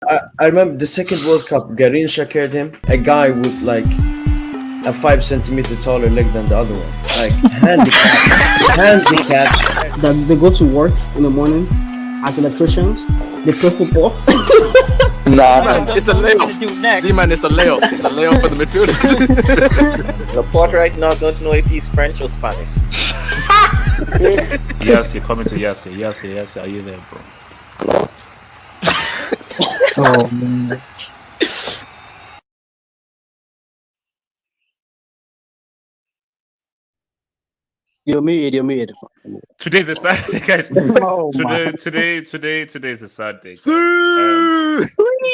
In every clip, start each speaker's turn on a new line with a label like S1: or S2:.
S1: I remember the second World Cup, Garincha carried him. A guy with like a 5 centimeter taller leg than the other one. Like handicap.
S2: That they go to work in the morning as electricians. They play football.
S3: Nah,
S4: Man, it's a layup. See, man, it's a layup. It's a layup for the midfielders.
S3: the pod right now don't know if he's French or Spanish.
S5: Yes, you're coming to Yassi. Yes, are you there, bro?
S2: Oh man. You're made.
S5: Today's a Saturday, guys.
S2: Oh,
S5: Today's a Saturday.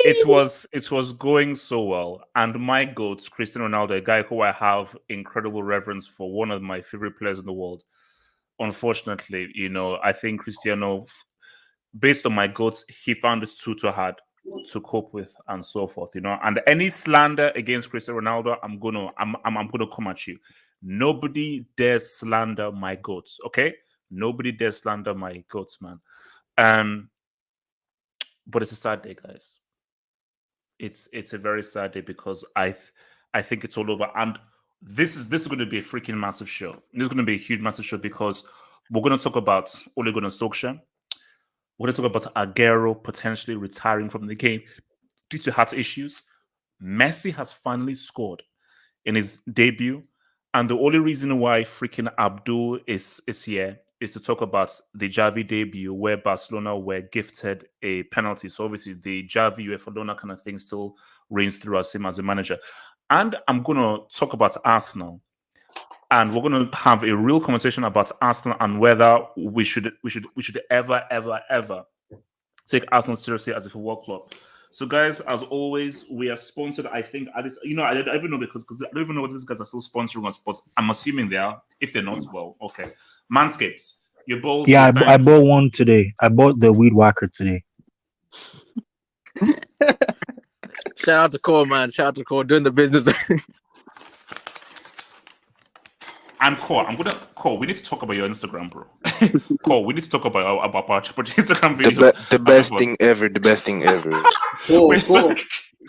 S5: It was going so well, and my goat, Cristiano Ronaldo, a guy who I have incredible reverence for, one of my favorite players in the world. Unfortunately, I think Cristiano, based on my goats, he found it too hard to cope with, and so forth. And any slander against Cristiano Ronaldo, I'm gonna come at you. Nobody dares slander my goats, okay? Nobody dares slander my goats, man. But it's a sad day, guys. It's a very sad day because I think it's all over. And this is going to be a freaking massive show. This is going to be a huge, massive show because we're going to talk about Ole-Gunnat Solksjaer. We're going to talk about Aguero potentially retiring from the game due to heart issues. Messi has finally scored in his debut. And the only reason why freaking Abdul is here is to talk about the Xavi debut where Barcelona were gifted a penalty. So obviously the Xavi UEFA kind of thing still reigns through us, him as a manager. And I'm going to talk about Arsenal. And we're going to have a real conversation about Arsenal and whether we should ever take Arsenal seriously as a football club. So, guys, as always, we are sponsored. I think at this, I don't even know because I don't even know whether these guys are still sponsoring us, but I'm assuming they are. If they're not, well, okay. Manscaped, your balls.
S6: Yeah, I bought one today. I bought the weed whacker today.
S4: Shout out to Cole, man. Shout out to Cole doing the business.
S5: And Cole, we need to talk about your Instagram, bro. Cole, we need to talk about our Instagram videos.
S7: The best thing ever.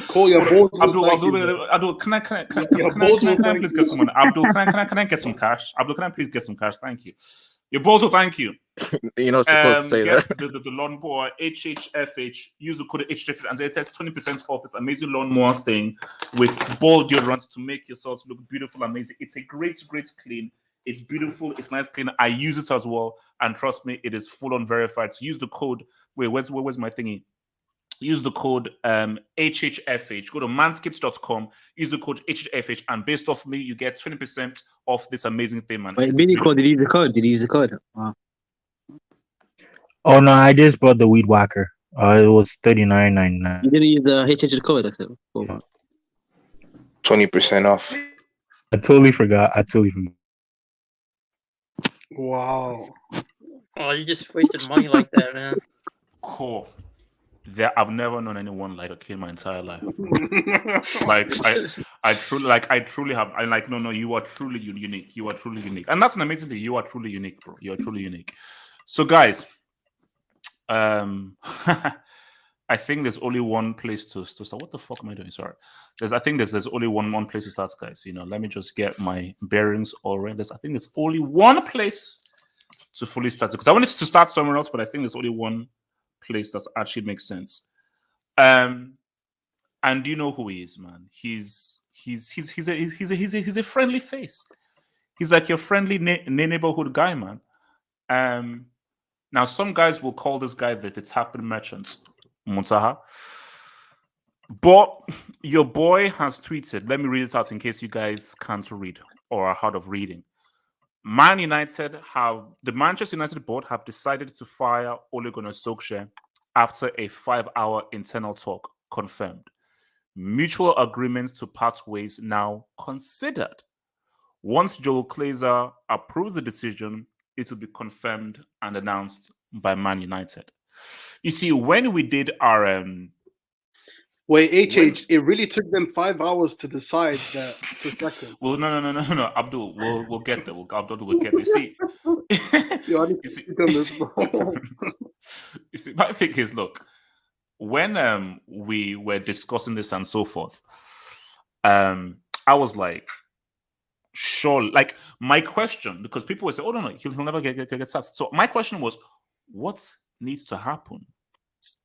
S1: Cole, your balls.
S5: Abdul, can I please get someone? Abdul, can I get some cash? Abdul, can I please get some cash? Thank you. Your balls will thank you.
S4: You're not supposed to say
S5: yes,
S4: that.
S5: The lawnmower HHFH. Use the code HHFH and it has 20% off. It's amazing lawnmower thing with ball deodorant to make yourselves look beautiful, amazing. It's a great clean. It's beautiful. It's nice clean. I use it as well, and trust me, it is full on verified. So use the code. Wait, where's my thingy? Use the code HHFH. Go to manscaped.com. Use the code HHFH, and based off me, you get 20% off this amazing thing, man.
S2: Wait, Did he use the code? Wow.
S6: Oh no, I just bought the weed whacker. It was $39.99.
S2: You didn't use the HH code, I said. Cool.
S7: 20% off.
S6: I totally forgot.
S1: Wow.
S8: Oh, you just wasted money like that, man.
S5: Cool. I've never known anyone like okay in my entire life. I truly have. I'm like, no, you are truly unique. You are truly unique, and that's an amazing thing. You are truly unique, bro. You are truly unique. So, guys, I think there's only one place to start. What the fuck am I doing? Sorry. I think there's only one place to start, guys. Let me just get my bearings all right. I think there's only one place to fully start because I wanted to start somewhere else, but I think there's only one place that actually makes sense. And do you know who he is, man? He's a friendly face. He's like your friendly neighborhood guy, man. Now some guys will call this guy the tapping merchant, Muntaha. But your boy has tweeted. Let me read it out in case you guys can't read or are hard of reading. The Manchester United board have decided to fire Ole-Gunnat Solksjaer after a 5-hour internal talk confirmed. Mutual agreements to part ways now considered. Once Joel Glazer approves the decision, it will be confirmed and announced by Man United. You see, when we did our
S9: Wait, it really took them 5 hours to decide that.
S5: Well, no, Abdul, we'll get there. Abdul will get there. See, you see, my thing is, look, when we were discussing this and so forth, I was like, sure. Like my question, because people would say, "Oh no, he'll never get sacked." So my question was, what needs to happen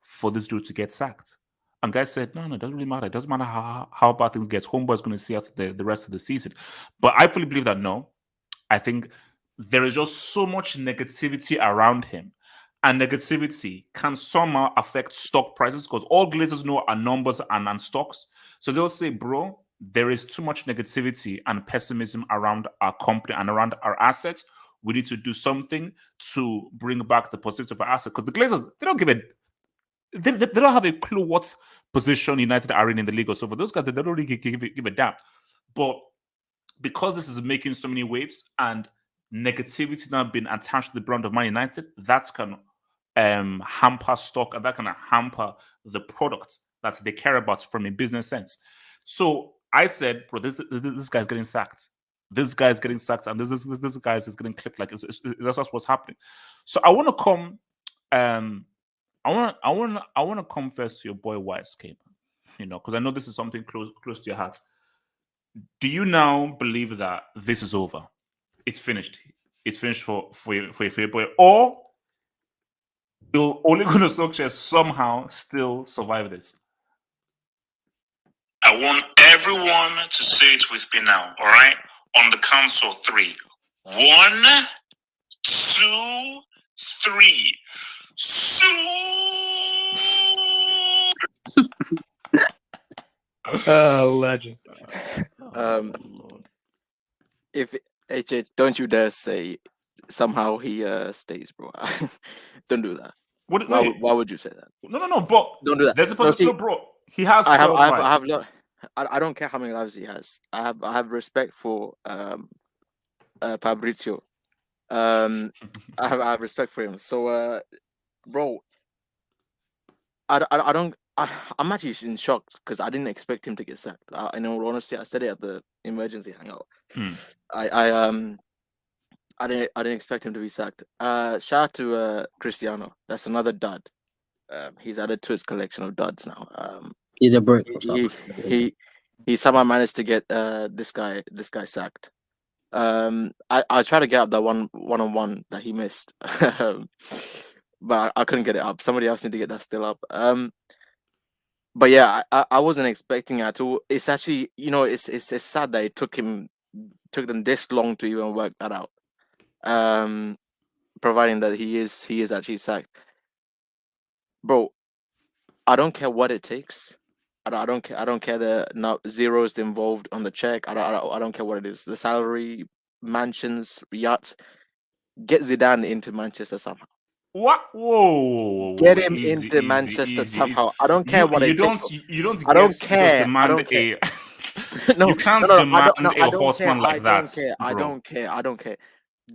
S5: for this dude to get sacked? And guys said, no, it doesn't really matter. It doesn't matter how bad things get. Homeboy's going to see out the rest of the season. But I fully believe that no. I think there is just so much negativity around him. And negativity can somehow affect stock prices because all Glazers know are numbers and stocks. So they'll say, bro, there is too much negativity and pessimism around our company and around our assets. We need to do something to bring back the positivity of our assets. Because the Glazers, they don't give a they don't have a clue what position United are in the league or so. For those guys, they don't really give a damn. But because this is making so many waves and negativity now being attached to the brand of Man United, that's can hamper stock and that can hamper the product that they care about from a business sense. So I said, bro, this guy's getting sacked. This guy's getting sacked, and this guy is getting clipped. Like that's what's happening. So I want to come. I want to confess to your boy Wise Cape, because I know this is something close to your heart. Do you now believe that this is over? It's finished. It's finished for your boy, or will Ole-Gunnat Solksjaer somehow still survive this? I want everyone to say it with me now. All right, on the count of 3. 1, 2, 3.
S4: Legend.
S10: If HH, don't you dare say somehow he stays, bro. Don't do that. Why would you say that?
S5: No, but
S10: don't do that.
S5: There's a possibility, bro. He has.
S10: I don't care how many lives he has. I have respect for Fabrizio. I have respect for him. So, bro, I'm actually in shock because I didn't expect him to get sacked. In all honesty, I said it at the emergency hangout. I didn't expect him to be sacked. Shout out to Cristiano. That's another dud. He's added to his collection of duds now.
S2: He's a bird.
S10: He somehow managed to get this guy sacked. I tried to get up that one-on-one that he missed, but I couldn't get it up. Somebody else need to get that still up. But yeah, I wasn't expecting it at all. It's actually, it's sad that it took them this long to even work that out. Providing that he is actually sacked, bro. I don't care what it takes. I don't care the zeros involved on the check. I don't care what it is. The salary, mansions, yachts. Get Zidane into Manchester somehow.
S5: What? Whoa!
S10: Get him into Manchester somehow. I don't care what it takes.
S5: You don't.
S10: I don't care.
S5: I don't care.
S10: No,
S5: you can't demand a horseman like that.
S10: I don't care.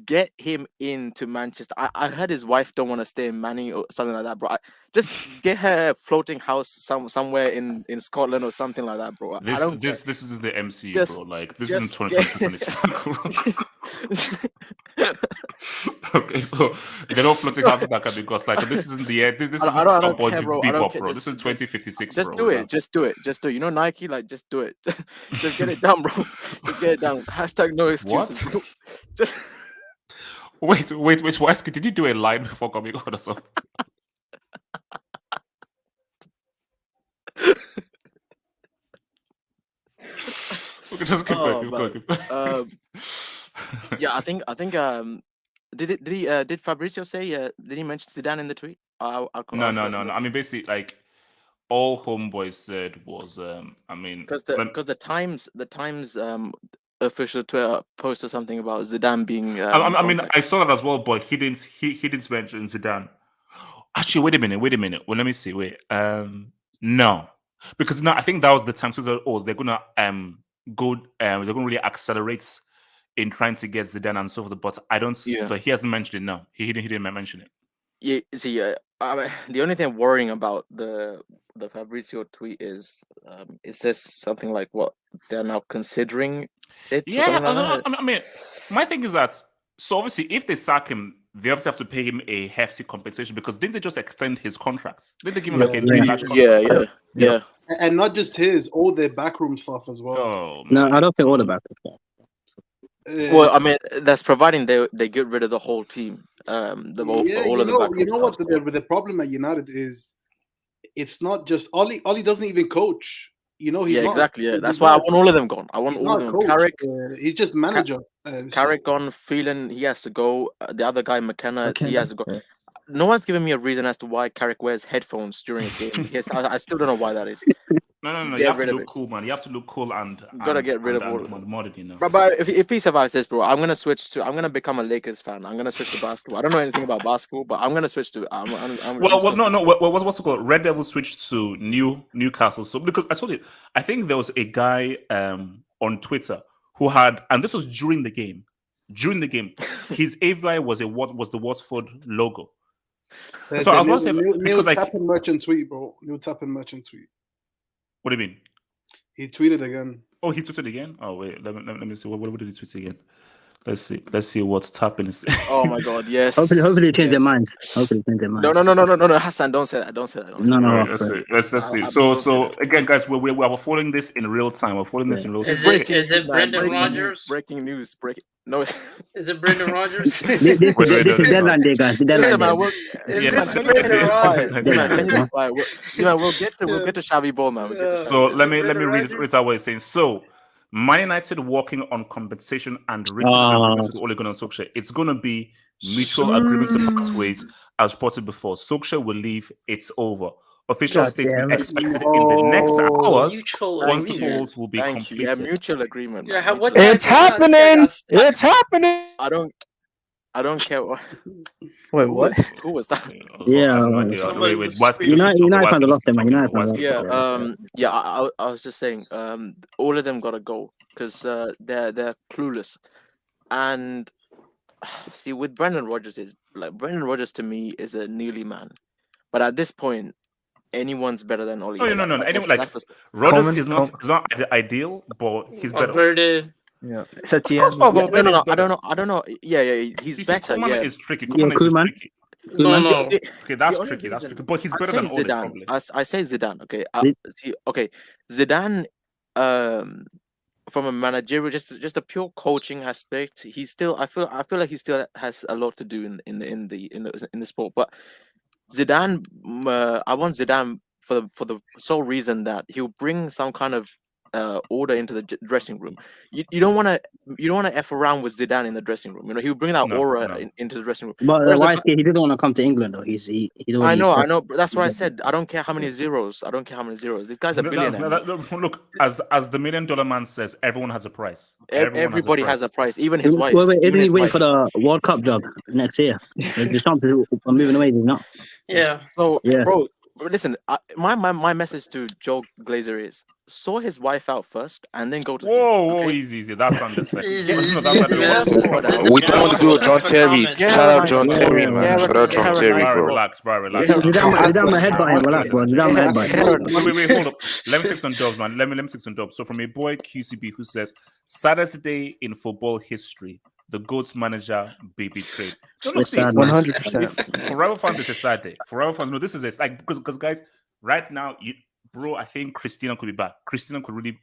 S10: Get him into Manchester. I heard his wife don't want to stay in Manning or something like that, bro. Just get her a floating house somewhere in Scotland or something like that, bro.
S5: This is the MCU, bro. Like this isn't 2020. Okay, so they're not floating houses that can be because like this isn't the end. This is cowboy bebop, bro. This is 2056.
S10: Just
S5: bro.
S10: do it. Just do it. You know Nike, like just do it. Just get it done, bro. Just get it done. Hashtag no excuses.
S5: What? Just. Wait, Wesker, did you do a line before coming on or something? Okay, just keep going.
S10: Yeah, I think did Fabrizio say did he mention Zidane in the tweet?
S5: No. I mean, basically, like all homeboys said was,
S10: because the Times official Twitter posted something about Zidane being.
S5: I saw that as well, but he didn't mention Zidane. Actually, wait a minute. Well, let me see. No, because I think that was the time. So they're gonna go. They're gonna really accelerate in trying to get Zidane and so forth. But I don't. Yeah. But he hasn't mentioned it. No, he didn't mention it.
S10: Yeah. See, the only thing worrying about the Fabrizio tweet is it says something like what they're now considering it.
S5: Yeah, I mean, my thing is that so obviously if they sack him, they obviously have to pay him a hefty compensation because didn't they just extend his contract? Didn't they give him like a large contract?
S10: Yeah.
S9: And not just his, all their backroom stuff as well.
S5: Oh,
S2: No, I don't think all the backroom stuff.
S10: Well, I mean, that's providing they get rid of the whole team. All of the backroom
S9: you know what
S10: stuff.
S9: the problem at United is? It's not just Oli. Oli doesn't even coach. You know, he's not,
S10: exactly. Yeah,
S9: he's
S10: that's why I
S9: not-
S10: want all of them gone. I want
S9: he's
S10: all of
S9: not
S10: them.
S9: coach.
S10: Carrick,
S9: He's just manager.
S10: Carrick gone. Phelan, he has to go. The other guy, McKenna, he has to go.
S11: Yeah.
S10: No one's giving me a reason as to why Carrick wears headphones during a game. Yes, I still don't know why that is.
S5: No.
S10: Get
S5: You have
S10: rid
S5: to
S10: of
S5: look
S10: it.
S5: cool, man. You have to look cool and
S10: Gotta get rid of all of
S5: and modern, you know.
S10: But if he survives this, bro, I'm gonna become a Lakers fan. I'm gonna switch to basketball. I don't know anything about basketball, but I'm gonna switch to.
S5: What's it called? Red Devil switched to Newcastle. So because I told you, I think there was a guy on Twitter who had, and this was during the game. During the game, his AVI was the Watford logo. So I was going to say because like
S9: Tapping merchant tweet, bro. New tapping merchant tweet.
S5: What do you mean?
S9: He tweeted again.
S5: Oh, he tweeted again. Oh wait, let me see. What did he tweet again? Let's see what's tapping is.
S10: Oh my god, yes.
S2: Hopefully change their minds. Hopefully change their minds.
S10: No, Hassan, don't say that. Don't say that.
S2: No.
S5: Right, let's see. So again, guys, we're following this in real time. We're following this in real time.
S8: Is it Brendan Rodgers?
S10: Breaking news. No.
S8: Is it Brendan Rodgers?
S2: This is deadline day, guys. Deadline day.
S10: We'll get to Xavi Ball, man.
S5: So let me read it what it's saying. So Man United working on compensation and written agreements with Ole-Gunnat Solksjaer. It's going to be mutual agreements to part ways, as reported before. Solskjaer will leave. It's over. Official statement expected in the next hours once the polls will be completed.
S10: Yeah, mutual agreement.
S8: Yeah,
S11: It's happening. It's happening.
S10: I don't care.
S11: Wait, what?
S10: Who was that?
S2: Yeah. United fans lost them, man. United fans.
S10: Yeah. I was just saying. All of them gotta go because they're clueless. And see, with Brendan Rodgers Brendan Rodgers to me is a newly man, but at this point, anyone's better than Ole.
S5: No. Anyone Rodgers is not ideal, but he's better.
S11: Yeah,
S10: No. I don't know. Yeah. He's better.
S5: Koeman
S10: Yeah,
S5: is tricky.
S2: Koeman.
S8: No.
S5: Okay, that's tricky. But he's better than Ole. Probably.
S10: I say Zidane. Okay. Zidane. From a managerial, just a pure coaching aspect, he's still. I feel like he still has a lot to do in the sport. But Zidane, I want Zidane for the sole reason that he'll bring some kind of order into the dressing room. You don't want to f around with Zidane in the dressing room. You know, he'll bring that aura into the dressing room.
S2: But why he didn't want to come to England though?
S10: I know. But that's what I said. I don't care how many zeros. This guy's a billionaire.
S5: Look, as the $1 million man says, everyone has a price.
S10: Everybody has a price, even his wife.
S2: Wait, isn't he waiting for the World Cup job next year? The chances are moving away, not.
S8: Yeah.
S10: So, bro, listen. My message to Joe Glazer is: sort his wife out first, and then go to.
S5: Whoa, easy. That's unnecessary.
S7: We don't want to do a John Terry. Shout out John Terry, man. Shout out John Terry, bro.
S5: Relax.
S2: Zidane my headbutt him, relax, bro. Zidane my headbutt.
S5: Wait, hold up. Let me take some dubs, man. Let me take some dubs. So from a boy QCB who says, saddest day in football history. The GOAT's manager be betrayed. No, look, see,
S11: 100%.
S5: For Real fans, it's a sad day. For Real fans, no, this is it. Like because guys, right now, bro, I think Cristiano could be back. Cristiano could really be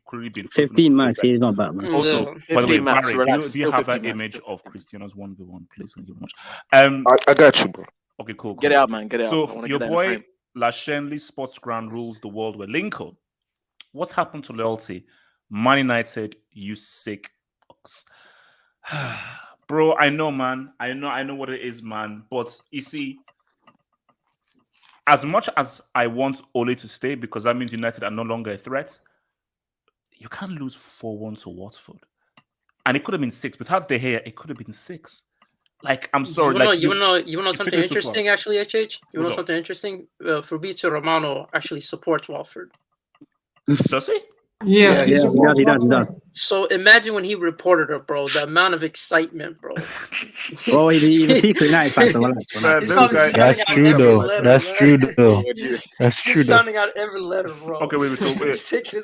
S2: 15 max. He's not bad, man.
S5: Also, by the way,
S10: max,
S5: Barry, do you have that image of Cristiano's 1v1? Please don't give much.
S7: I got you, bro.
S5: Okay, cool.
S10: Get it out, man. Get it out.
S5: So your boy Lashenley Sports Ground rules the world with Lincoln. What's happened to loyalty? Man United, you sick fucks. Bro, I know, man. I know what it is, man. But you see, as much as I want Ole to stay because that means United are no longer a threat, you can't lose 4-1 to Watford. And it could have been 6. Without De Gea, it could have been 6. Like, I'm sorry.
S8: You know something interesting, actually, HH? You know something interesting? Fabrizio Romano actually supports Watford.
S5: Does he?
S2: Yeah, he does.
S8: So imagine when he reported it, bro. The amount of excitement, bro.
S2: Oh, he's a secret night factor.
S11: That's true, though.
S8: He's sounding out every letter, bro.
S5: Okay, wait. So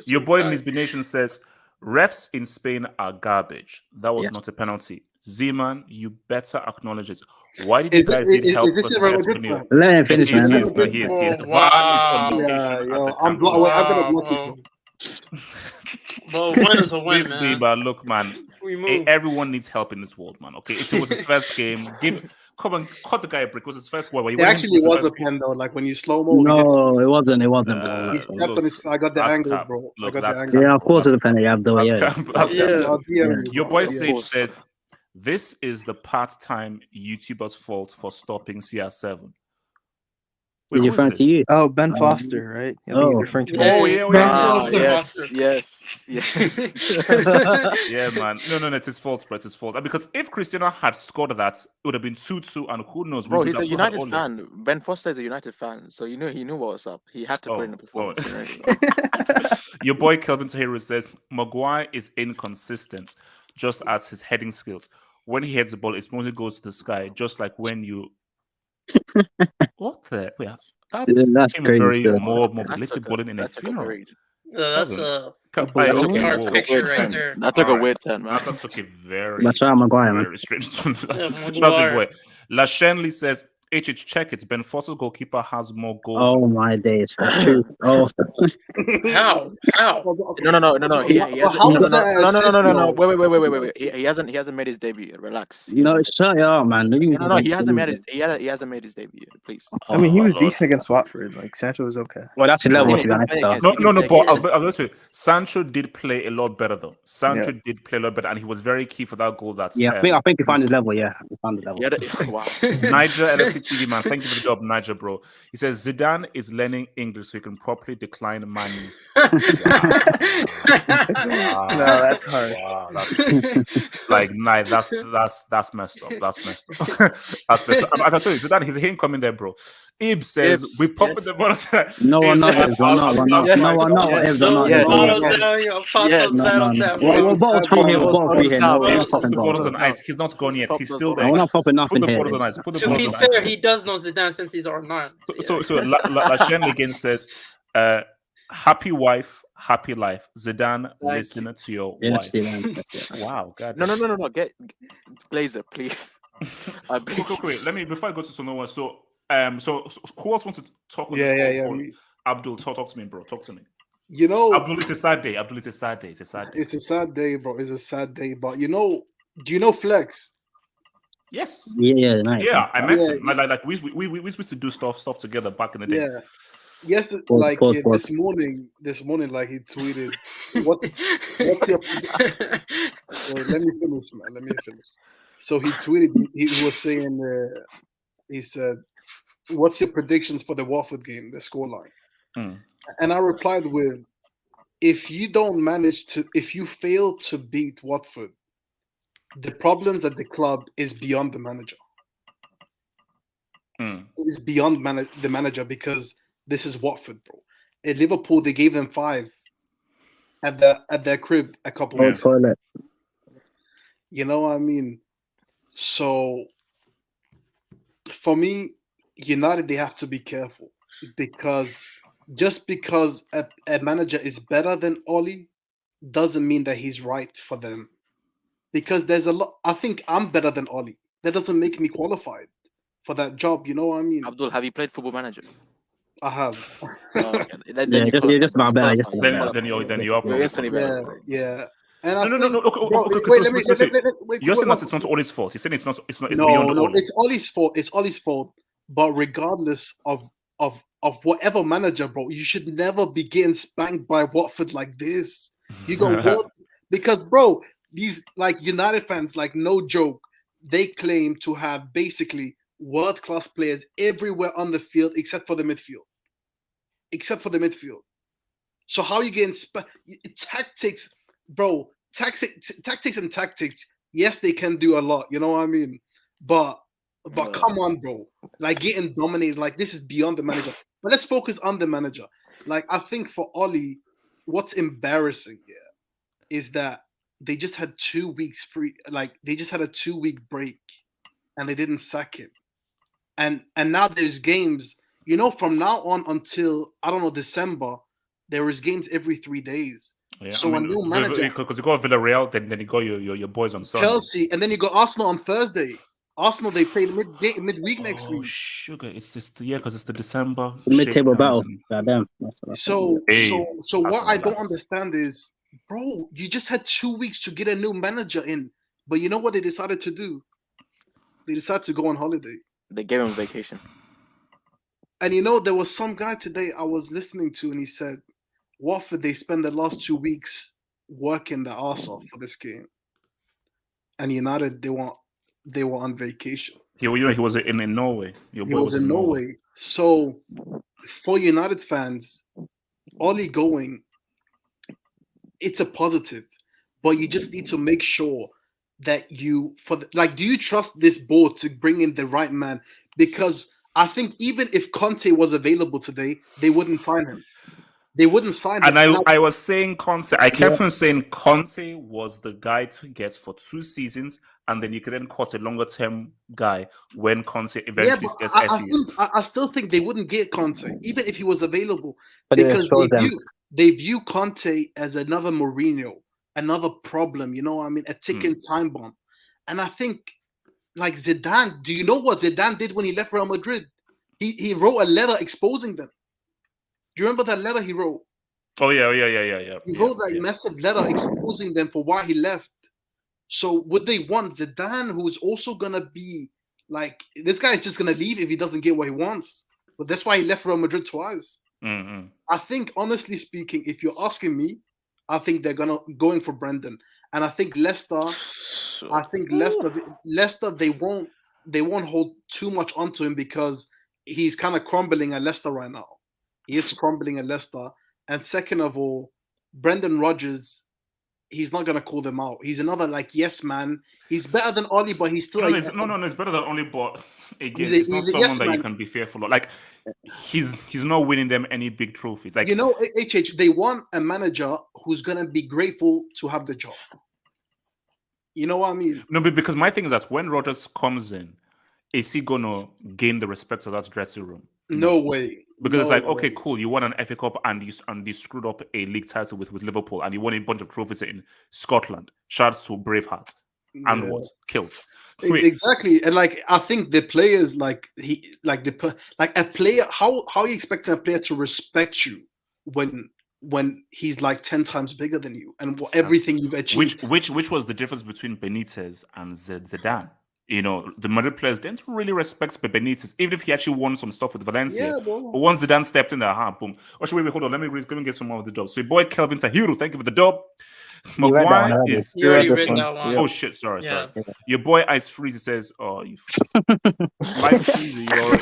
S5: your boy in Lisbon Nation says refs in Spain are garbage. That was not a penalty. Z-Man, you better acknowledge it. Why did
S9: Is
S5: you guys
S9: it-
S5: need help
S9: is this
S5: versus
S9: a Real Madrid
S5: Espanyol?
S9: fan?
S11: Let him
S5: Yes,
S11: finish,
S5: he is.
S11: man.
S5: He is. No, he is. He is.
S8: Oh,
S5: Van is
S8: wow.
S5: on location
S9: Yeah,
S5: at
S9: yo,
S5: the
S9: I'm
S5: camp.
S9: wait, I'm gonna block you.
S8: Well, win is a win,
S5: Please,
S8: man.
S5: but look, man,
S8: We move.
S5: everyone needs help in this world, man. Okay, it was his first game. Come on, cut the guy a break. It was his first one.
S9: It actually was a pen though. Like when you slow mo,
S11: No, it wasn't. It wasn't, bro.
S9: he stepped on his. I got the
S5: that's
S9: angle,
S5: cap.
S9: bro. I
S5: Look,
S9: got the
S5: that's
S9: angle.
S11: Yeah, of course it's a penalty, Abdul.
S5: That's
S11: Yeah.
S5: cap. That's
S8: Yeah.
S5: cap.
S9: I'll DM you,
S5: Your
S9: bro.
S5: boy
S9: I'll DM
S5: Sage
S9: you.
S5: says this is the part-time YouTuber's fault for stopping CR7. Wait,
S11: He's
S5: who is
S11: referring
S5: this?
S11: to you.
S12: Oh, Ben Foster, right? I think he's
S11: Oh.
S12: referring to me.
S5: Oh yeah,
S8: Ben
S10: Ah,
S8: Foster.
S10: yes.
S5: yeah, man. No, it's his fault, bro. It's his fault. Because if Cristiano had scored that, it would have been 2-2, and who knows?
S10: Bro,
S5: we
S10: he's
S5: would
S10: a
S5: have still had
S10: United
S5: Ole.
S10: fan. Ben Foster is a United fan, so he knew what was up. He had to put in a performance.
S5: Your boy Kelvin Tahiro says Maguire is inconsistent, just as his heading skills. When he heads the ball, it mostly goes to the sky, just like when you. What the? Wait, that
S11: That's
S5: became
S11: crazy
S5: very
S11: stuff.
S5: more mobility balling in a funeral.
S8: That's
S5: Kevin,
S8: a
S5: okay,
S8: dark
S5: whoa.
S8: picture right there.
S10: That took a
S5: Alright.
S10: weird turn, man.
S5: That took a very,
S11: That's right, Maguire, man.
S5: very strange turn.
S8: Yeah,
S5: That's
S8: Maguire.
S5: a boy. La Shenley says, HH, check it. Ben Foster's goalkeeper has more goals.
S11: Oh my days, that's true. Oh,
S8: How?
S10: No. He hasn't. No. Wait. He hasn't made his debut. Relax.
S11: no, shut up, man.
S10: No. He hasn't made his. He hasn't made his debut. Please.
S12: I mean, he was
S5: Lord.
S12: decent against Watford. Like Sancho was okay.
S11: Well, that's a level to be honest. So.
S5: No, but I'll go to Sancho did play a lot better though. Sancho did play a lot better, and he was very key for that goal. That's
S11: Yeah, I think he found his level. Yeah, he found his level.
S10: Wow.
S5: Niger LFC TV man, thank you for the job, Niger, bro. He says Zidane is learning English so he can properly decline Manu.
S12: No, that's hard.
S5: Wow, that's like that's messed up. That's messed up. That's messed up. As I told you, Zidane, he's a hint coming there, bro. Ib says we pop in the ball.
S11: No, we're not. We're not. We're not. No, we're not. We're both free here. We're both free here. No, we're not popping
S5: Put the bottles
S11: balls.
S5: on ice. He's not gone yet. He's still there.
S11: We're not popping nothing
S5: Put the
S11: here.
S5: bottles on ice. Put the
S8: To
S5: bottles
S8: be
S5: on ice.
S8: fair, he does know Zidane since he's R9.
S5: So La Shen again says, happy wife, happy life. Zidane, listen to your wife. Wow, God.
S10: No. Get Glazer, please.
S5: Wait. Let me before I go to Sonoa. So who else wants to talk on
S9: Yeah.
S5: Abdul, talk to me, bro. Talk to me.
S9: You know,
S5: Abdul, it's a sad day. It's a sad day.
S9: It's a sad day, bro. It's a sad day. But do you know Flex?
S5: Yes.
S11: Yeah, nice.
S5: Yeah, I met him. Like we used to do stuff together back in the day.
S9: Yeah. Yes, this morning, like he tweeted, "What's your?" Let me finish, man. Let me finish. So he tweeted. He was saying, he said, "What's your predictions for the Watford game? The scoreline?" And I replied with, "If you fail to beat Watford, the problems at the club is beyond the manager. It's beyond the manager because this is Watford, bro. At Liverpool, they gave them 5 at their crib a couple weeks ago. You know what I mean? So for me, United, they have to be careful because just because a manager is better than Ole doesn't mean that he's right for them. Because there's a lot. I think I'm better than Ole. That doesn't make me qualified for that job. You know what I mean?
S10: Abdul, have you played Football Manager?
S9: I have.
S11: You're just about better.
S5: Then you are
S10: instantly better.
S9: Yeah. And
S5: no. You're saying that it's not Ole's fault. You're saying it's beyond Ole.
S9: It's Ole's fault. It's Ole's fault. But regardless of whatever manager, bro, you should never be getting spanked by Watford like this. You go because, bro, these like United fans, like no joke, they claim to have basically world-class players everywhere on the field except for the midfield. So how you getting tactics, bro? Tactics and tactics. Yes, they can do a lot. You know what I mean? But come on, bro. Like getting dominated, like this is beyond the manager. But let's focus on the manager. Like I think for Ole, what's embarrassing is that they just had 2 weeks free. Like they just had a 2-week break, and they didn't sack him. And now there's games. You know, from now on until I don't know December, there is games every 3 days.
S5: Yeah,
S9: So a new manager,
S5: because you got Villarreal, then you got your boys on Sunday.
S9: Chelsea, and then you got Arsenal on Thursday. Arsenal they play midweek next week.
S5: Sugar, it's just because it's the December
S2: Mid-table battle.
S5: shakedowns.
S2: Goddamn.
S9: So
S5: Hey,
S9: what I don't
S5: Arsenal,
S9: understand is, bro, you just had 2 weeks to get a new manager in, but you know what they decided to do? They decided to go on holiday.
S10: They gave him vacation.
S9: And you know, there was some guy today I was listening to, and he said, Watford, they spend the last 2 weeks working their arse off for this game. And United, they were on vacation.
S5: he was in Norway.
S9: He was in Norway. So for United fans, Ole going, it's a positive. But you just need to make sure that do you trust this board to bring in the right man? Because I think even if Conte was available today, they wouldn't sign him. They wouldn't sign him.
S5: And I was saying Conte. I kept on saying Conte was the guy to get for 2 seasons, and then you could then cut a longer term guy when Conte eventually says
S9: I still think they wouldn't get Conte, even if he was available.
S2: But
S9: because they view Conte as another Mourinho, another problem, you know what I mean? A ticking time bomb. And I think like Zidane, do you know what Zidane did when he left Real Madrid? He wrote a letter exposing them. Do you remember that letter he wrote?
S5: Oh yeah.
S9: He wrote that massive letter exposing them for why he left. So would they want Zidane, who's also gonna be like, this guy's just gonna leave if he doesn't get what he wants? But that's why he left Real Madrid twice.
S5: Mm-hmm.
S9: I think, honestly speaking, if you're asking me, I think they're going for Brendan, and I think Leicester. Leicester, they won't hold too much onto him because he's kind of crumbling at Leicester right now. He is crumbling at Leicester. And second of all, Brendan Rodgers, he's not going to call them out. He's another yes man. He's better than Oli, but he's still...
S5: it's better than Oli, but again, it's not someone that you can be fearful of. Like, he's not winning them any big trophies. Like,
S9: you know, they want a manager who's going to be grateful to have the job. You know what I mean?
S5: No, but because my thing is that when Rodgers comes in, is he going to gain the respect of that dressing room?
S9: No way.
S5: Because it's like, okay, cool, you won an FA Cup and you screwed up a league title with Liverpool and you won a bunch of trophies in Scotland. Shout out to Braveheart and what? Kilts.
S9: Exactly. And I think the players a player, how are you expecting a player to respect you when he's 10 times bigger than you and everything you've achieved?
S5: Which was the difference between Benitez and Zidane? You know, the Madrid players didn't really respect Benitez, even if he actually won some stuff with Valencia.
S9: Yeah, bro.
S5: But once Zidane stepped in there, boom. Wait, hold on. Let me get some more of the dub. So your boy Kelvin Tahiru, thank you for the dub. Maguire is...
S8: You already read that one.
S5: Oh, shit. Sorry. Your boy Ice Freezy says, oh, you... Ice Freezy, you're a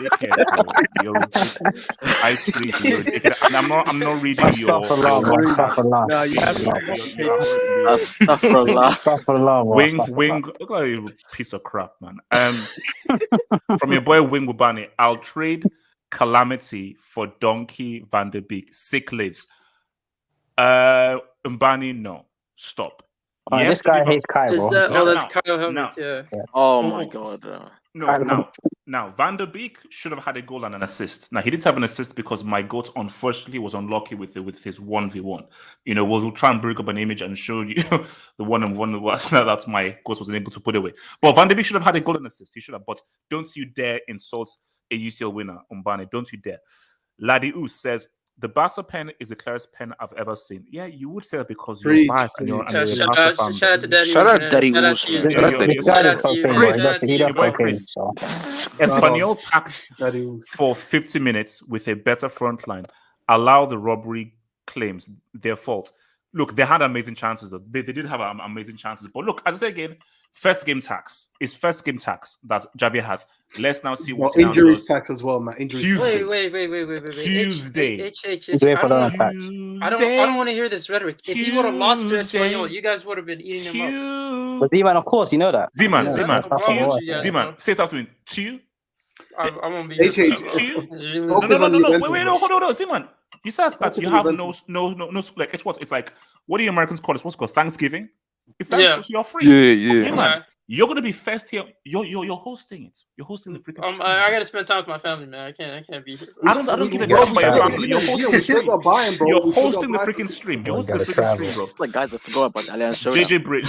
S5: dickhead, bro. You're a dickhead. Ice Freezy, you're a dickhead. And I'm not reading your...
S12: No, you have
S5: Wing, look like you piece of crap, man. From your boy Wing Wubani, I'll trade Calamity for Donkey Van der Beek. Sick lives. Mbani, no. Stop.
S2: Yes, this guy hates Kai, bro.
S8: That's Kyle Helmut, yeah.
S10: Oh my god.
S5: Now, Van der Beek should have had a goal and an assist. Now, he didn't have an assist because my goat, unfortunately, was unlucky with his 1v1. You know, we'll try and bring up an image and show you the 1-on-1 that my goat wasn't able to put away. But Van der Beek should have had a goal and assist. He should have. But don't you dare insult a UCL winner, Mbani. Don't you dare. Ladi U says, the Barca pen is the clearest pen I've ever seen. Yeah, you would say that because you're biased and you're a Barca fan.
S8: Shout out to Daddy.
S7: Shout out Daddy.
S5: Chris. Espanyol packed for 50 minutes with a better front line. Allow the robbery claims. Their fault. Look, they had amazing chances. They did have amazing chances. But look, as I say again, first game tax. It's first game tax that Xavi has. Let's now see what
S9: injuries tax as well, man.
S5: Tuesday.
S8: Wait.
S5: Tuesday.
S8: I don't want to hear this rhetoric. If he would have lost to Espanyol, you guys would have been eating him up.
S2: But Z-Man, of course, you know that.
S5: Z-Man, say it after me.
S8: I won't be.
S5: No. Wait, hold on, Z-Man. You said that you have no like it's what? It's like, what do you Americans call it? What's it called? Thanksgiving? If Thanksgiving, you're free.
S7: Yeah.
S5: Z-Man, You're gonna be first here. You're hosting it. You're hosting the freaking stream.
S8: I gotta spend time with my family, man. I can't be here.
S5: I don't give a damn about your family. You're hosting the stream. You're hosting the freaking stream. You're hosting the freaking stream, bro.
S10: It's like guys, I forgot about Allianz Showdown.
S5: JJ Bridge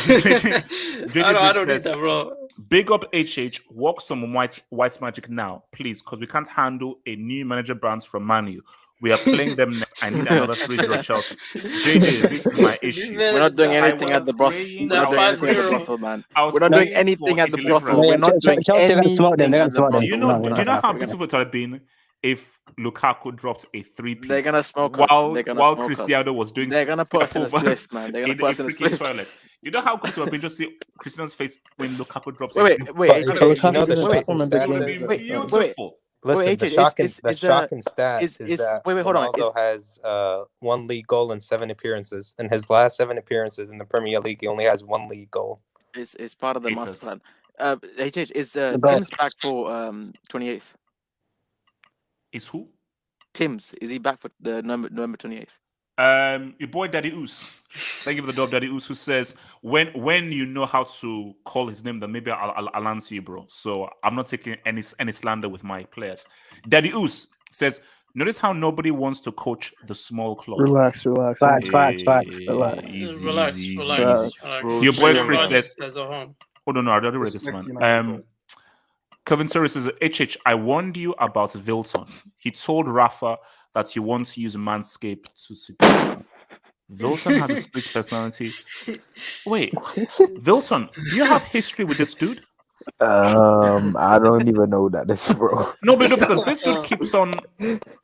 S8: I don't need
S5: says,
S8: that, bro.
S5: big up HH, work some white magic now, please, because we can't handle a new manager bounce from Manu. We are playing them next. I need another 3-0 Chelsea. JJ, this is my issue.
S10: We're not doing anything at the brothel. We're not doing anything at the brothel, man. We're not doing anything at the brothel. We're not doing anything at the brothel.
S5: Do you know how beautiful it would have been if Lukaku dropped a 3-piece?
S10: They're gonna smoke
S5: while
S10: us.
S5: Cristiano was doing.
S10: They're gonna put us in his place, man. They're gonna put us in his place.
S5: Toilet. You know how good it would have been just see Cristiano's face when Lukaku drops.
S10: Wait.
S5: Beautiful.
S13: Listen, the shocking stat is that Ronaldo has 1 league goal in 7 appearances. In his last 7 appearances in the Premier League, he only has 1 league goal.
S10: It's part of the master plan. HH, is Tim's back for 28th?
S5: Is who?
S10: Tim's. Is he back for the November 28th?
S5: Your boy Daddy Oos. Thank you for the dub, Daddy Oos, who says when you know how to call his name, then maybe I'll answer you, bro. So I'm not taking any slander with my players. Daddy Oos says, notice how nobody wants to coach the small club.
S12: Relax.
S2: Facts.
S5: Easy.
S8: Relax.
S5: Your boy Chris says, oh no, I already read this one. Kevin Surrey says, HH, I warned you about Vilton. He told Rafa that he wants to use Manscaped to secure. Vilton has a split personality. Wait, Vilton, do you have history with this dude?
S14: I don't even know that this, bro.
S5: No, because this dude keeps on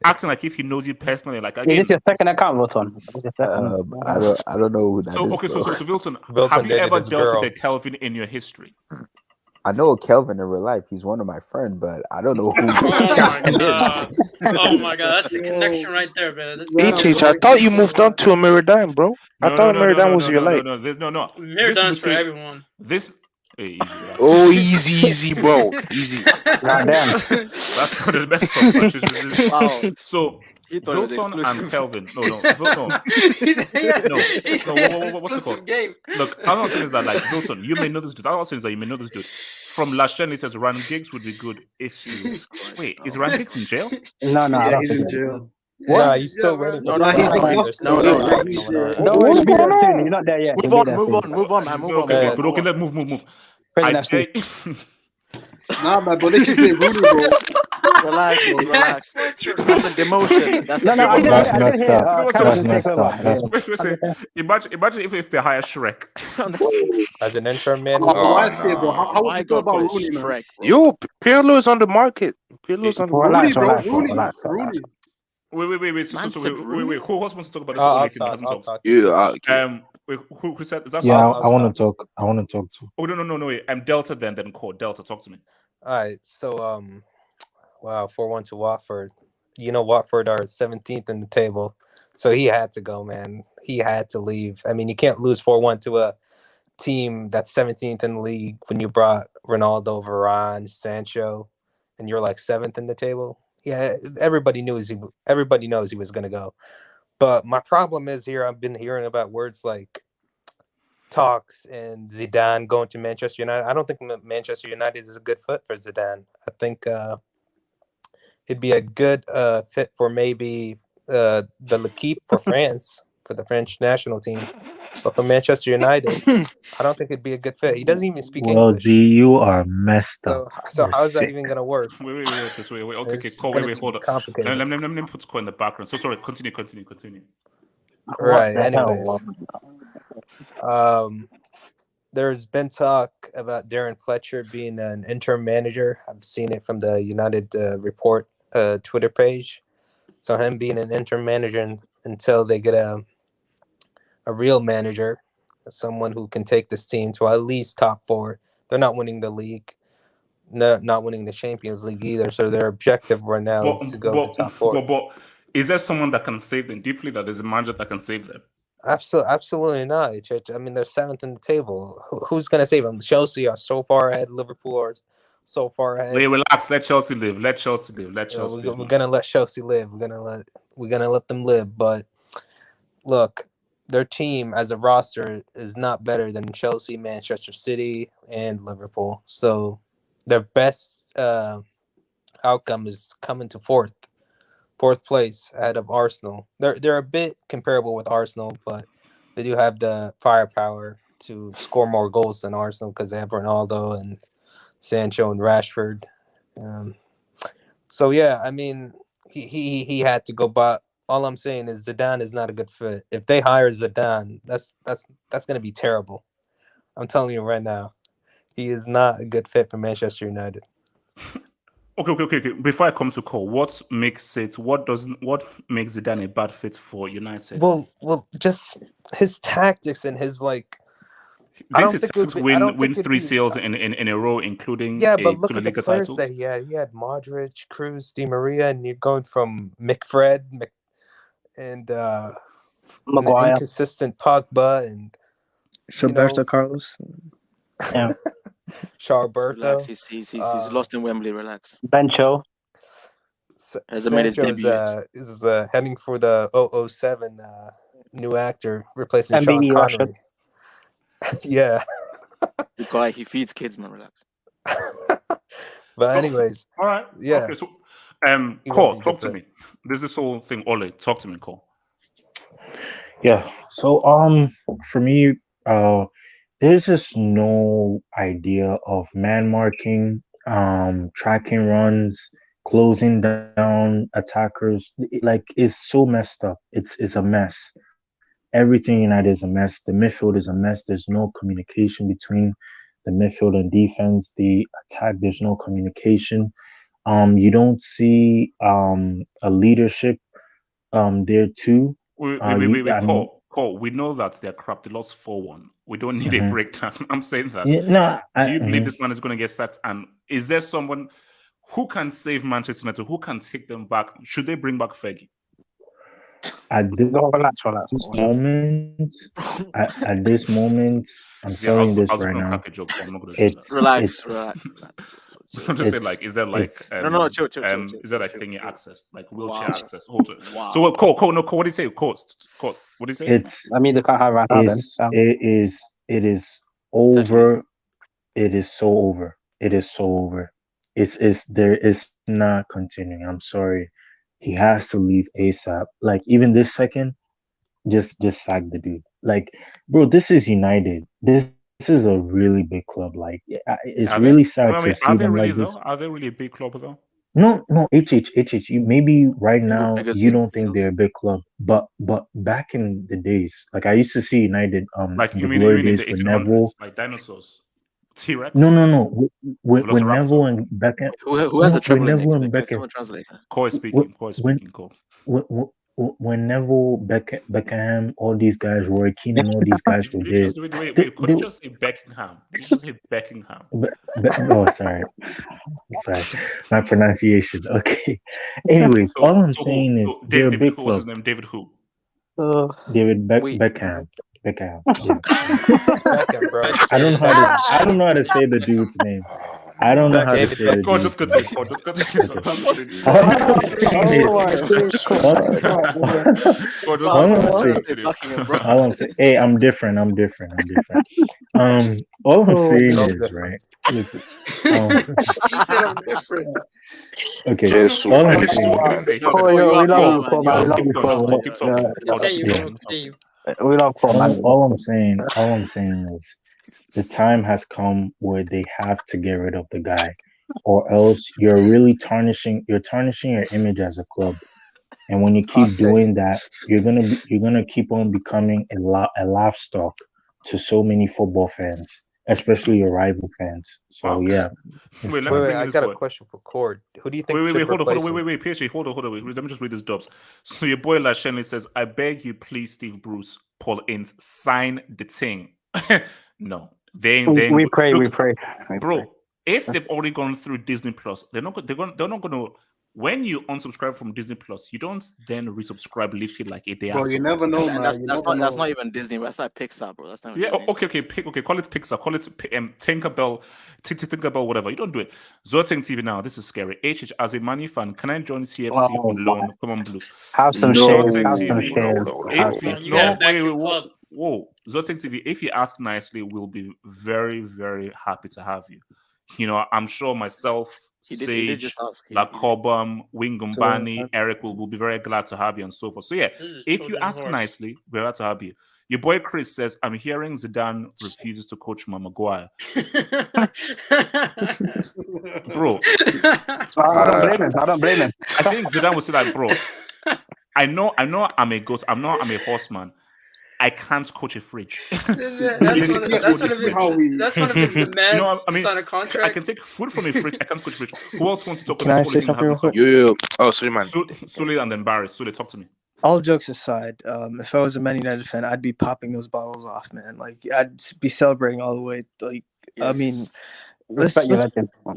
S5: acting like if he knows you personally. Like again,
S2: is this your second account, Vilton?
S14: I don't know who that is.
S5: Okay, so Vilton,
S13: Vilton
S5: have you ever
S13: his
S5: dealt
S13: girl.
S5: with a Kelvin in your history?
S14: I know Kelvin in real life. He's one of my friends, but I don't know who.
S8: Oh my god, that's the connection right there, man.
S7: HH, I thought you moved on to a Meridian, bro. I thought Meridian was your life.
S5: No.
S8: Meridian's for everyone.
S7: Easy, bro. Easy.
S5: That's one of the best stuff. Wow. So Vilton and Kelvin. What's it called?
S8: Game.
S5: Look, I'm not saying is that like Vilton, you may know this dude. I'm not saying is that you may know this dude. From last year, he says Ryan Giggs would be good if you. Wait, is Ryan Giggs in jail?
S2: No,
S12: he's in jail.
S2: What?
S13: Nah, he's still waiting.
S2: Don't worry, you're not there yet.
S10: Move on, man.
S5: Okay, let's move.
S9: Nah, man, but they keep playing Rooney, bro.
S10: Relax. That's a demotion. That's
S14: messed up.
S5: Imagine if they hire Shrek
S13: as an interim man.
S9: How would you feel about Rooney, man?
S7: Yo, Pirlo is on the market. Pirlo's on the market.
S9: Rooney.
S5: Wait. Wait. Who wants to talk about this?
S13: I'll talk.
S5: Who said? Is that
S6: I want to talk. Too.
S5: Oh no. Wait. I'm Delta. Then call Delta. Talk to me.
S13: All right. So wow, 4-1 to Watford. You know, Watford are 17th in the table, so he had to go, man. He had to leave. I mean, you can't lose 4-1 to a team that's 17th in the league when you brought Ronaldo, Varane, Sancho, and you're like 7th in the table. Yeah, everybody knows he was going to go. But my problem is here, I've been hearing about words like talks and Zidane going to Manchester United. I don't think Manchester United is a good fit for Zidane. I think it'd be a good fit for maybe the L'Equipe for France, for the French national team. But for Manchester United, I don't think it'd be a good fit. He doesn't even speak English.
S6: Well, you are messed up.
S13: So how is that even going to work?
S5: Wait. Okay, Cole, wait, hold on.
S13: Complicated.
S5: Let me put Cole in the background. So sorry, continue.
S13: Right, anyways. There's been talk about Darren Fletcher being an interim manager. I've seen it from the United Report Twitter page. So him being an interim manager until they get a real manager, someone who can take this team to at least top 4. They're not winning the league, not winning the Champions League either. So their objective right now is to go to top 4.
S5: But is there someone that can save them? Do you believe that there's a manager that can save them?
S13: Absolutely not. I mean, they're 7th in the table. Who's going to save them? Chelsea are so far ahead. Liverpool are so far ahead.
S5: Wait, relax. Let Chelsea live. We're
S13: gonna let Chelsea live. We're gonna let them live. But look, their team as a roster is not better than Chelsea, Manchester City, and Liverpool. So their best outcome is coming to fourth place ahead of Arsenal. They're a bit comparable with Arsenal, but they do have the firepower to score more goals than Arsenal because they have Ronaldo and Sancho and Rashford. So yeah, I mean, he had to go, but all I'm saying is Zidane is not a good fit. If they hire Zidane, that's going to be terrible. I'm telling you right now, he is not a good fit for Manchester United.
S5: Okay. Before I come to Cole, what makes Zidane a bad fit for United?
S13: Well, just his tactics and his like.
S5: Didn't his tactics win 3 sales in a row, including
S13: but look at the
S5: Liga
S13: players
S5: titles?
S13: that he had. He had Modric, Cruz, Di Maria, and you're going from McFred and an
S11: Maguire,
S13: inconsistent Pogba, and
S12: Roberto Carlos.
S11: Yeah.
S10: Relax.
S13: Charberto.
S10: He's lost in Wembley. Relax.
S11: Bencho.
S10: Hasn't made his debut yet.
S13: Is heading for the 007 new actor replacing
S11: And
S13: Sean
S11: Beanie
S13: Connery. Yeah.
S10: The guy, he feeds kids, man. Relax.
S13: But anyways,
S5: all right.
S13: Yeah.
S5: Okay, so Cole, talk to me. There's this whole thing, Ole. Talk to me, Cole.
S6: Yeah. So for me, there's just no idea of man marking, tracking runs, closing down attackers. It's so messed up. It's a mess. Everything United is a mess. The midfield is a mess. There's no communication between the midfield and defense. The attack, there's no communication. You don't see a leadership there too.
S5: Wait, Cole, we know that they're crap. They lost 4-1. We don't need a breakdown. I'm saying that.
S6: Yeah,
S5: do you believe this man is going to get sacked? And is there someone who can save Manchester United? Who can take them back? Should they bring back Fergie?
S6: At this moment, I'm telling this right now.
S10: Relax.
S5: I'm just saying, like, is there like
S10: chill.
S5: Is there like thingy access, like wheelchair access? Wow. So Cole, what do you say? Cole, what do you say?
S11: They can't have
S6: it is over. It is so over. It is so over. It's not continuing. I'm sorry. He has to leave ASAP. Like, even this second, just sack the dude. Like, bro, this is United. This is a really big club. Like, it's really sad to see them like this.
S5: Are they really a big club though?
S6: No, HH. Maybe right now you don't think they're a big club, but back in the days, like I used to see United.
S5: Like
S6: the
S5: you mean
S6: glory
S5: in
S6: days
S5: the
S6: with Neville,
S5: like dinosaurs, T-Rex.
S6: No. With Neville and Beckham.
S10: Who has a treble in
S6: Neville and
S10: it?
S6: Beckham.
S5: Cole is speaking. Cole.
S6: When Neville, Beckham, all these guys, Roy Keane, and all these guys were there.
S5: Wait. Could you just say Beckingham? Did you just say Beckingham?
S6: Sorry. My pronunciation. Okay. Anyways, all I'm saying is they're a big club.
S5: What's his name? David who?
S6: David Beckham. Yeah.
S13: Beckham, bro.
S6: I don't know how to say the dude's name. I don't know how to say the dude's All I'm saying, hey, I'm different. All I'm saying is, right?
S8: He said I'm different.
S6: Okay. All I'm saying. All I'm saying is the time has come where they have to get rid of the guy, or else you're really tarnishing your image as a club. And when you keep doing that, you're gonna keep on becoming a laugh stock to so many football fans, especially your rival fans. So yeah.
S13: Wait, I got a question for Cord. Who do you think?
S5: Wait, hold on, PhD, hold on. Let me just read these dubs. So your boy Lashenley says, "I beg you, please, Steve Bruce, Paul Ince, sign the thing." No,
S11: we pray,
S5: bro. If they've already gone through Disney Plus, they're not going to when you unsubscribe from Disney Plus, you don't then resubscribe literally like a day
S9: Bro,
S5: after.
S9: you never know, man.
S10: That's not even Disney. That's like Pixar, bro. That's not even Disney.
S5: Okay. Call it Pixar. Call it Tinkerbell, Tinkerbell, whatever. You don't do it. Zoteng TV now. This is scary. HH, as a Manu fan, can I join CFC on loan? Come on, Blues.
S11: Have some
S5: Zoteng
S11: shame. Have
S5: TV.
S11: some shame.
S5: Whoa. Zoteng TV. If you ask nicely, we'll be very, very happy to have you. You know, I'm sure myself, Sage, Lakobam, Wingumbani, Eric will be very glad to have you and so forth. So yeah, if you ask nicely, we're glad to have you. Your boy Chris says, I'm hearing Zidane refuses to coach Maguire. Bro.
S11: I don't blame him.
S5: I think Zidane would say like, bro, I know I'm a ghost. I'm a horseman. I can't coach a fridge.
S8: That's one of his demands. Sign a contract.
S5: I can take food from a fridge. I can't coach a fridge. Who else wants to talk
S12: Can I say something real quick?
S7: Oh, Suleiman.
S5: Sule and then Barry. Sule, talk to me.
S12: All jokes aside, if I was a Man United fan, I'd be popping those bottles off, man. Like, I'd be celebrating all the way. Like, yes. I mean,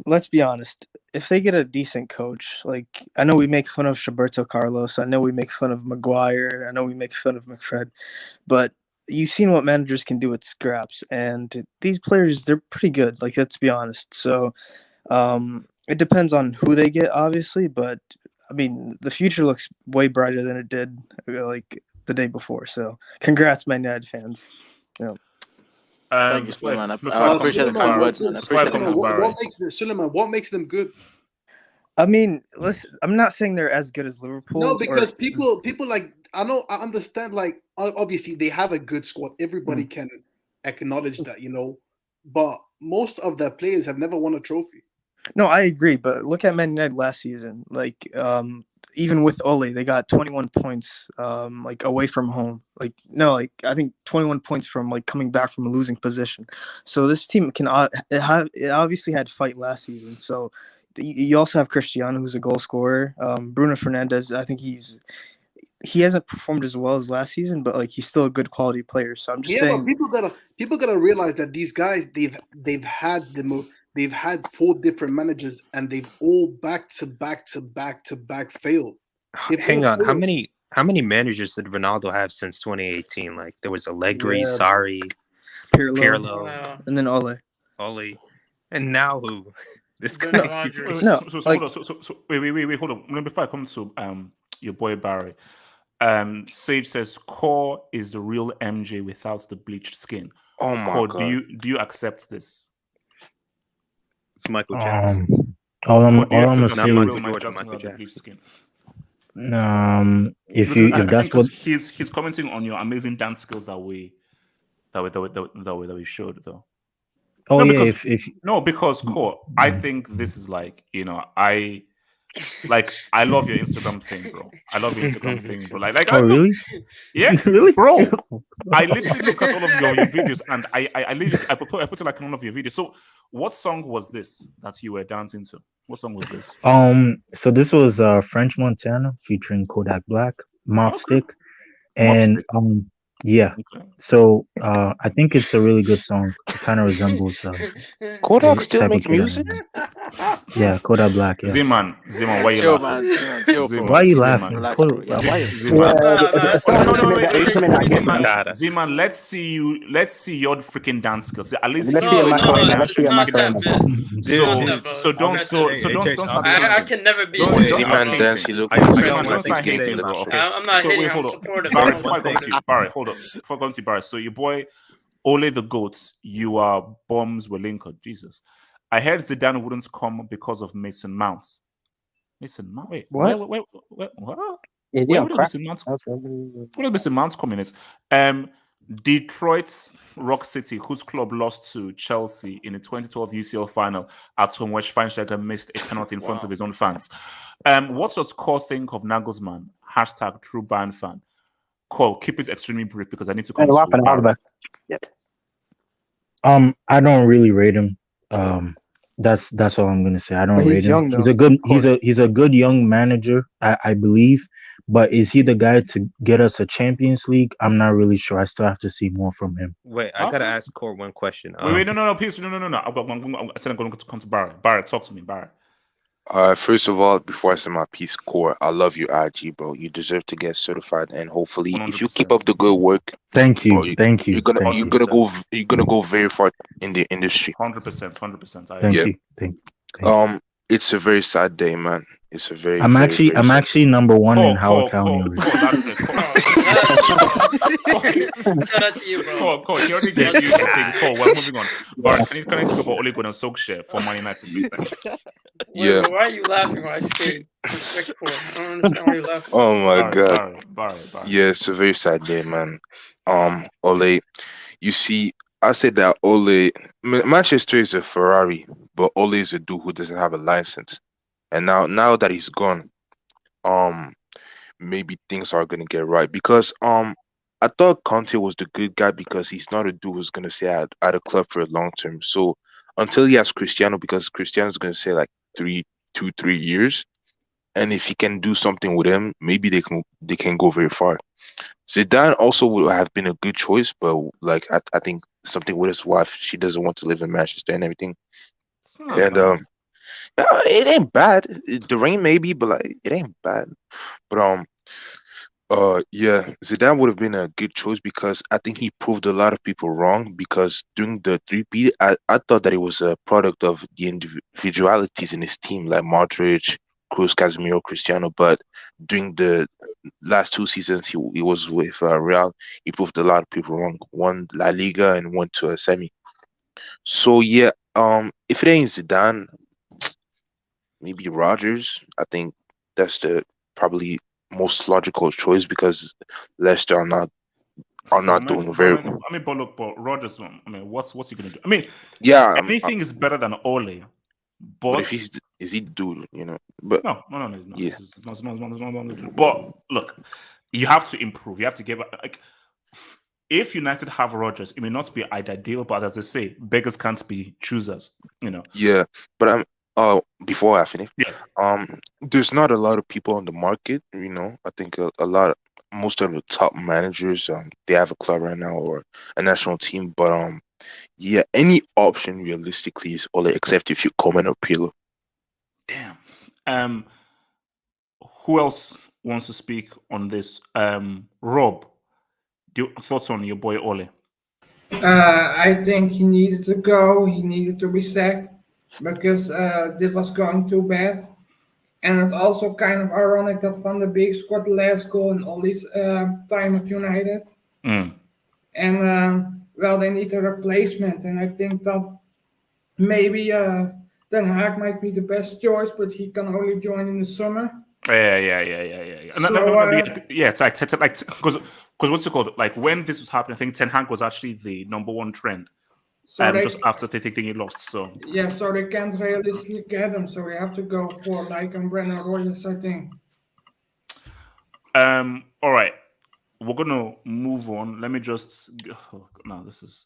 S12: let's be honest. If they get a decent coach, like, I know we make fun of Roberto Carlos, I know we make fun of Maguire, I know we make fun of McFred, but you've seen what managers can do with scraps, and these players, they're pretty good. Like, let's be honest. So, it depends on who they get, obviously, but I mean, the future looks way brighter than it did like the day before. So, congrats, Man United fans. Yeah.
S10: Thank you, Suleiman. I appreciate the kind words, man.
S9: What makes them good?
S12: I mean, listen, I'm not saying they're as good as Liverpool.
S9: No, because people like I understand. Like, obviously, they have a good squad. Everybody can acknowledge that, you know. But most of their players have never won a trophy.
S12: No, I agree. But look at Man United last season. Like, even with Ole, they got 21 points, like away from home. Like, no, like I think 21 points from like coming back from a losing position. So this team it obviously had fight last season. So you also have Cristiano, who's a goal scorer. Bruno Fernandes, I think he hasn't performed as well as last season, but like he's still a good quality player. So I'm just saying,
S9: but people gotta realize that these guys they've had 4 different managers, and they've all back to back failed.
S13: Hang on, how many managers did Ronaldo have since 2018? Like there was Allegri, Sarri, Pirlo,
S12: and then Ole,
S13: and now who? This guy.
S5: Wait, hold on. Before I come to your boy Barry, Sage says Core is the real MJ without the bleached skin.
S7: Oh my
S5: Core,
S7: god!
S5: Do you accept this?
S13: It's Michael Jackson.
S6: All I'm gonna say is, if that's what
S5: he's commenting on your amazing dance skills that we showed though.
S6: Oh
S5: no,
S6: yeah,
S5: because, because Core, I think this is like, you know, I love your Instagram thing, bro. I love your Instagram thing, bro.
S6: Really?
S5: Yeah,
S6: really,
S5: bro. I literally look at all of your videos, and I put it like in one of your videos. So, what song was this that you were dancing to? What song was this?
S6: So this was French Montana featuring Kodak Black, Mop Stick, and yeah. Okay. So I think it's a really good song. It kind of resembles
S7: Kodak still make music?
S6: Yeah, Kodak Black. Yeah.
S5: Ziman, why are you laughing?
S6: Why are you laughing?
S5: Ziman, let's see your freaking dance skills. At least
S8: So don't start. I can never be.
S7: Ziman dance. He look. I'm
S8: not hating. I'm supportive.
S5: Barry, hold up. Before going to Barry, so your boy Ole the Goat, you are bombs were linked. Jesus. I heard Zidane wouldn't come because of Mason Mounts. Mason Mount? Wait, what? What? Where did Mason Mount come in? Detroit Rock City, whose club lost to Chelsea in the 2012 UCL final at home, where Schweinsteiger missed a penalty in front of his own fans. What does Core think of Nagelsmann? # true Bayern fan. Core, keep it extremely brief because I need to come to
S6: I don't really rate him. That's all I'm gonna say. I don't rate him. He's a good young manager, I believe. But is he the guy to get us a Champions League? I'm not really sure. I still have to see more from him.
S13: Wait, I gotta ask Core one question.
S5: Wait, no, please, no. I said I'm going to come to Barry. Barry, talk to me, Barry.
S7: First of all, before I say my piece, Core, I love your IG, bro. You deserve to get certified, and hopefully, if you keep
S5: 100%.
S7: up the good work,
S6: Thank you,
S7: bro,
S6: thank you,
S7: you're gonna
S6: thank
S7: you're
S6: you,
S7: gonna go you're gonna go very far in the industry.
S5: 100%. 100%. I
S6: thank
S5: agree.
S6: you, thank you.
S7: It's a very sad day, man. It's a very,
S6: I'm
S7: very,
S6: actually,
S7: very
S6: I'm
S7: sad
S6: actually number one in Howard County.
S5: That's it.
S8: Shout out to you, bro.
S5: Cole, he already gave you the thing. Cole, we're moving on. Baron, can you talk about Ole-Gunnat Solksjaer for Man United, please?
S7: Yeah.
S8: Wait, why are you laughing while I say respect for? I don't understand why you're laughing.
S7: Oh my God.
S5: Barry.
S7: Yeah, it's a very sad day, man. Ole, you see, I said that Manchester is a Ferrari, but Ole is a dude who doesn't have a license. And now that he's gone, maybe things are gonna get right because I thought Conte was the good guy because he's not a dude who's gonna stay at a club for a long term. So until he has Cristiano, because Cristiano's gonna say like 3 years, and if he can do something with him, maybe they can go very far. Zidane also would have been a good choice, but like I think something with his wife, she doesn't want to live in Manchester and everything. And it ain't bad. The rain maybe, but like it ain't bad. But yeah, Zidane would have been a good choice because I think he proved a lot of people wrong. Because during the 3P, I thought that it was a product of the individualities in his team, like Modric, Cruz, Casemiro, Cristiano. But during the last 2 seasons, he was with Real. He proved a lot of people wrong. Won La Liga and went to a semi. So yeah, if it ain't Zidane, maybe Rodgers. I think that's the probably most logical choice because Leicester are not doing very.
S5: But look, but Rodgers. I mean, what's he gonna do? I mean,
S7: yeah,
S5: anything is better than Ole. But
S7: if is he dude, you know? But
S5: no.
S7: Yeah.
S5: It's not. But look, you have to improve. You have to get like. If United have Rodgers, it may not be ideal, but as they say, beggars can't be choosers. You know.
S7: Yeah, but before I finish, there's not a lot of people on the market. You know, I think most of the top managers, they have a club right now or a national team. But yeah, any option realistically is Ole, except if you come in or Pirlo.
S5: Damn. Who else wants to speak on this? Rob, thoughts on your boy Ole?
S15: I think he needed to go. He needed to be sacked because this was going too bad. And it's also kind of ironic that Van der Beek scored the last goal in Ole's time at United. And, well, they need a replacement. And I think that maybe Den Haag might be the best choice, but he can only join in the summer.
S5: Yeah. It's like because what's it called? Like when this was happening, I think Ten Hag was actually the number one trend. So just after they think he lost. So
S15: yeah, so they can't realistically get him. So they have to go for like Brendan Rodgers, I think.
S5: All right, we're gonna move on. Let me just. This is.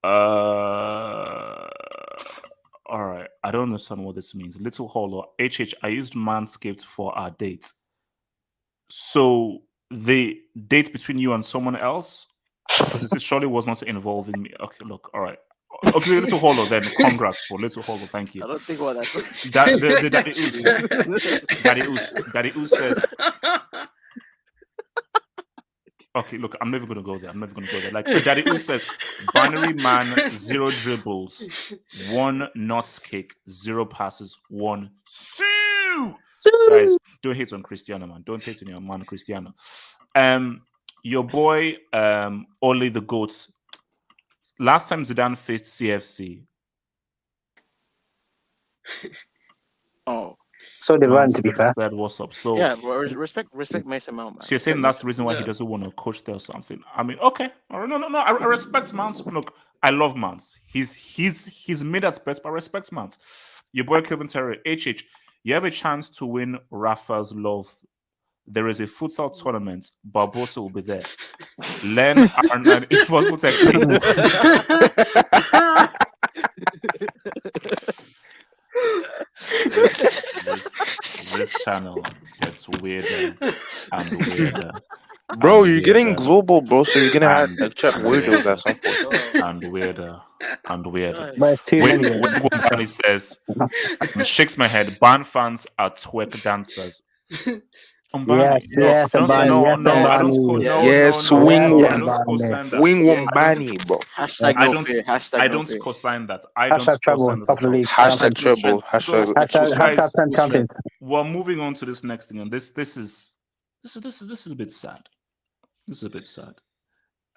S5: All right, I don't understand what this means. Little Hollow, HH, I used Manscaped for our date. So the date between you and someone else? Because it surely was not involving me. Okay, look, all right. Okay, Little Hollow then. Congrats for Little Hollow, thank you.
S10: I don't think what that's
S5: Daddy Oos says. Okay, look, I'm never gonna go there. Like Daddy Oos says, binary man, 0 dribbles, 1 nuts kick, 0 passes, 1 sue. Guys, don't hate on Cristiano, man. Don't hate on your man Cristiano. Your boy, Ole the Goat. Last time Zidane faced CFC.
S11: So they run, to be fair.
S5: What's up? So
S10: yeah, respect Mason Mount, man.
S5: So you're saying that's the reason why he doesn't want to coach there or something? I mean, okay, no. I respect Mount. Look, I love Mount. He's made at best, but I respect Mount. Your boy Kevin Terry, HH. You have a chance to win Rafa's love. There is a futsal tournament. Barbosa will be there. Len Arnold, impossible technique. This channel gets weirder and weirder.
S7: Bro, Bro, you're getting global, bro. So you're gonna have
S5: and
S7: to attract weirdos at some point.
S5: and weirder and weirder.
S11: But it's too many.
S5: When Wombani says, shakes my head, band fans are twerk dancers. Umbani.
S11: Yes, yes, Ambani. Yes,
S5: I don't
S11: Ambani.
S7: Swing
S11: Yes,
S5: I don't
S11: Ambani.
S5: co-sign that.
S7: Swing Wombani, bro.
S10: Hashtag
S5: I
S10: no
S5: don't
S10: fear. Hashtag
S5: I
S10: no
S5: don't
S10: fear.
S5: co-sign that. I
S11: Hashtag
S5: don't
S11: treble.
S5: co-sign that
S11: Top
S5: at
S11: of the
S5: all.
S11: league.
S7: Hashtag treble.
S5: So
S11: Hashtag
S5: guys,
S11: 10 champions.
S5: we're moving on to this next thing, and this is a bit sad. This is a bit sad.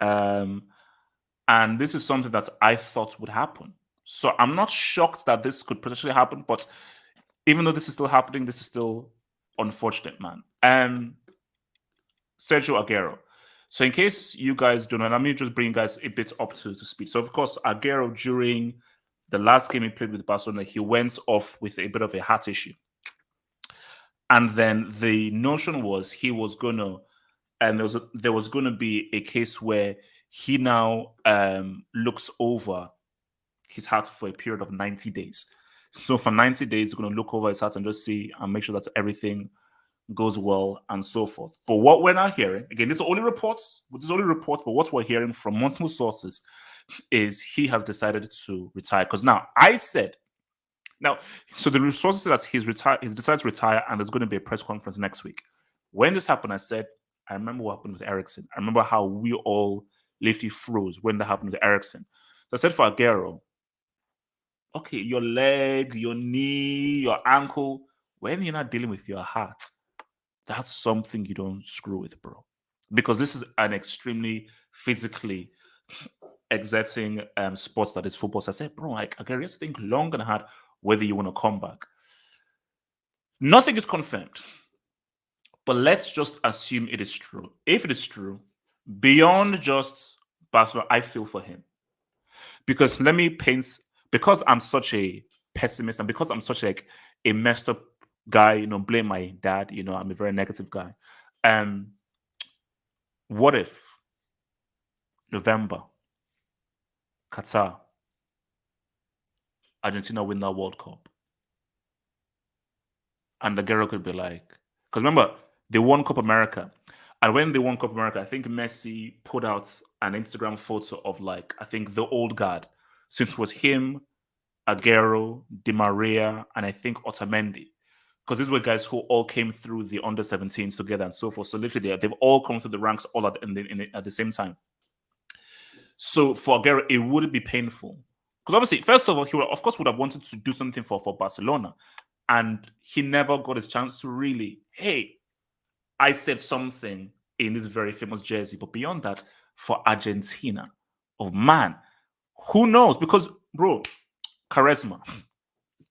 S5: And this is something that I thought would happen. So I'm not shocked that this could potentially happen, but even though this is still happening, this is still unfortunate, man. Sergio Aguero. So in case you guys don't know, let me just bring you guys a bit up to speed. So of course, Aguero, during the last game he played with Barcelona, he went off with a bit of a heart issue. And then the notion was he was gonna, and there was gonna be a case where he now looks over his heart for a period of 90 days. So for 90 days, he's going to look over his heart and just see and make sure that everything goes well and so forth. But what we're now hearing, again, these are only reports, but what we're hearing from multiple sources is he has decided to retire. Because so the resources say that he's decided to retire and there's going to be a press conference next week. When this happened, I said, I remember what happened with Eriksen. I remember how we all literally froze when that happened with Eriksen. So I said for Aguero, okay, your leg, your knee, your ankle, when you're not dealing with your heart, that's something you don't screw with, bro. Because this is an extremely physically exerting sport that is football. So I said, bro, like, Aguero, you have to think long and hard whether you want to come back. Nothing is confirmed. But let's just assume it is true. If it is true, beyond just Barcelona, I feel for him. Because because I'm such a pessimist and because I'm such like a messed up guy, blame my dad, I'm a very negative guy. What if November, Qatar, Argentina win that World Cup? And Aguero could be like, because remember, they won Copa America. And when they won Copa America, I think Messi put out an Instagram photo of I think the old guard. Since it was him, Aguero, Di Maria, and I think Otamendi. Because these were guys who all came through the under-17s together and so forth. So literally, they've all come through the ranks all at the same time. So for Aguero, it would be painful. Because obviously, first of all, he would, of course would have wanted to do something for Barcelona. And he never got his chance to really, hey, I said something in this very famous jersey. But beyond that, for Argentina, who knows? Because, bro, charisma.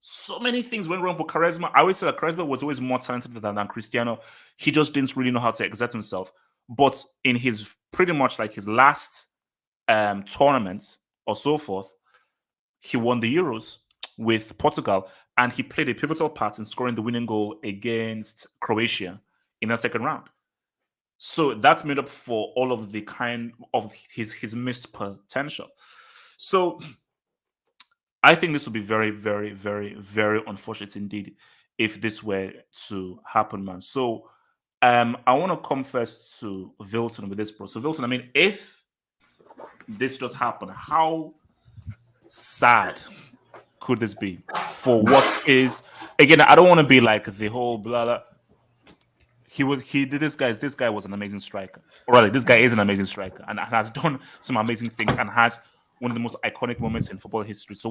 S5: So many things went wrong for Charisma. I always say that Charisma was always more talented than Cristiano. He just didn't really know how to exert himself. But in his pretty much his last tournament or so forth, he won the Euros with Portugal and he played a pivotal part in scoring the winning goal against Croatia in the second round. So that's made up for all of the kind of his missed potential. So I think this would be very, very, very, very unfortunate indeed if this were to happen, man. So I want to come first to Vilton with this, bro. So Vilton, I mean, if this does happen, how sad could this be for what is, again, I don't want to be like the whole blah blah. This guy was an amazing striker. Or rather, this guy is an amazing striker and has done some amazing things and has one of the most iconic moments in football history. So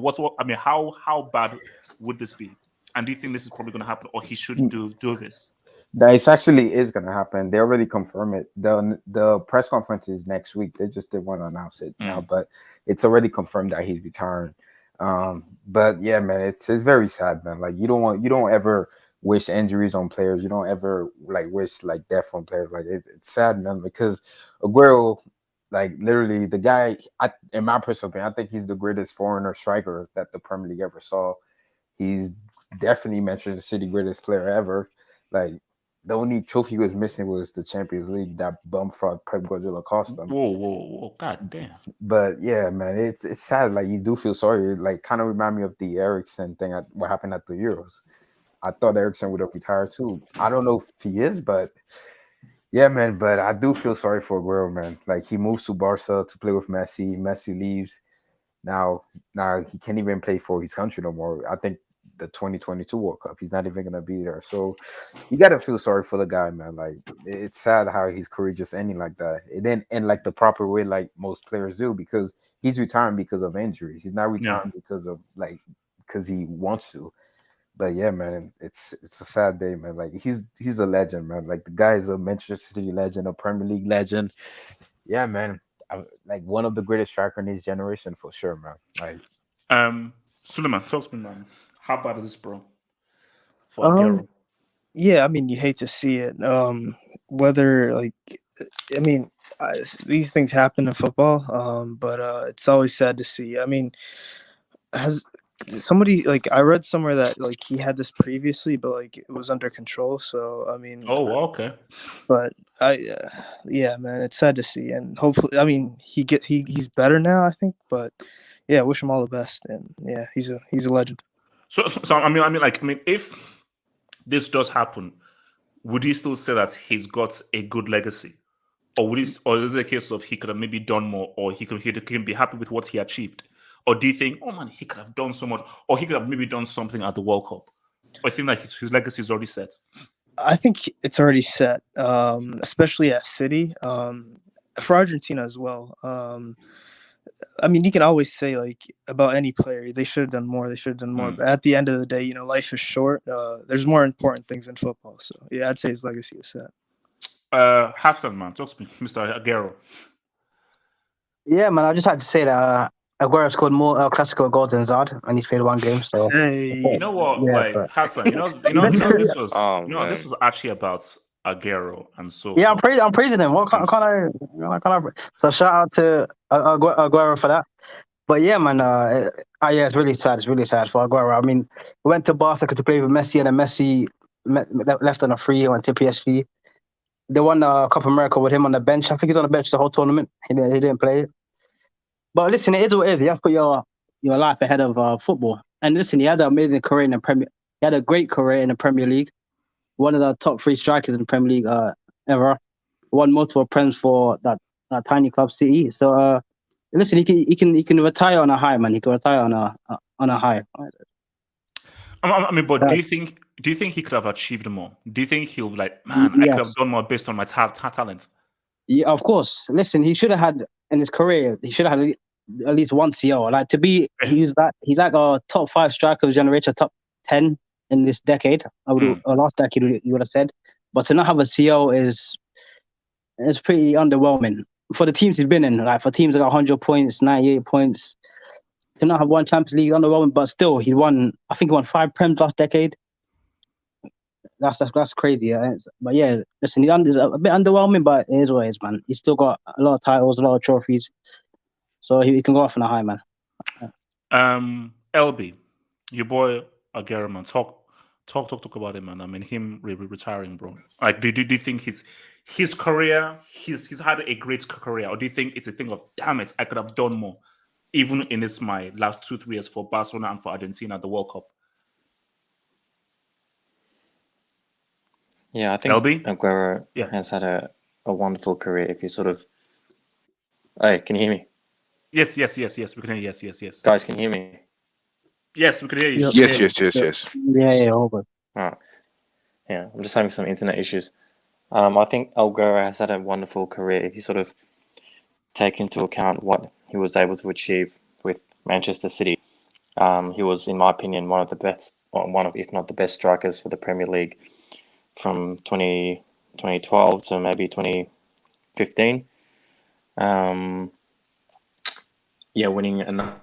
S5: how bad would this be? And do you think this is probably going to happen, or he should do this?
S14: That actually is going to happen. They already confirmed it. The press conference is next week. They just didn't want to announce it now, but it's already confirmed that he's retiring. But yeah, man, it's very sad, man. Like you don't ever wish injuries on players. You don't ever wish death on players. It's sad, man, because Aguero, literally the guy, in my personal opinion, I think he's the greatest foreigner striker that the Premier League ever saw. He's definitely Manchester City greatest player ever. The only trophy he was missing was the Champions League that bum fraud Pep Guardiola cost him.
S5: Whoa, god damn.
S14: But yeah, man, it's sad. You do feel sorry. Kind of remind me of the Eriksen thing. What happened at the Euros? I thought Eriksen would have retired too. I don't know if he is, but Yeah, man, but I do feel sorry for Aguero, man. Like he moves to Barca to play with Messi. Messi leaves. Now he can't even play for his country no more. I think the 2022 World Cup, he's not even gonna be there. So you gotta feel sorry for the guy, man. Like it's sad how his career just ending like that. It didn't end like the proper way, like most players do, because he's retiring because of injuries. He's not retiring because of because he wants to. But yeah, man, it's a sad day, man. Like he's a legend, man. Like the guy is a Manchester City legend, a Premier League legend. Yeah, man. Like one of the greatest striker in his generation for sure, man. Like,
S5: Suleiman, talk to me, man. How bad is this, bro? For Aguero.
S12: Yeah, I mean, you hate to see it. Whether like, I mean, these things happen in football, but it's always sad to see. I mean, has somebody like I read somewhere that like he had this previously, but like it was under control. So I mean,
S5: okay.
S12: But yeah, man, it's sad to see, and hopefully, I mean, he's better now, I think. But yeah, wish him all the best, and yeah, he's a legend.
S5: So I mean, if this does happen, would you still say that he's got a good legacy, or is it a case of he could have maybe done more, or he can be happy with what he achieved, or do you think, oh man, he could have done so much, or he could have maybe done something at the World Cup, or I think like his legacy is already set?
S12: I think it's already set, especially at City, for Argentina as well. I mean, you can always say like about any player, they should have done more. They should have done more. But at the end of the day, life is short. There's more important things in football. So yeah, I'd say his legacy is set.
S5: Hassan, man, talk to me, Mr. Aguero.
S2: Yeah, man, I just had to say that Aguero scored more classical goals than Zard, and he's played one game. So
S5: you know what, Hassan, this was actually about Aguero, and so
S2: yeah, I'm praising him. What can't I? So shout out to Aguero for that. But yeah, man, yeah, it's really sad. It's really sad for Aguero. I mean, we went to Barca to play with Messi, and then Messi left on a free. Went to PSG. They won Copa America with him on the bench. I think he's on the bench the whole tournament. He didn't play. But listen, it is what it is. You have to put your life ahead of football. And listen, he had an amazing career in the Premier. He had a great career in the Premier League. One of the top 3 strikers in the Premier League ever. Won multiple Prems for that tiny club City. So listen, he can retire on a high, man. He can retire on a high.
S5: I mean, but do you think he could have achieved more? Do you think he'll be like, man, I could have done more based on my talent?
S2: Yeah, of course. Listen, he should have had in his career. He should have had at least one CO. Like to be, he's like a top 5 striker of generation, top 10 in this decade. Or last decade, you would have said. But to not have a CO is pretty underwhelming for the teams he's been in. Like for teams that got 100 points, 98 points. To not have won Champions League, underwhelming. But still, he won. I think he won 5 Prems last decade. That's crazy. Yeah. But yeah, listen, he's a bit underwhelming, but it is what it is, man. He's still got a lot of titles, a lot of trophies, so he can go off on a high, man.
S5: LB, your boy Aguero, man, talk about him, man. I mean, him retiring, bro. Like, do you think his career, he's had a great career, or do you think it's a thing of, damn it, I could have done more, even in my last 2-3 years for Barcelona and for Argentina at the World Cup?
S16: Yeah, I think Aguero has had a wonderful career. If you sort of, hey, can you hear me?
S5: Yes, we can hear you. Yes.
S16: Guys, can you hear me?
S5: Yes, we can hear you.
S7: Yes.
S2: Yeah, over.
S16: Alright. Yeah, I'm just having some internet issues. I think Aguero has had a wonderful career. If you sort of take into account what he was able to achieve with Manchester City, he was, in my opinion, one of the best, if not the best strikers for the Premier League. From 2012 to maybe 2015. Winning another.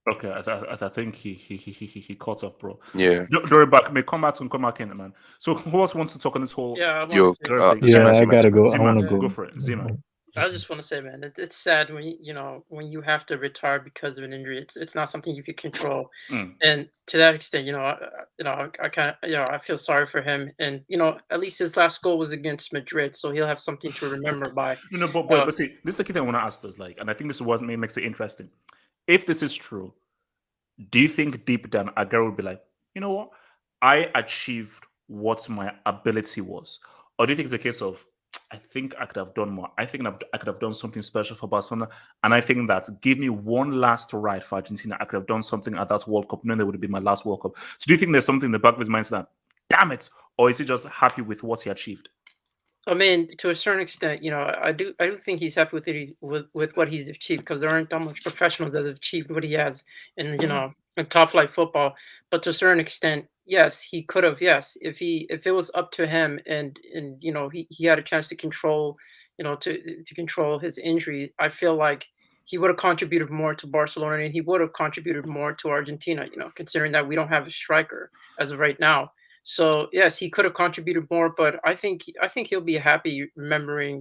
S5: Okay, I think he caught up, bro.
S7: Yeah.
S5: Dory back. May come back in, man. So who else wants to talk on this whole?
S8: Yeah,
S6: I gotta go. I want to go.
S5: Go for it, Zima.
S8: I just want to say, man, it's sad when you have to retire because of an injury. It's not something you can control, and to that extent, I kind of, I feel sorry for him, and at least his last goal was against Madrid, so he'll have something to remember by.
S5: But see, this is the key thing I want to ask us, and I think this is what makes it interesting. If this is true, do you think deep down Aguero would be like, you know what, I achieved what my ability was? Or do you think it's a case of, I think I could have done more. I think I could have done something special for Barcelona. And I think that give me one last ride for Argentina. I could have done something at that World Cup. Knowing that would have been my last World Cup. So do you think there's something in the back of his mind that, damn it? Or is he just happy with what he achieved?
S8: I mean, to a certain extent, I do think he's happy with what he's achieved, because there aren't that much professionals that have achieved what he has in top flight football. But to a certain extent, yes, he could have. Yes, if it was up to him, and he had a chance to control, to control his injury, I feel like he would have contributed more to Barcelona, and he would have contributed more to Argentina. Considering that we don't have a striker as of right now. So yes, he could have contributed more, but I think he'll be happy remembering,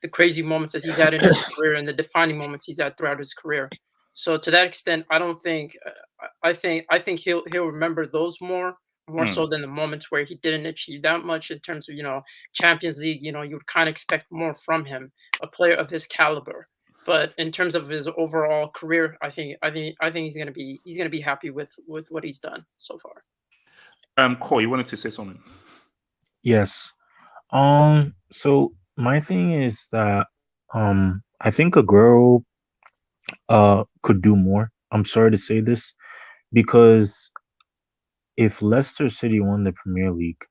S8: the crazy moments that he's had in his career and the defining moments he's had throughout his career. So to that extent, I don't think I think he'll remember those more so than the moments where he didn't achieve that much in terms of Champions League. You would kind of expect more from him, a player of his caliber. But in terms of his overall career, I think he's gonna be happy with what he's done so far.
S5: Cole, you wanted to say something?
S6: Yes. So my thing is that I think Aguero could do more. I'm sorry to say this, because if Leicester City won the Premier League,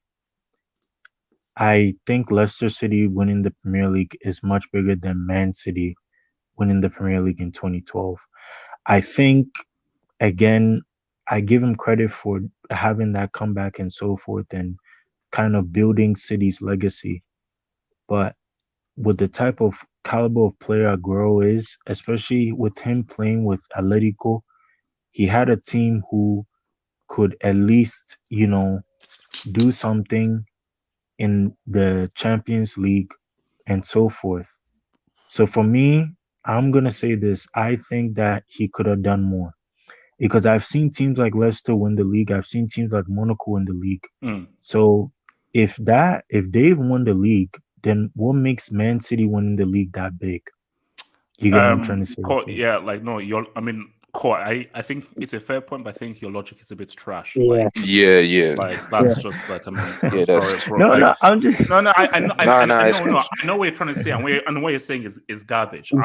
S6: I think Leicester City winning the Premier League is much bigger than Man City winning the Premier League in 2012. I think, again, I give him credit for having that comeback and so forth and kind of building City's legacy. But with the type of caliber of player Aguero is, especially with him playing with Atletico, he had a team who could at least, do something in the Champions League and so forth. So for me, I'm going to say this. I think that he could have done more. Because I've seen teams like Leicester win the league. I've seen teams like Monaco win the league. So if they've won the league, then what makes Man City winning the league that big? You get what I'm trying to say?
S5: Yeah, Cole, I think it's a fair point, but I think your logic is a bit trash.
S6: Yeah.
S5: Like that's just like
S6: that's
S5: bro.
S6: No, I'm just
S5: I know what you're trying to say, and what you're saying is garbage. I'm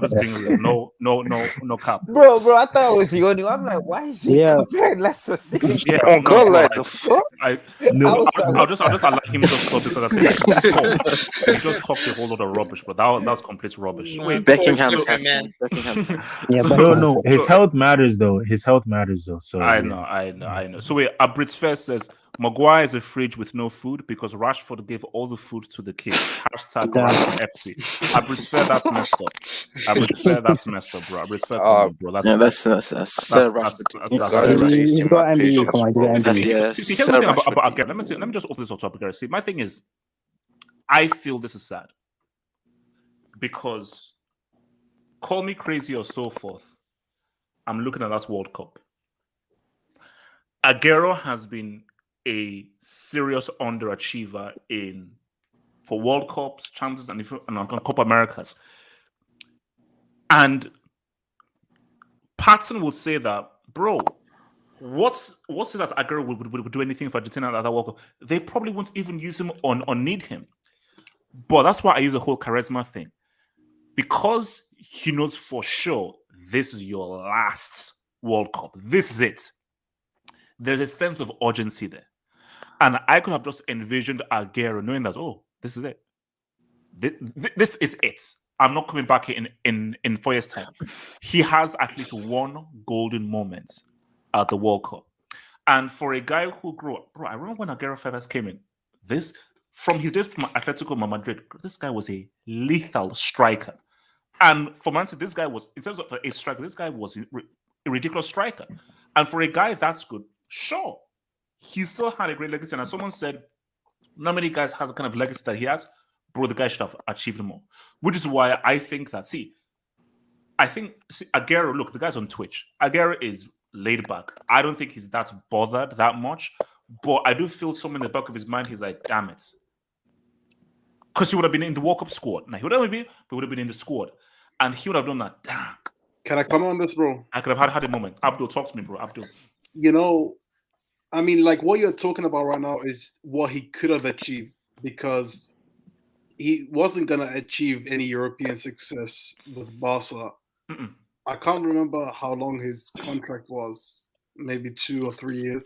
S5: just being real. No cap.
S14: Bro, I thought it was the only one. I'm like, why is he comparing Leicester City?
S7: The fuck?
S5: I'll just allow him to talk, because I said he just talked a whole lot of rubbish, but that was complete rubbish. Wait,
S10: Beckingham.
S6: No. His health matters though. So
S5: I know. So wait, Abrit's First says Maguire is a fridge with no food because Rashford gave all the food to the kid. Hashtag Rashford FC. Abrit's Fair, that's messed up. Abrit's Fair, that's messed up, bro. Abrit's Fair, bro. That's let me just open this topic here. See, my thing is, I feel this is sad because, call me crazy or so forth, I'm looking at that World Cup. Aguero has been a serious underachiever for World Cups, Champions, and Copa Americas. And Patton will say that, bro, what's it that Aguero would do anything for Argentina at that World Cup? They probably won't even use him or need him. But that's why I use the whole charisma thing. Because he knows for sure this is your last World Cup. This is it. There's a sense of urgency there. And I could have just envisioned Aguero knowing that, this is it. This is it. I'm not coming back in 4 years' time. He has at least one golden moment at the World Cup. And for a guy who grew up, bro, I remember when Aguero first came in, from his days from Atletico Madrid, this guy was a lethal striker. And for Man City, this guy was, in terms of a striker, this guy was a ridiculous striker. And for a guy that's good, sure, he still had a great legacy. And as someone said, not many guys has the kind of legacy that he has. Bro, the guy should have achieved more. Which is why I think that, Aguero, look, the guy's on Twitch. Aguero is laid back. I don't think he's that bothered that much. But I do feel something in the back of his mind, he's like, damn it. Because he would have been in the World Cup squad. Now, he would have been in the squad. And he would have done that. Damn.
S9: Can I comment on this, bro?
S5: I could have had a moment. Abdul, talk to me, bro. Abdul.
S9: I mean, like what you're talking about right now is what he could have achieved because he wasn't gonna achieve any European success with Barca. I can't remember how long his contract was. Maybe 2 or 3 years.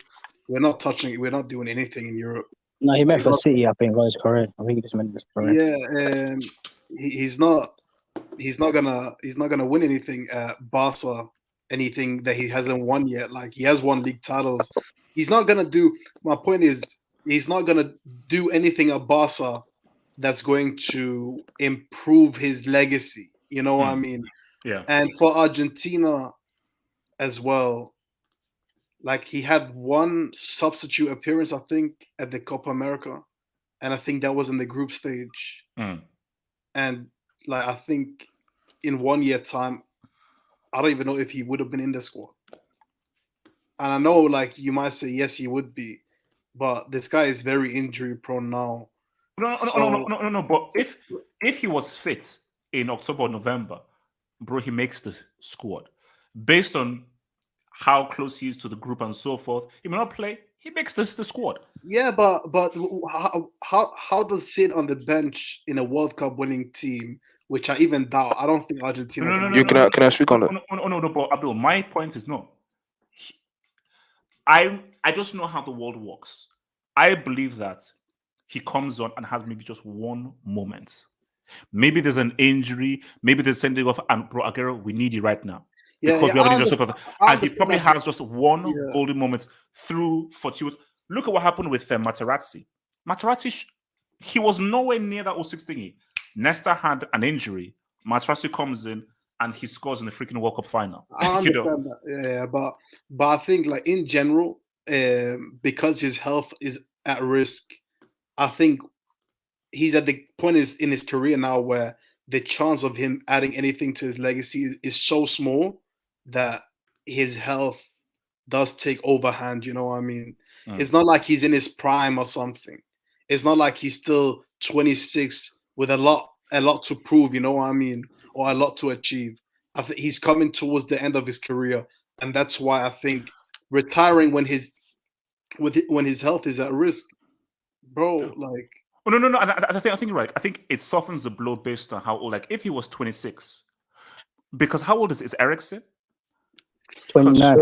S9: We're not touching it. We're not doing anything in Europe.
S2: No, he meant for City, I think, was correct. I think he just meant this correct.
S9: Yeah, he's not gonna win anything at Barca, anything that he hasn't won yet. Like he has won league titles. He's not gonna do. My point is, he's not gonna do anything at Barca that's going to improve his legacy. You know what I mean?
S5: Yeah.
S9: And for Argentina as well, like he had one substitute appearance, I think, at the Copa America, and I think that was in the group stage. And like I think in 1 year time, I don't even know if he would have been in the squad. And I know like you might say yes, he would be, but this guy is very injury prone now.
S5: No. But if he was fit in October or November, bro, he makes the squad. Based on how close he is to the group and so forth, he may not play. He makes the squad.
S9: Yeah, but how does sit on the bench in a World Cup winning team, which I even doubt. I don't think Argentina.
S7: Can I speak on that?
S5: No, but Abdul, my point is no. I just know how the world works. I believe that he comes on and has maybe just one moment. Maybe there's an injury. Maybe there's sending off. And bro, Aguero, we need you right now. Because we haven't just and he probably has just one golden moment through fortuitous. Look at what happened with Materazzi. Materazzi, he was nowhere near that 06 thingy. Nesta had an injury. Materazzi comes in and he scores in the freaking World Cup final.
S9: I understand that. Yeah, but I think like in general, because his health is at risk, I think he's at the point in his career now where the chance of him adding anything to his legacy is so small that his health does take overhand. You know what I mean? It's not like he's in his prime or something. It's not like he's still 26 with a lot to prove. You know what I mean? Or a lot to achieve. I think he's coming towards the end of his career, and that's why I think retiring when his health is at risk, bro. Like,
S5: no. I think you're right. I think it softens the blow based on how old. Like, if he was 26, because how old is Eriksen?
S2: 29.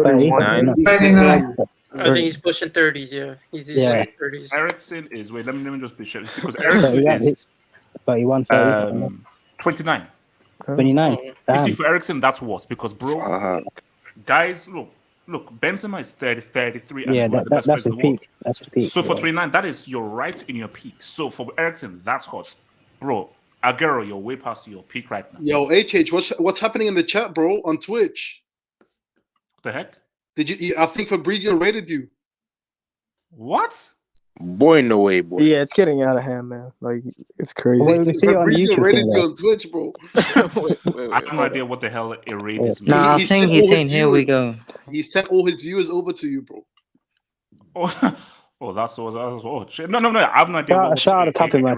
S8: I think he's pushing 30s. Yeah, he's in his 30s.
S5: Eriksen is let me just be sure because Eriksen is
S2: 31.
S5: 29.
S2: 29.
S5: You see, for Eriksen, that's worse because, bro, guys, look, Benzema is 33 and he's one of the best players in the world.
S2: That's his peak.
S5: So for 29, that is you're right in your peak. So for Eriksen, that's hot, bro. Aguero, you're way past your peak right now.
S9: Yo, HH, what's happening in the chat, bro, on Twitch?
S5: What the heck?
S9: Did you? I think Fabrizio rated you.
S5: What?
S7: Boy, no way, boy.
S12: Yeah, it's getting out of hand, man. Like, it's crazy.
S2: Well, you can see it on
S9: Fabrizio
S2: YouTube.
S9: rated you on Twitch, bro.
S5: I have no idea what the hell a rate is.
S17: Nah, I think he's saying, here we go.
S9: He sent all his viewers over to you, bro.
S5: That's shit. No. I have no idea.
S2: Shout out to Tapping man.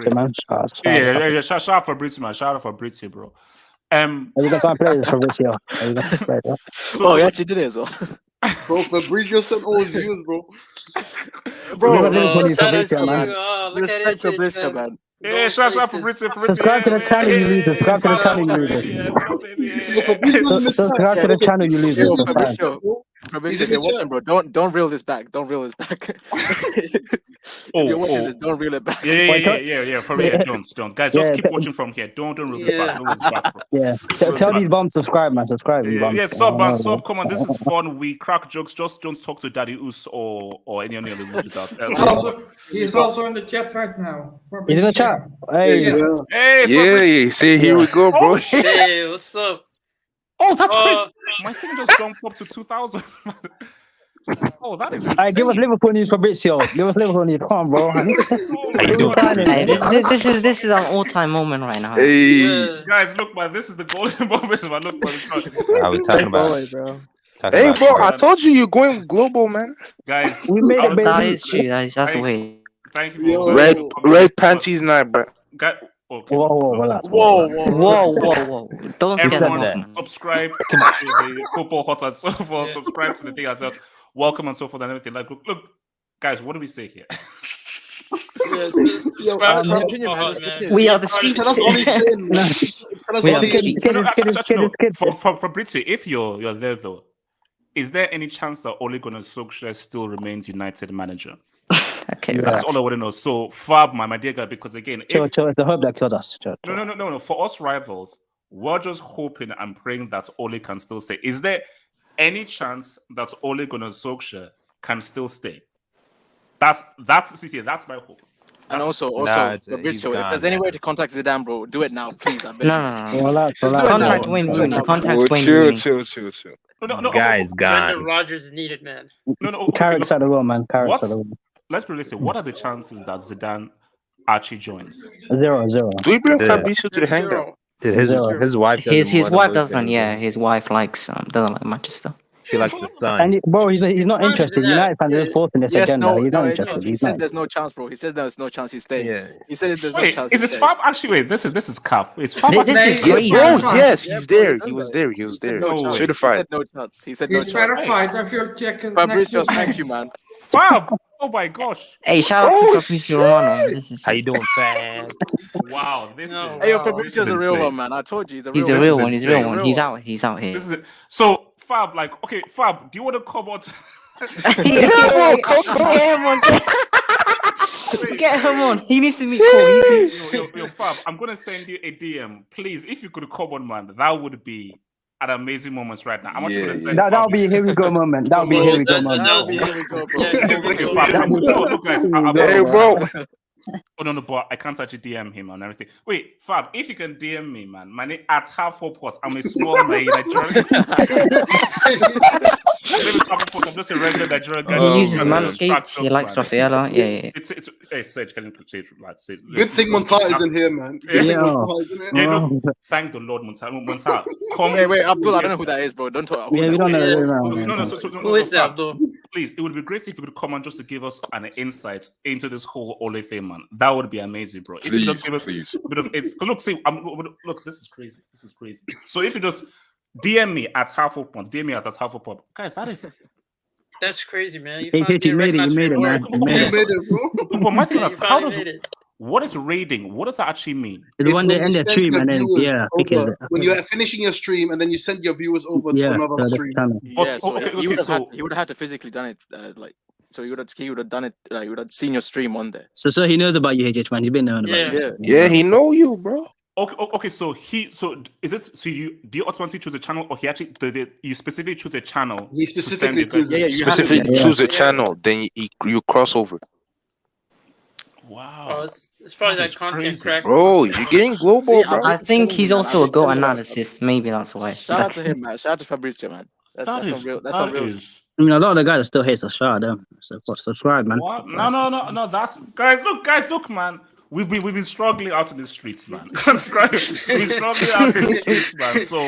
S5: Yeah. Shout out Fabrizio, man. Shout out Fabrizio, bro.
S2: Have you got some players, Fabrizio?
S10: So he actually did it as well.
S9: Bro, Fabrizio sent all his viewers, bro.
S10: Bro,
S8: shout out to you. Oh, look at it,
S10: Fabrizio, man.
S5: Yeah, shout out Fabrizio.
S2: Subscribe to the channel, you losers. Subscribe to the channel, you losers. Subscribe to the channel, you losers.
S10: Fabrizio, if you're watching, bro, don't reel this back. Don't reel this back. If you're watching this, don't reel it back.
S5: Yeah. For real, don't. Guys, just keep watching from here. Don't reel this back. Don't reel this back, bro.
S2: Yeah. Tell these bums subscribe, man. Subscribe, you bums.
S5: Yeah, sub, man. Sub, come on. This is fun. We crack jokes. Just don't talk to Daddy Us or any other losers out there.
S15: He's also in the chat right now.
S2: He's in the chat.
S7: Hey, see, here we go, bro.
S8: Hey, what's up?
S5: Oh, that's great. My thing just jumped up to 2,000. Oh, that is insane.
S2: Alright, give us Liverpool news, Fabrizio. Give us Liverpool news. Come on, bro.
S17: This is an all-time moment right now.
S7: Hey.
S5: Guys, look, man. This is the golden moment, man. Look,
S14: man. Are we talking about?
S12: Bro.
S7: Hey, bro, I told you you're going global, man.
S5: Guys,
S2: we made it, baby.
S17: That is true. That's way.
S5: Thank you.
S7: For red panties night, bro.
S5: Okay.
S17: Whoa. Don't get
S5: everyone subscribe to the Football Hot and so forth. Subscribe to the thing as well. Welcome and so forth and everything. Like, look, Guys, what do we say here?
S17: We are the streets.
S9: Tell us all he's saying, man. Tell us
S17: We
S9: all
S17: are the
S9: he's
S17: streets.
S5: Actually, for Fabrizio, if you're there though, is there any chance that Ole-Gunnat Solksjaer still remains United manager?
S17: Okay,
S5: That's all I want to know. So Fab, my dear guy, because again,
S2: Chill, it's the hope that killed us. Chill.
S5: No. For us rivals, we're just hoping and praying that Ole can still stay. Is there any chance that Ole-Gunnat Solksjaer can still stay? That's my hope.
S10: And also, Fabrizio, if there's any way to contact Zidane, bro, do it now, please. I beg
S17: No. Contact Wayne Rooney. Contact Wayne
S7: Chill.
S5: No,
S11: Guy's gone.
S8: Brendan Rodgers is needed, man.
S5: No.
S2: Carrots out of the room, man. Carrots out of the room.
S5: Let's be realistic. What are the chances that Zidane actually joins?
S2: 0-0.
S7: Do we bring Fabrizio to the hangout?
S11: His wife doesn't.
S17: His wife doesn't. Yeah, his wife doesn't like Manchester.
S11: She likes the sun.
S2: And bro, he's not interested. United fans are forcing this agenda. He's not interested.
S10: He said there's no chance, bro. He said there's no chance he's staying. Yeah. He said there's no chance.
S5: Is this Fab actually? Wait, this is Cap. It's Fab.
S17: This is crazy.
S7: Yes, he's there. He was there. Certified.
S10: He said no chance.
S15: He's verified. I feel checking.
S10: Fabrizio, thank you, man.
S5: Fab. Oh my gosh.
S17: Hey, shout out to Fabrizio Romano. This is
S11: how you doing, fam?
S5: Wow,
S10: Hey, yo, Fabrizio's a real one, man. I told you,
S17: he's a real one. He's a real one. He's out here.
S5: This is it. So Fab, okay, Fab, do you want to come on?
S17: Get him on. He needs to meet Cole.
S5: Yo, Fab, I'm gonna send you a DM, please. If you could come on, man, that would be an amazing moment right now. I'm actually gonna send
S2: that'll be a here we go moment. That'll be a here we go moment.
S10: That'll be here we go, bro.
S5: Look, guys,
S7: hey, bro.
S5: Oh no, but I can't actually DM him and everything. Wait, Fab, if you can DM me, man, my name at Half-Pot. I'm a small Nigerian. I'm just a regular Nigerian guy.
S17: He uses Manscaped. He likes Raffaella. Yeah.
S5: It's hey, Serge, can you say it?
S9: Good thing Montana isn't here, man.
S5: Thank the Lord, Montana.
S10: Wait, Abdul, I don't know who that is, bro. Don't talk.
S2: Yeah, we don't know.
S5: No.
S8: Who is that, Abdul?
S5: Please, it would be great if you could come on just to give us an insight into this whole Ole fame, man. That would be amazing, bro. If you just give us a bit of look, this is crazy. So if you just DM me at Half-Pot, guys,
S8: that's crazy, man.
S2: You made it, man.
S5: But my thing is, what is raiding? What does that actually mean?
S2: It's when they end their stream and then
S9: when you're finishing your stream and then you send your viewers over to another stream.
S10: He would have had to physically done it, so he would have done it. He would have seen your stream on there.
S2: So he knows about you, HH man. He's been knowing about you.
S7: Yeah, he know you, bro.
S5: Okay. So is it? So do you automatically choose a channel, or he actually you specifically choose a channel?
S9: He specifically
S7: choose a channel, then you cross over.
S5: Wow.
S8: Oh, it's probably that content crack.
S7: Bro, you're getting global, bro.
S17: I think he's also a goal analyst. Maybe that's why.
S10: Shout out to him, man. Shout out to Fabrizio, man. That's some real.
S2: I mean, a lot of the guys still hate us. Shout out them. So subscribe, man.
S5: What? No. That's guys, look, man. We've been struggling out in the streets, man. We've been struggling out in the streets, man. So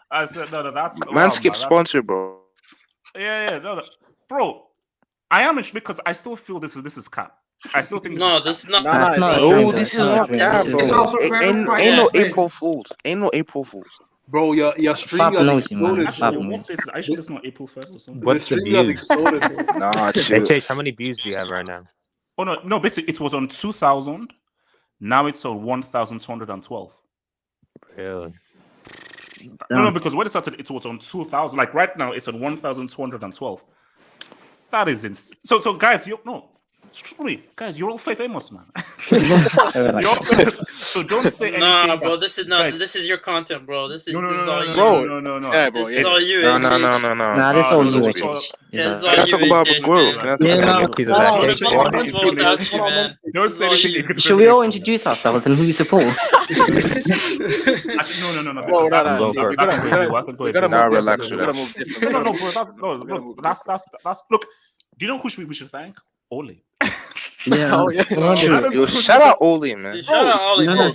S5: I said, no, that's
S7: Manscaped sponsor, bro.
S5: Yeah, no, bro. I am because I still feel this is cap. I still think
S8: this is not.
S7: No, this is not cap, bro. Ain't no April Fools.
S9: Bro, your stream got exploded.
S5: I should listen on April 1st or something.
S11: What's the views?
S7: Nah, chill.
S11: How many views do you have right now?
S5: Oh no, basically it was on 2,000. Now it's on 1,212.
S11: Really?
S5: No, because when it started, it was on 2,000. Like right now, it's on 1,212. That is insane. So guys, you're all famous, man. So don't say anything.
S8: Nah, bro, this is your content, bro. This is all you.
S5: No.
S10: Yeah, bro.
S8: This is all you.
S7: No.
S17: Nah, this all you.
S8: Can
S7: I talk about Aguero?
S5: Don't say anything.
S17: Should we all introduce ourselves and who we support?
S7: Nah, relax.
S5: No, that's look. Do you know who we should thank? Ole.
S2: Yeah.
S7: Yo, shout out Ole, man.
S8: Shout out Ole.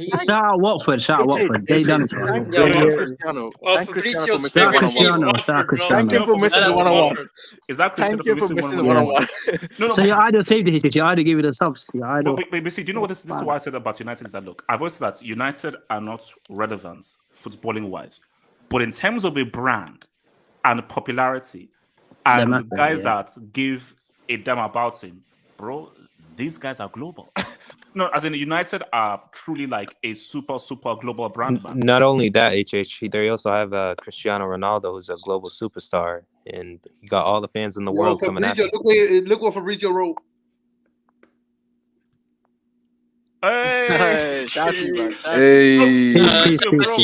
S2: Shout out Watford. They done it to us.
S10: Cristiano.
S8: Fabricio's favorite team.
S10: Thank you for missing the one-on-one.
S5: Is that
S10: Thank you for missing the one-on-one.
S2: So your idol saved the hit. Your idol gave you the subs. Your idol.
S5: But see, do you know what this is why I said about United is that look, I've always said that United are not relevant footballing wise, but in terms of a brand and popularity and guys that give a damn about him, bro, these guys are global. No, as in United are truly like a super global brand, man.
S13: Not only that, they also have Cristiano Ronaldo, who's a global superstar, and he got all the fans in the world coming after him.
S9: Look what Fabrizio wrote.
S5: Hey,
S10: Shafi, man.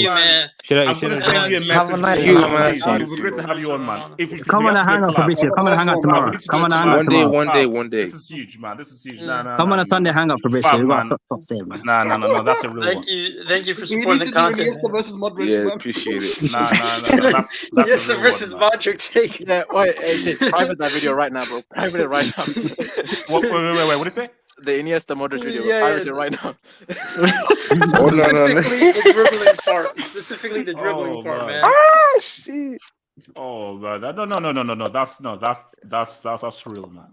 S5: man. I'm gonna send you a message. It would be great to have you on, man.
S2: Come on and hang out, Fabrizio. Come on and hang out tomorrow. Come on and hang out tomorrow.
S7: One day.
S5: This is huge, man. This is huge. Nah.
S2: Come on a Sunday hang out, Fabrizio. You got top stage, man.
S5: No. That's a real one.
S8: Thank you for supporting the content.
S9: Versus Modric.
S7: Yeah, appreciate it.
S5: Nah. That's
S8: Iniesta versus Modric take.
S10: Yeah, wait, AJ, private that video right now, bro. Private it right now.
S5: Wait. What did you say?
S10: The Iniesta Modric video. Private it right now.
S8: Specifically the dribbling part, man.
S7: Ah, shit.
S5: Oh man, no. That's real, man.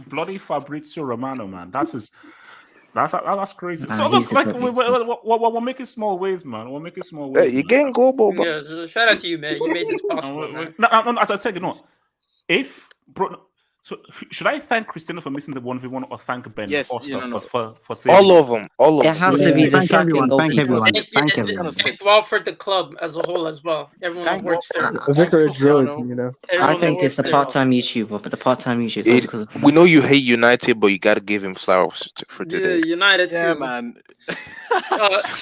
S5: Bloody Fabrizio Romano, man. That's crazy. So look, like we're making small ways, man. We're making small ways.
S7: Hey, you're getting global, bro.
S8: Yeah, so shout out to you, man. You made this possible. Man.
S5: No, as I said, so should I thank Cristiano for missing the 1v1 or thank Ben Foster for saving?
S7: All of them.
S17: It has to be the second goal.
S2: Thank everyone.
S8: Thank Watford, the club as a whole as well. Everyone that works there.
S12: Vicarage Road, you know.
S17: I think it's the part-time YouTuber, but the part-time YouTuber is because of
S7: we know you hate United, but you gotta give him flowers for today.
S8: United too,
S10: man.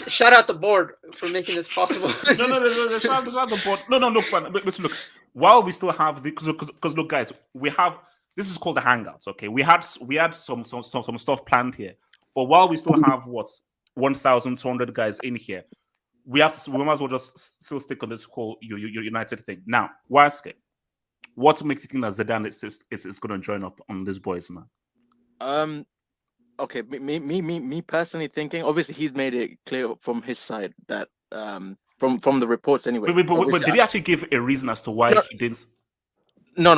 S8: Shout out the board for making this possible.
S5: No, shout out the board. No, man. Listen, look. While we still have because look, guys, we have. This is called the Hangouts, okay? We had some stuff planned here, but while we still have 1,200 guys in here, we might as well just still stick on this whole United thing. Now, Waske, what makes you think that Zidane is going to join up on this boys, man?
S10: Okay, me personally thinking, obviously he's made it clear from his side that from the reports anyway.
S5: But did he actually give a reason as to why he didn't?
S10: No.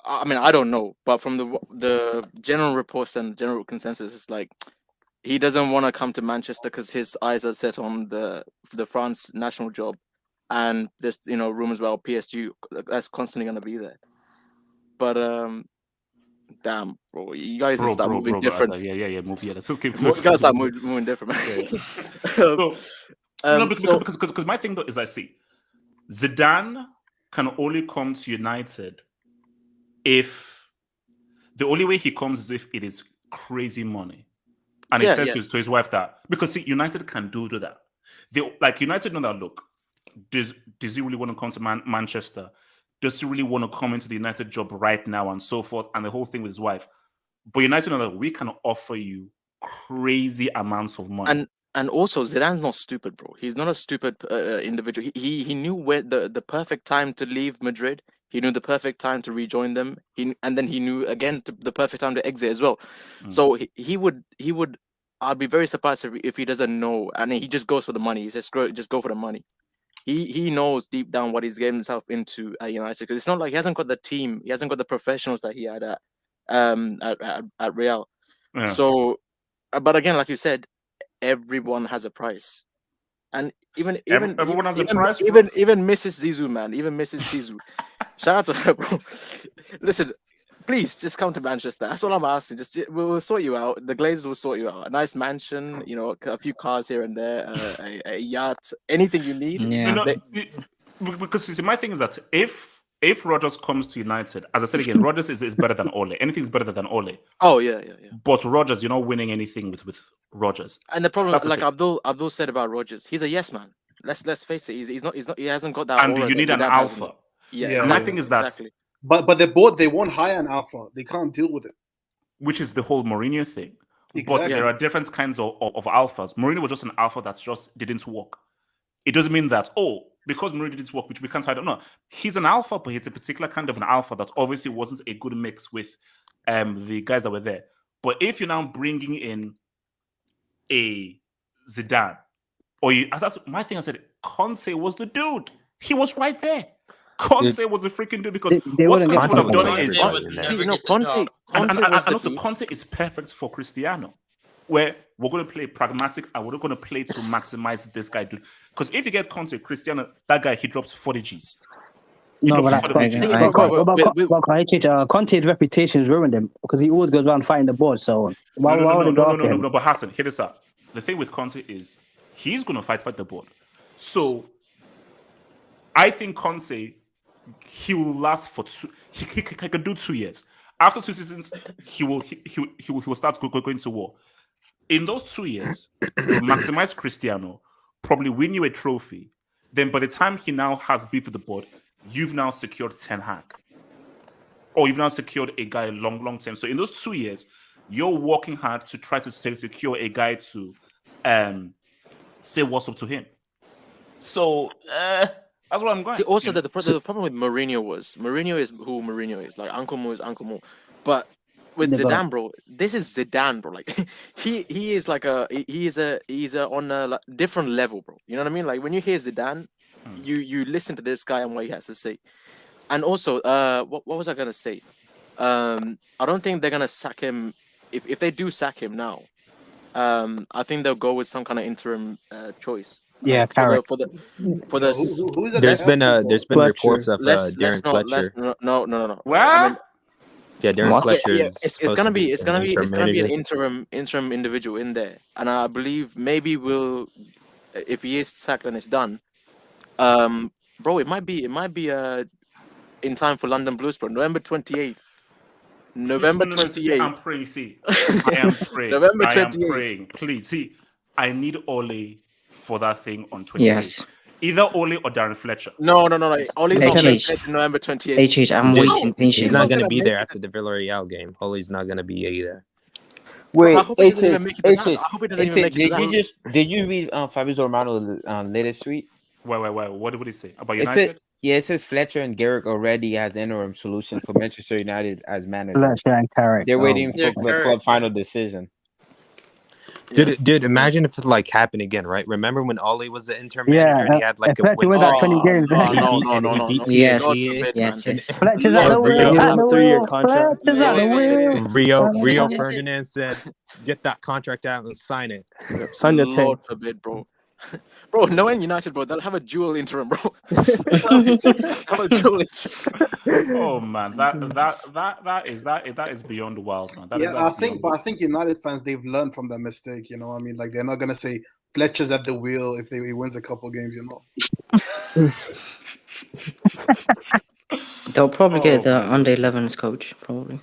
S10: I mean, I don't know, but from the general reports and general consensus, it's like he doesn't want to come to Manchester because his eyes are set on the France national job, and there's rumors about PSG that's constantly going to be there. But damn, bro, you guys start moving different.
S5: Yeah, move. Yeah, let's keep.
S10: You guys start moving different.
S5: Because my thing though is, I see Zidane can only come to United if the only way he comes is if it is crazy money, and he says to his wife that because see, United can do that. United know that. Look, does he really want to come to Manchester? Does he really want to come into the United job right now and so forth, and the whole thing with his wife? But United know that we can offer you crazy amounts of money.
S10: And also, Zidane's not stupid, bro. He's not a stupid individual. He knew where the perfect time to leave Madrid. He knew the perfect time to rejoin them. And then he knew again the perfect time to exit as well. So he would. I'd be very surprised if he doesn't know, and he just goes for the money. He says, "Screw it, just go for the money." He knows deep down what he's getting himself into at United, because it's not like he hasn't got the team. He hasn't got the professionals that he had at Real.
S5: Yeah.
S10: So, but again, like you said, everyone has a price, and
S5: everyone has a price.
S10: Even Mrs. Zizou, man, even Mrs. Zizou. Shout out to her, bro. Listen, please just come to Manchester. That's all I'm asking. We'll sort you out. The Glazers will sort you out. A nice mansion, a few cars here and there, a yacht, anything you need.
S17: Yeah.
S5: Because see, my thing is that if Rodgers comes to United, as I said again, Rodgers is better than Ole. Anything's better than Ole.
S10: Oh yeah.
S5: But Rodgers, you're not winning anything with Rodgers.
S10: And the problem, like Abdul said about Rodgers, he's a yes man. Let's face it. He's not. He hasn't got that.
S5: And you need an alpha.
S10: Yeah.
S5: My thing is that.
S10: Exactly.
S9: But they won't hire an alpha. They can't deal with it.
S5: Which is the whole Mourinho thing.
S9: Exactly.
S5: But there are different kinds of alphas. Mourinho was just an alpha that just didn't work. It doesn't mean that, because Mourinho didn't work, which we can't hide. No, he's an alpha, but he's a particular kind of an alpha that obviously wasn't a good mix with the guys that were there. But if you're now bringing in a Zidane, that's my thing. I said Conte was the dude. He was right there. Conte was a freaking dude, because what Conte would have done is Conte is perfect for Cristiano, where we're going to play pragmatic and we're going to play to maximize this guy, dude. Because if you get Conte, Cristiano, that guy, he drops 40 Gs.
S2: No, but
S5: dropped
S2: that's
S5: him for the
S2: Conte. Conte's reputation has ruined him because he always goes around fighting the board. So why would it go after him?
S5: No. But Hassan, hear this out. The thing with Conte is he's going to fight the board. So I think Conte, he will last for he can do 2 years. After 2 seasons, he will start going to war. In those 2 years, he'll maximize Cristiano, probably win you a trophy. Then by the time he now has beef with the board, you've now secured Ten Hag. Or you've now secured a guy long term. So in those 2 years, you're working hard to try to secure a guy to say what's up to him. So that's what I'm going.
S10: See, also, the problem with Mourinho is who Mourinho is. Like Uncle Mo is Uncle Mo, but with Zidane, bro, this is Zidane, bro. Like he is like he's on a different level, bro. You know what I mean? Like when you hear Zidane, you listen to this guy and what he has to say. And also, what was I gonna say? I don't think they're gonna sack him. If they do sack him now, I think they'll go with some kind of interim choice.
S2: Yeah,
S10: for the
S13: there's been reports of Darren Fletcher.
S10: No.
S5: What?
S13: I mean, yeah, Darren Fletcher.
S10: Yeah, it's gonna be an interim individual in there, and I believe maybe if he is sacked and it's done, bro, it might be in time for London Blues, bro. November 28th. November 28th.
S5: I'm praying. See, I am praying.
S10: November 28th.
S5: I am praying. Please, see, I need Ole for that thing on 28th.
S17: Yes.
S5: Either Ole or Darren Fletcher.
S10: No. Ole's not going to November 28th.
S17: I'm waiting patiently.
S13: He's not going to be there after the Villarreal game. Ole's not going to be either.
S14: Wait, did you read Fabrizio Romano's latest tweet?
S5: Wait. What did he say about United?
S14: It says Fletcher and Garrick already has interim solution for Manchester United as manager.
S2: Fletcher and Carrick.
S14: They're waiting for the club final decision.
S13: Dude, imagine if it like happened again, right? Remember when Ole was the interim manager and he had like a
S2: Fletcher went out 20 games.
S10: No.
S17: Yes.
S2: Fletcher's at the wheel.
S12: 3-year contract.
S13: Rio Ferdinand said, "Get that contract out and sign it."
S12: Sign the
S10: Lord forbid, bro. Bro, knowing United, bro, they'll have a dual interim, bro.
S5: Oh man, that is beyond wild, man.
S9: I think United fans, they've learned from their mistake. You know what I mean? Like they're not gonna say Fletcher's at the wheel if he wins a couple games. You know.
S17: They'll probably get the under 11s coach, probably.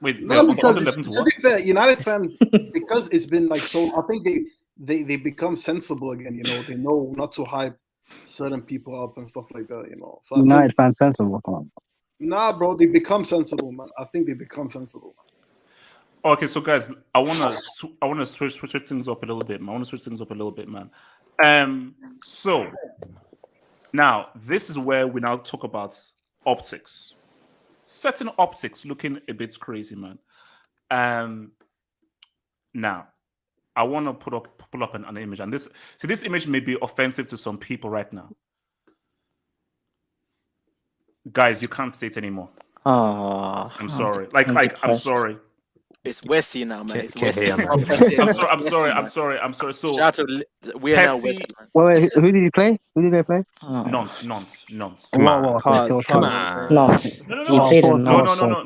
S5: Wait,
S9: no, because to be fair, United fans, because it's been like so, I think they become sensible again. You know, they know not to hype certain people up and stuff like that. You know, so
S2: United fans sensible. Come on.
S9: Nah, bro, they become sensible, man. I think they become sensible.
S5: Okay, so guys, I wanna switch things up a little bit, man. So now this is where we now talk about optics. Certain optics looking a bit crazy, man. Now I want to pull up an image, and this image may be offensive to some people right now. Guys, you can't say it anymore.
S17: Oh,
S5: I'm sorry. I'm sorry.
S10: It's Wesley now, man. It's
S5: Wesley. I'm sorry. So
S10: shout out to we are now Wesley.
S2: Wait, who did he play? Who did they play?
S5: Nantes.
S2: Come on.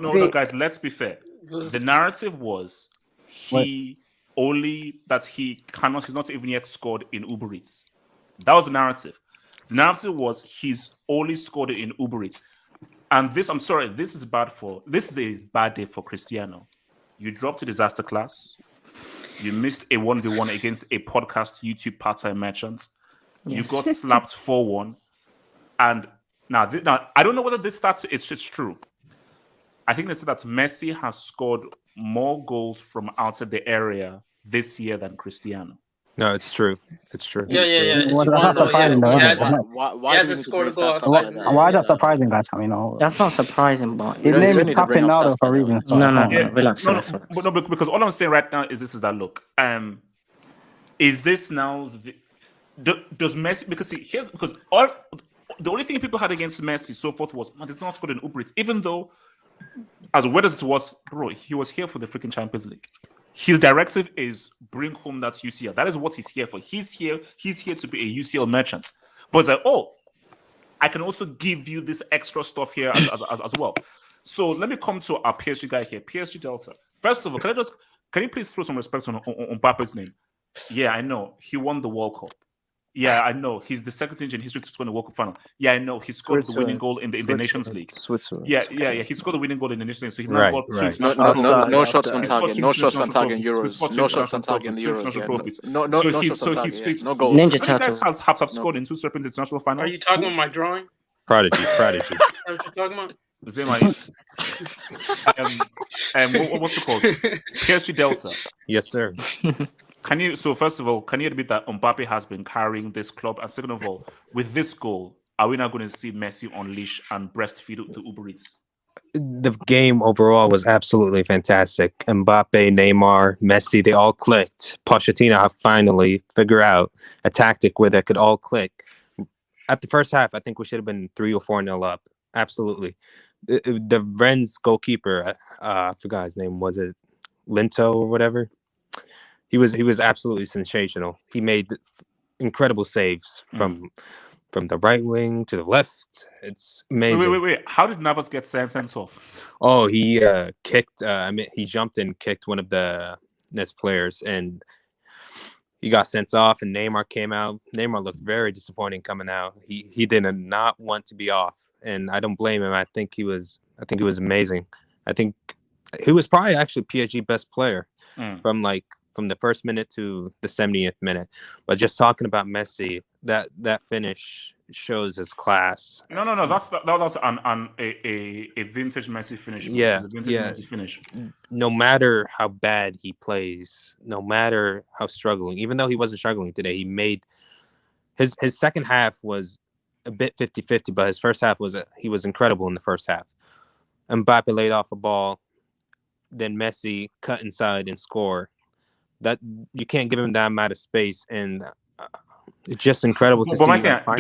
S5: No, guys. Let's be fair. The narrative was he's not even yet scored in Uber Eats. That was the narrative. The narrative was he's only scored in Uber Eats. And this is a bad day for Cristiano. You dropped a disaster class. You missed a 1v1 against a podcast YouTube part-time merchant. Yes. You got slapped 4-1. And now I don't know whether this stats is just true. I think they said that Messi has scored more goals from outside the area this year than Cristiano.
S13: No, it's true. It's true.
S8: Yeah. He hasn't scored a goal.
S2: Why is that surprising, guys? I mean,
S17: that's not surprising, but
S2: his name is tapping now for a reason.
S17: Relax.
S5: Because all I'm saying right now is look. Is this now? Does Messi? Because the only thing people had against Messi so forth was he's not scored in Uber Eats, even though as weird as it was, bro, he was here for the freaking Champions League. His directive is bring home that UCL. That is what he's here for. He's here to be a UCL merchant. But it's like, I can also give you this extra stuff here as well. So let me come to our PSG guy here, PSG Delta. First of all, can you please throw some respect on Mbappe's name? Yeah, I know. He won the World Cup. Yeah, I know. He's the second team in history to score in the World Cup final. Yeah, I know. He scored the winning goal in the Nations League.
S13: Switzerland.
S5: Yeah. He scored the winning goal in the Nations League. So he's now
S13: Right,
S5: got two
S13: right.
S5: international
S10: No shots on target. No shots on target in Euros. No shots on target in the Euros. No shots on target. No goals.
S17: Ninja
S5: How many guys
S17: Turtles.
S5: have scored in two separate international finals?
S8: Are you talking about my drawing?
S13: Prodigy.
S8: Is that what you're talking about?
S5: What's it called? PSG Delta.
S13: Yes, sir.
S5: So first of all, can you admit that Mbappe has been carrying this club? And second of all, with this goal, are we now going to see Messi unleash and breastfeed the Uber Eats?
S13: The game overall was absolutely fantastic. Mbappe, Neymar, Messi, they all clicked. Pochettino have finally figured out a tactic where they could all click. At the first half, I think we should have been 3 or 4-0 up. Absolutely. The Rennes goalkeeper, I forgot his name, was it Linto or whatever? He was absolutely sensational. He made incredible saves from the right wing to the left. It's amazing.
S5: Wait. How did Navas get sent off?
S13: Oh, he kicked. He jumped and kicked one of the Nets players, and he got sent off. And Neymar came out. Neymar looked very disappointing coming out. He did not want to be off, and I don't blame him. I think he was amazing. I think he was probably actually PSG best player from the first minute to the 70th minute. But just talking about Messi, that finish shows his class.
S5: No. That was a vintage Messi finish.
S13: Yeah,
S5: Messi finish.
S13: No matter how bad he plays, no matter how struggling, even though he wasn't struggling today, he made his second half was a bit 50-50, but his first half he was incredible in the first half. Mbappe laid off a ball, then Messi cut inside and score. That you can't give him that amount of space, and it's just incredible to see.
S5: But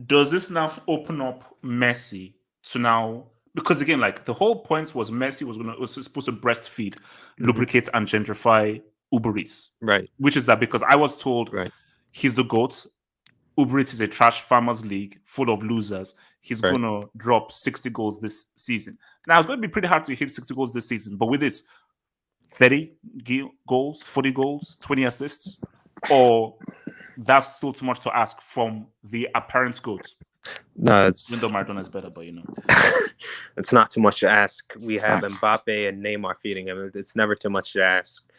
S5: does this now open up Messi to now? Because again, like the whole point was Messi was supposed to breastfeed, lubricate, and gentrify Uber Eats,
S13: right?
S5: Which is that because I was told he's the GOAT. Uber Eats is a trash farmers league full of losers. He's gonna drop 60 goals this season. Now it's gonna be pretty hard to hit 60 goals this season, but with this 30 goals, 40 goals, 20 assists, or that's still too much to ask from the apparent GOAT?
S13: No, even
S5: though Maradona is better, but
S13: it's not too much to ask. We have Mbappe and Neymar feeding him. It's never too much to ask.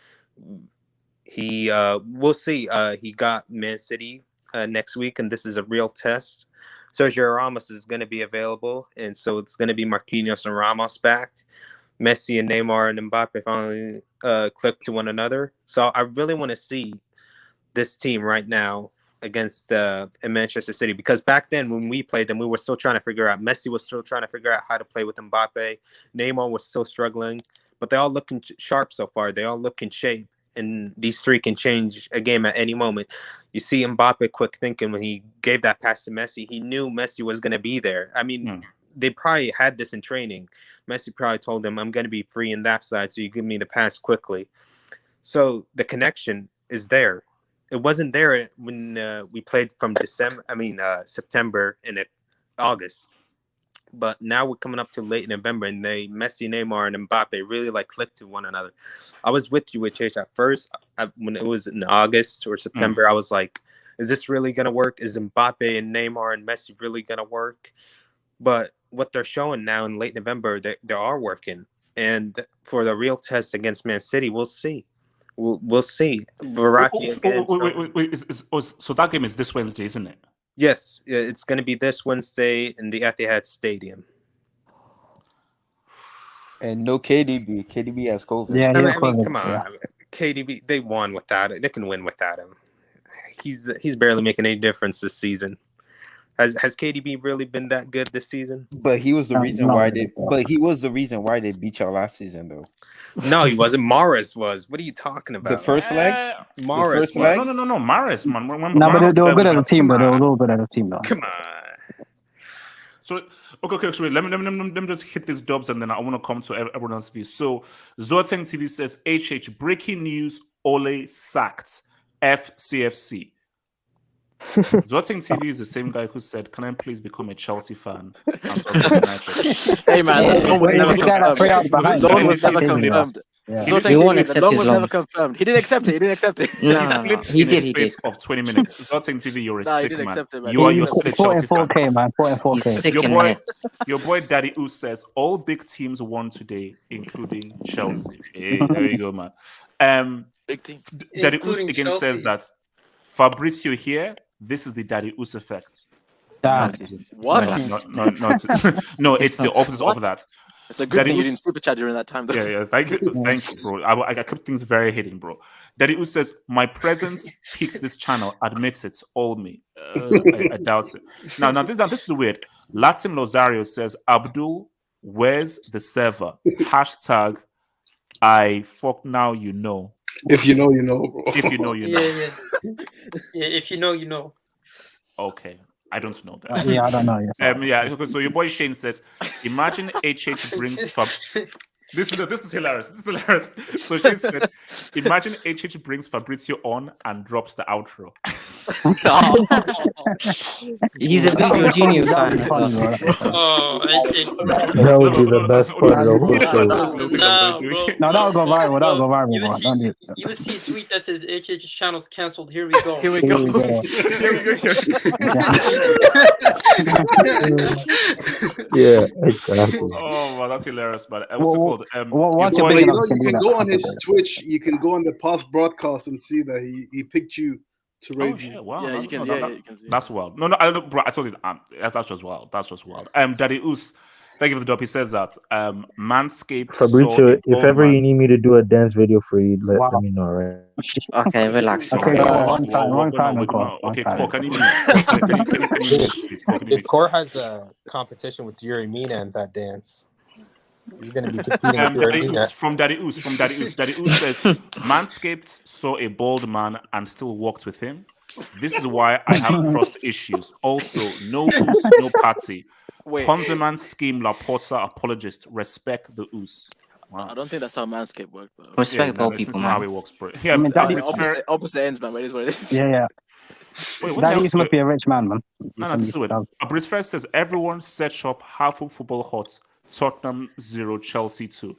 S13: We'll see. He got Man City next week, and this is a real test. Sergio Ramos is going to be available, and so it's going to be Marquinhos and Ramos back. Messi and Neymar and Mbappe finally click to one another. So I really want to see this team right now against Manchester City, because back then when we played them, we were still trying to figure out. Messi was still trying to figure out how to play with Mbappe. Neymar was still struggling, but they all looking sharp so far. They all look in shape, and these three can change a game at any moment. You see Mbappe quick thinking when he gave that pass to Messi. He knew Messi was going to be there. I mean, they probably had this in training. Messi probably told them, I'm going to be free in that side, so you give me the pass quickly. So the connection is there. It wasn't there when we played from September and August. But now we're coming up to late November, and Messi, Neymar, and Mbappe really clicked to one another. I was with you with Chase at first. When it was in August or September, I was like, is this really going to work? Is Mbappe and Neymar and Messi really going to work? But what they're showing now in late November, they are working. And for the real test against Man City, we'll see. We'll see. Verratti again.
S5: So that game is this Wednesday, isn't it?
S13: Yes, it's going to be this Wednesday in the Etihad Stadium.
S14: And no KDB. KDB has COVID.
S2: Yeah,
S13: I mean, come on. Yeah. KDB, they won without it. They can win without him. He's barely making any difference this season. Has KDB really been that good this season?
S14: But he was the reason why they. But he was the reason why they beat y'all last season, though.
S13: No, he wasn't. Mahrez was. What are you talking about?
S14: The first leg.
S13: Mahrez.
S5: No. Mahrez, man.
S2: No, but they were good as a team. But they were a little good as a team, though.
S13: Come on.
S5: So okay. So let me just hit these dubs, and then I want to come to everyone else's view. So Zoateng TV says, HH breaking news: Ole sacked FCFC. Zotting TV is the same guy who said, "Can I please become a Chelsea fan?" And support United.
S10: Hey man, the loan was never confirmed. The loan was never confirmed.
S17: We won't accept
S10: the loan
S17: his
S10: was
S17: loan.
S10: never confirmed. He didn't accept it. He didn't accept it.
S17: No,
S5: He flipped
S17: he
S5: in
S17: did.
S5: a
S17: He
S5: space
S17: did.
S5: of 20 minutes. Zotting TV, you're a
S10: Nah, he
S5: sick
S10: didn't
S5: man.
S10: accept it, man.
S5: You're still a Chelsea fan.
S2: 4.4K, man. 4.4K.
S17: He's sick
S5: Your
S17: in
S5: boy,
S17: there.
S5: your boy Daddy Oos says all big teams won today, including Chelsea. Hey, there you go, man.
S10: Big team.
S5: Daddy Oos
S8: Including
S5: again
S8: Chelsea.
S5: says that Fabrizio here. This is the Daddy Oos effect.
S2: Damn.
S5: No, it isn't.
S10: What?
S5: No, it's the opposite
S10: What?
S5: of that.
S10: It's a good
S5: Daddy
S10: thing you
S5: Oos-
S10: didn't super chat during that time, though.
S5: Yeah, thank you, bro. I kept things very hidden, bro. Daddy Oos says my presence peaks this channel. Admits it, all me. I doubt it. Now this is weird. Latin Lozario says Abdul, where's the server? Hashtag I fuck now you know.
S9: If you know, you know, bro.
S5: If you know, you know.
S8: Yeah. If you know, you know.
S5: Okay. I don't know that.
S2: Yeah, I don't know.
S5: Yeah. So your boy Shane says, imagine HH brings This is hilarious. This is hilarious. So Shane said, imagine HH brings Fabrizio on and drops the outro.
S17: He's a Video Genius fan.
S8: Oh,
S6: That would be the best part of the whole show.
S8: No, bro.
S2: No, that'll go viral. That'll go viral, bro. Don't do it.
S8: You will see a tweet that says HH's channel's cancelled. Here we go.
S10: Here we go.
S6: Yeah, exactly.
S5: Oh, wow, that's hilarious, man. What's it called?
S2: what's
S5: your
S2: it
S5: boy-
S2: big
S9: You
S2: enough
S9: know,
S2: to
S9: you
S2: do
S9: can
S2: that?
S9: go on his Twitch. You can go on the past broadcast and see that he picked you to
S5: Oh
S9: raid
S5: shit!
S9: you.
S5: Wow,
S10: Yeah, you can. Yeah, you can see.
S5: That's wild. No, I don't, bro. I told you, that's just wild. That's just wild. Daddy Oos, thank you for the drop. He says that Manscaped. saw
S6: Fabrizio,
S5: a
S6: if
S5: bald
S6: ever
S5: man-
S6: you need me to do a dance video for you, let me know, right?
S17: Okay, relax.
S2: Okay,
S17: relax.
S2: wrong time, Nicole.
S5: Okay,
S2: Wrong
S5: cool.
S2: time.
S5: Can you mute? Can you mute, please? Cool, can you
S13: If
S5: mute?
S13: Core has a competition with Yuri Mina in that dance, you're gonna be competing with Yuri
S5: Daddy
S13: Mina.
S5: Oos, from Daddy Oos. Daddy Oos says, Manscaped saw a bald man and still walked with him. This is why I have trust issues. Also, no Oos, no party.
S10: Wait.
S5: Ponziman scheme Laporta apologist. Respect the Oos. Wow.
S10: I don't think that's how Manscaped works, bro.
S17: Respect
S5: no,
S17: all
S5: this
S17: people,
S5: is
S17: man.
S5: how it works, bro. Yes,
S2: mean, Daddy-
S5: it's fair.
S10: Opposite ends, man. But it is what it is.
S2: Yeah.
S5: Wait, what
S2: That
S5: else?
S2: used must be a rich man, man.
S5: No, this is weird. Abris Fair says everyone set shop half of football hot. Tottenham 0, Chelsea 2.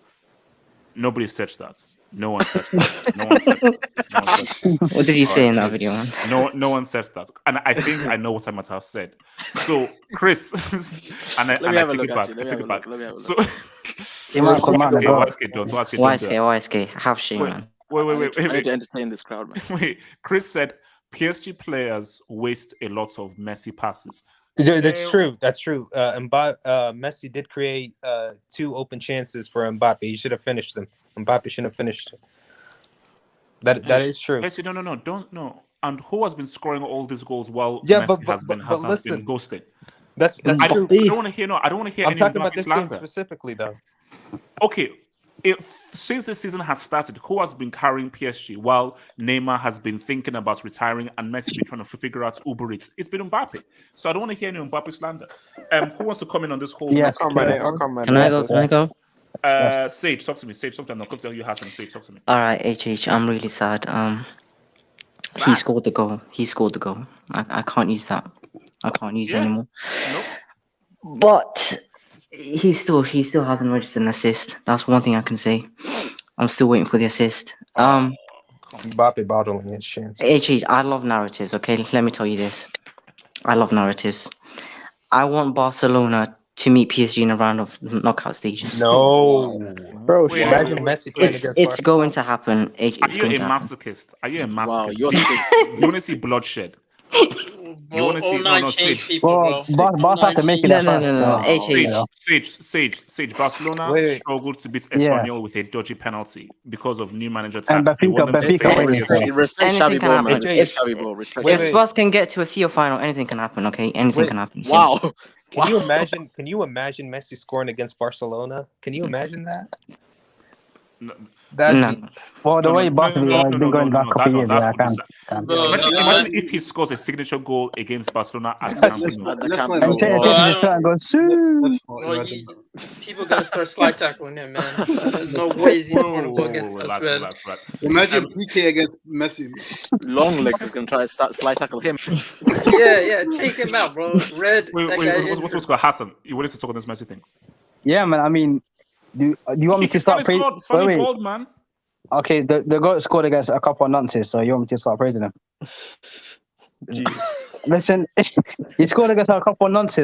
S5: Nobody searched that. No one searched that. No one searched that.
S17: What did you say in that video, man?
S5: No one said that, and I think I know what I might have said. So, Chris, and I take it back. I take it back. So,
S17: YSK, have shame, man.
S5: Wait.
S10: I need to entertain this crowd, man.
S5: Wait, Chris said PSG players waste a lot of Messi passes.
S13: That's true. That's true. Messi did create 2 open chances for Mbappe. He should have finished them. Mbappe shouldn't have finished them. That is true.
S5: Messi, no, don't know. And who has been scoring all these goals while
S13: Yeah,
S5: Messi
S13: but
S5: has
S13: listen.
S5: been ghosted?
S13: That's
S5: I
S13: true.
S5: don't want to hear. No, I don't want to hear.
S13: I'm
S5: any
S13: talking
S5: Mbappe
S13: about this game
S5: slander.
S13: specifically, though.
S5: Okay, since the season has started, who has been carrying PSG while Neymar has been thinking about retiring and Messi been trying to figure out Uber Eats? It's been Mbappe. So I don't want to hear any Mbappe slander. Who wants to comment on this whole?
S2: Yes,
S5: Messi?
S17: Can I go?
S5: Sage, talk to me. Sage, something. I'll come tell you how to Sage, talk to me.
S17: All right, HH, I'm really sad. He scored the goal. I can't use that. I can't use it anymore.
S5: Nope.
S17: But he still hasn't registered an assist. That's one thing I can say. I'm still waiting for the assist.
S13: Mbappe bottling his chances.
S17: HH, I love narratives. Okay, let me tell you this. I love narratives. I want Barcelona to meet PSG in a round of knockout stages.
S13: No,
S12: bro.
S13: Imagine Messi playing against
S17: It's going to happen.
S5: Are you a masochist? Are you a masochist?
S10: Wow,
S5: you want to see bloodshed? You want to see? No, Sage.
S2: Boss have to make it.
S17: No.
S5: Sage. Barcelona struggled to beat Espanyol with a dodgy penalty because of new manager
S2: And
S5: tax.
S10: Respect Xavi Ball, man.
S17: If Spurs can get to a CEO final, anything can happen. Okay, anything can happen.
S10: Wow.
S13: Can you imagine Messi scoring against Barcelona? Can you imagine that?
S2: Well, the way Barcelona has been going back for years, I can't.
S5: Imagine if he scores a signature goal against Barcelona at Camp Nou.
S8: people gonna start slide tackling him, man. There's no ways he's scoring a goal against us, man.
S5: Relax.
S9: Imagine PK against Messi.
S10: Long legs is gonna try to slide tackle him.
S8: Yeah, take him out, bro. Red.
S5: What's called Hassan? You wanted to talk on this Messi thing?
S2: Yeah, man. I mean, do you want me to start praising?
S5: It's funny, bald, man.
S2: Okay, the goal scored against a couple of Nantes, so you want me to start praising him? Listen, he scored against a couple of Nantes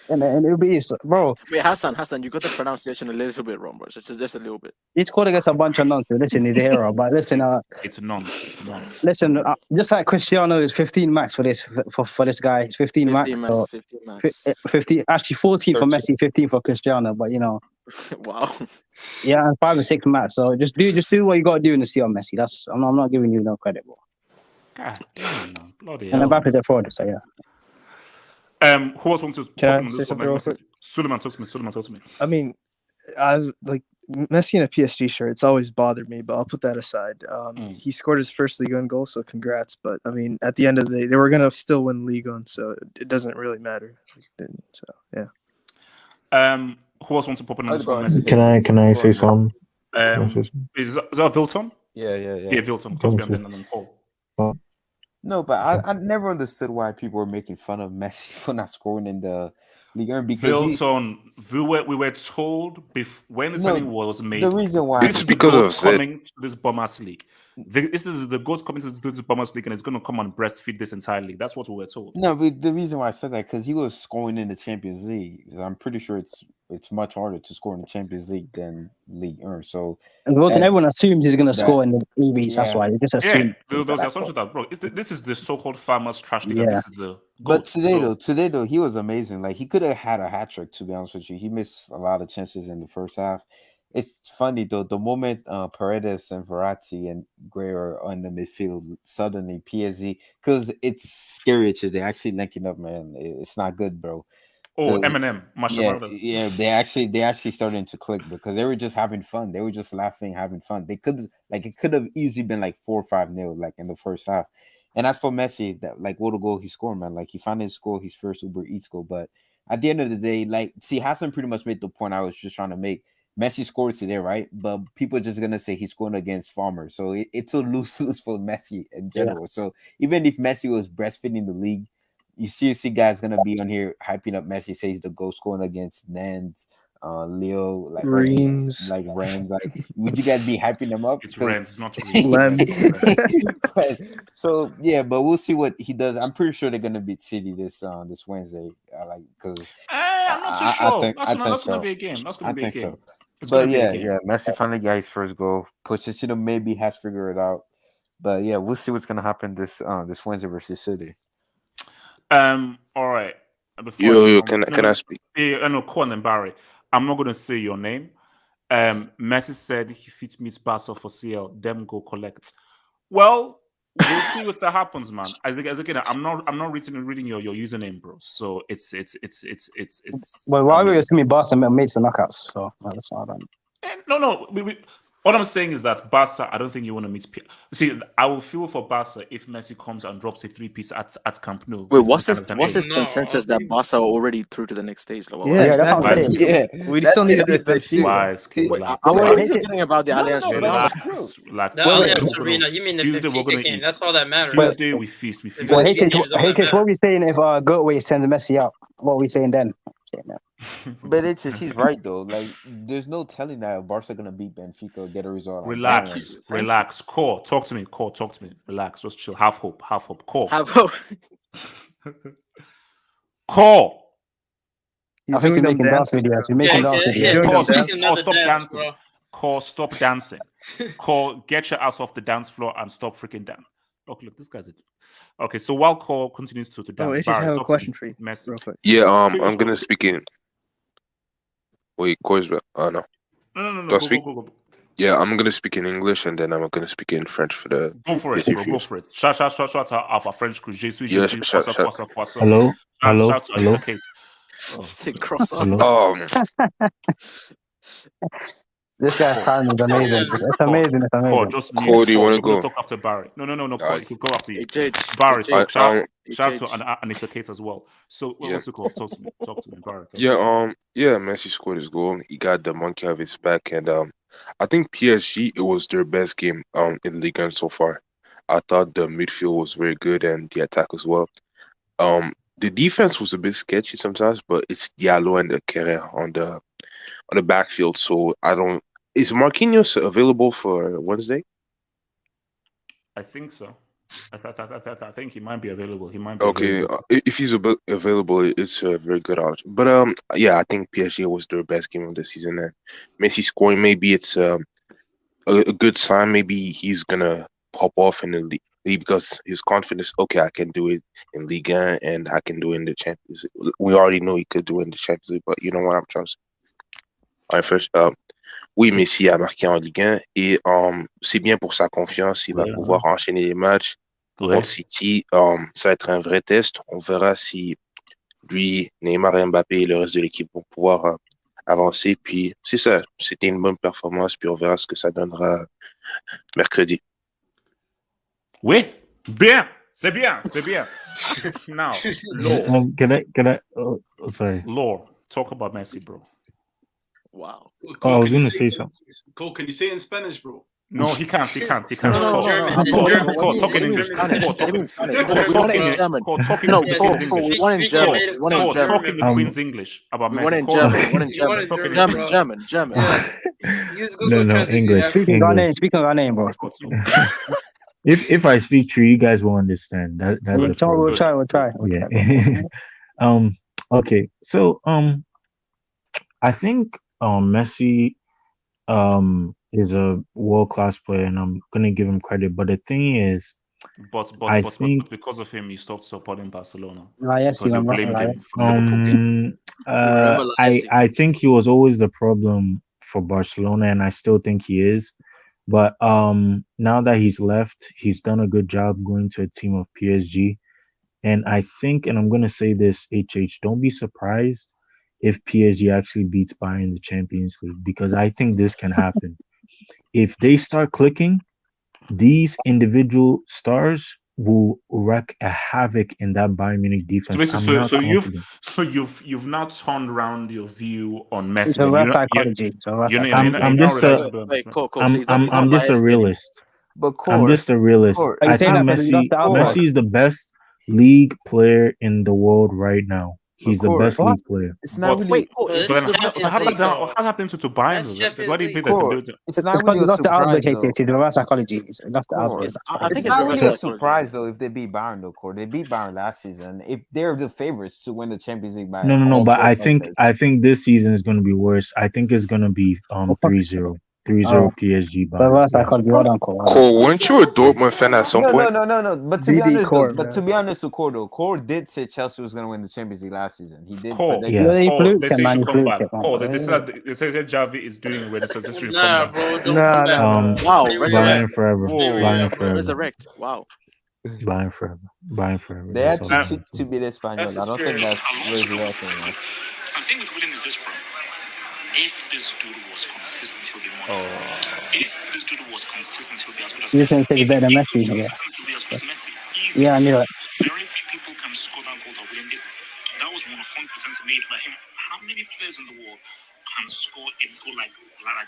S2: in Uber East, bro.
S10: Wait, Hassan, you got the pronunciation a little bit wrong, bro. Just a little bit.
S2: He scored against a bunch of Nantes. Listen, he's a hero, but listen,
S5: it's nonsense.
S2: Listen, just like Cristiano is 15 max for this guy. It's 15 max.
S10: 15 max.
S2: 15, actually 14 for Messi, 15 for Cristiano. But you know,
S10: wow.
S2: Yeah, and 5 and 6 max. So just do what you got to do in the see on Messi. I'm not giving you no credit, bro.
S5: God damn, man. Bloody
S2: and
S5: hell.
S2: Mbappe's a fraud, so yeah.
S5: Who else wants to
S12: Can I say something real quick?
S5: Suleiman, talk to me.
S12: I mean, I like Messi in a PSG shirt. It's always bothered me, but I'll put that aside. He scored his first Ligue 1 goal, so congrats. But I mean, at the end of the day, they were gonna still win Ligue 1, so it doesn't really matter. So yeah.
S5: Who else wants to pop in on this one?
S6: Can I say something?
S5: Is that Vilton?
S14: Yeah.
S5: Yeah, Vilton. Talk to me and then Paul.
S14: No, but I never understood why people were making fun of Messi for not scoring in the Liga because
S5: we were told when the signing was made.
S14: The reason why
S7: this is because of
S5: coming to this Bombers League. This is the goals coming to this Bombers League, and it's going to come and breastfeed this entire league. That's what we were told.
S14: No, but the reason why I said that because he was scoring in the Champions League. I'm pretty sure it's much harder to score in the Champions League than Ligue 1. So
S2: everyone assumes he's going to score in the EBs. That's why they just assume.
S5: Yeah, there's an assumption that, bro. This is the so-called farmers' trash league.
S14: Yeah.
S5: This is the goat.
S14: But today though, he was amazing. Like he could have had a hat trick. To be honest with you, he missed a lot of chances in the first half. It's funny though. The moment Paredes and Verratti and Gray are on the midfield, suddenly PSG, because it's scary. They're actually linking up, man. It's not good, bro.
S5: Oh, Eminem,
S14: yeah, they actually started to click because they were just having fun. They were just laughing, having fun. It could have easily been like 4 or 5-0, like in the first half. And as for Messi, that like what a goal he scored, man. Like he finally scored his first Uber Eats goal. But at the end of the day, like Hassan pretty much made the point I was just trying to make. Messi scored today, right? But people are just gonna say he's scoring against Farmer, so it's a lose-lose for Messi in general. Yeah. So even if Messi was breastfeeding the league, you seriously guys gonna be on here hyping up Messi, says the goal scoring against Nantes, Leo, like
S12: Reims.
S14: Like would you guys be hyping them up?
S5: It's Reims, not Reims.
S14: So yeah, but we'll see what he does. I'm pretty sure they're gonna beat City this Wednesday, because
S5: I'm not too sure. That's gonna be a game. That's gonna be a game.
S14: So. But yeah, Messi finally got his first goal. Pochettino maybe has figured it out, but yeah, we'll see what's gonna happen this Wednesday versus City.
S5: All right.
S7: Can I speak?
S5: No, Quan and Barry. I'm not gonna say your name. Messi said he fits meets Barca for CL. Them go collect. Well, we'll see what that happens, man. Again, I'm not reading your username, bro. So it's.
S2: Well, why were you assuming Barca made some knockouts? So that's not done.
S5: No. What I'm saying is that Barca, I don't think you want to meet. See, I will feel for Barca if Messi comes and drops a 3-piece at Camp Nou.
S10: Wait, what's this consensus that Barca are already through to the next stage? Like,
S12: we still need to beat Benfica.
S10: I'm already forgetting about the Allianz Arena.
S5: Relax.
S8: The Allianz Arena. You mean the Benfica game? That's all that matters.
S5: Tuesday we feast.
S2: Well, HH, what are we saying if Goatway sends Messi out? What are we saying then?
S14: But he's right though. Like, there's no telling that Barca gonna beat Benfica or get a result.
S5: Relax. Core, talk to me. Relax. Just chill. Have hope. Core. Core.
S2: I think you're making dance videos. You're making dance videos.
S5: Stop dancing. Core, stop dancing. Core, get your ass off the dance floor and stop freaking dancing. Look, this guy's it. Okay, so while Cole continues to dance,
S12: I have a question for you. Real quick.
S7: Yeah, I'm gonna speak in. Wait, Core's no.
S5: No.
S7: Do I speak? Go. Yeah, I'm gonna speak in English and then I'm gonna speak in French for the.
S5: Go for it, bro. Go for it. Shout out to our French crew.
S14: Hello.
S5: Shout out Kate.
S10: Cross
S7: on.
S2: This guy's time is amazing. It's amazing. It's amazing.
S5: Just mute.
S7: Cole, do you want to
S5: We're gonna
S7: go?
S5: talk after Barry. No. Cole, you could go after you.
S10: HH,
S5: Barry, talk. Shout
S10: HH.
S5: to Anissa Kate as well. So
S7: Yeah.
S5: what's it called? Talk to me, Barry.
S7: Yeah, Messi scored his goal. He got the monkey off his back, and I think PSG, it was their best game in Ligue so far. I thought the midfield was very good and the attack as well. The defense was a bit sketchy sometimes, but it's Diallo and the Kerrer on the backfield. So is Marquinhos available for Wednesday?
S5: I think so. I think he might be available.
S7: Okay, if he's available, it's a very good option. But yeah, I think PSG was their best game of the season, and Messi scoring, maybe it's a good sign. Maybe he's gonna pop off in the league because his confidence. Okay, I can do it in Liga and I can do it in the Champions League. We already know he could do it in the Champions League, but you know what I'm trying to say. All right, first, oui, Messi a marqué en Ligue 1 et c'est bien pour sa confiance. Il va pouvoir enchaîner les matchs. Contre City, ça va être un vrai test. On verra si lui, Neymar et Mbappé et le reste de l'équipe vont pouvoir avancer. Puis c'est ça, c'était une bonne performance. Puis on verra ce que ça donnera mercredi.
S5: Oui, bien, c'est bien. Now, Lord.
S6: Can I? Sorry.
S5: Lord, talk about Messi, bro.
S10: Wow.
S6: Oh, I was going to say something.
S9: Cole, can you say it in Spanish, bro?
S5: No, he can't.
S10: No,
S5: Cole, talk in English. Cole, talk in German. Cole, talk in Queen's
S10: One in German.
S5: Cole, talk in Queen's English about Messi.
S10: One in German. German.
S8: Use Google
S6: No,
S8: Translate.
S6: English.
S2: Speaking our name, bro.
S6: If I speak true, you guys will understand. That's
S2: We'll try.
S6: Yeah. Okay. So I think Messi is a world-class player, and I'm gonna give him credit. But the thing is,
S5: but
S6: think
S5: because of him, you stopped supporting Barcelona.
S2: Yes,
S5: because you blamed him for the Liverpool game.
S6: I think he was always the problem for Barcelona, and I still think he is. But now that he's left, he's done a good job going to a team of PSG. And I think, and I'm gonna say this, HH, don't be surprised if PSG actually beats Bayern in the Champions League, because I think this can happen. If they start clicking, these individual stars will wreak a havoc in that Bayern Munich defense.
S5: So you've now turned around your view on Messi.
S6: I'm just a realist. I'm just a realist. I think Messi is the best league player in the world right now. He's the best league player.
S14: It's not really.
S5: How happened to Bayern? Why do you think that?
S14: It's not really a surprise.
S2: The reverse psychology.
S14: It's not really a surprise though if they beat Bayern though. They beat Bayern last season. If they're the favorites to win the Champions League,
S6: No. But I think this season is going to be worse. I think it's going to be 3-0. 3-0 PSG.
S7: Cole, weren't you a Dortmund fan at some point?
S14: No. But to be honest, with Cole did say Chelsea was going to win the Champions League last season. He did.
S5: They say he should come back. They said Xavi is doing where the suggestion come back.
S10: Wow.
S6: Bayern forever. Bayern forever.
S10: Resurrect. Wow.
S6: Bayern forever.
S14: They had to cheat to beat Espanyol. I don't think that's resurrection.
S5: I think with William is this, bro. If this dude was consistent, he'll be more. If this dude was consistent, he'll be as good as Messi.
S2: You can say better than Messi. Yeah, I knew it.
S5: Very few people can score that goal that William did. That was 100% made by him. How many players in the world can score a goal like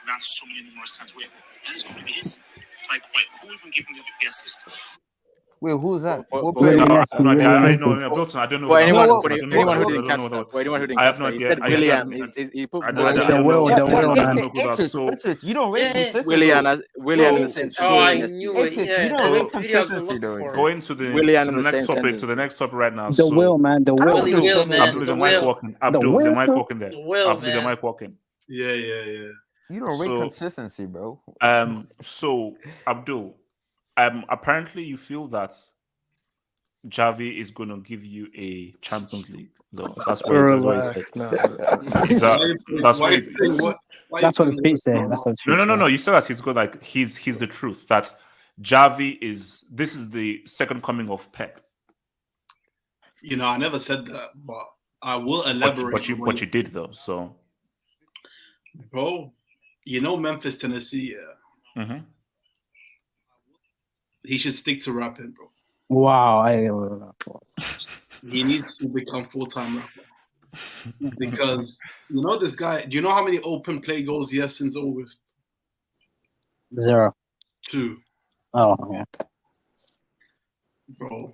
S5: that so many numerous times? That is going to be his. Like, who even gave him the assist?
S14: Wait, who's that?
S5: I don't know.
S10: Anyone who didn't catch that. I have no idea. William, he put
S14: the will. You don't rate consistency.
S10: William in the same.
S8: Oh, I knew it.
S14: You don't rate consistency, though.
S5: Going to the next topic right now.
S2: The will, man. The will.
S5: Abdul, is your mic walking? Abdul, is your mic walking there? Abdul, is your mic walking?
S9: Yeah.
S14: You don't rate consistency, bro.
S5: So Abdul. Apparently, you feel that Xavi is going to give you a Champions League, though. That's what
S2: Relax.
S5: That's
S2: what Pete's saying.
S5: No. You said that he's good. Like he's the truth. That Xavi is. This is the second coming of Pep.
S9: I never said that, but I will elaborate.
S5: But you did though. So,
S9: bro. Memphis, Tennessee. He should stick to rapping, bro.
S2: Wow,
S9: He needs to become full-time rapper because this guy. Do you know how many open play goals he has since August?
S2: 0.
S9: 2.
S2: Oh yeah,
S9: bro.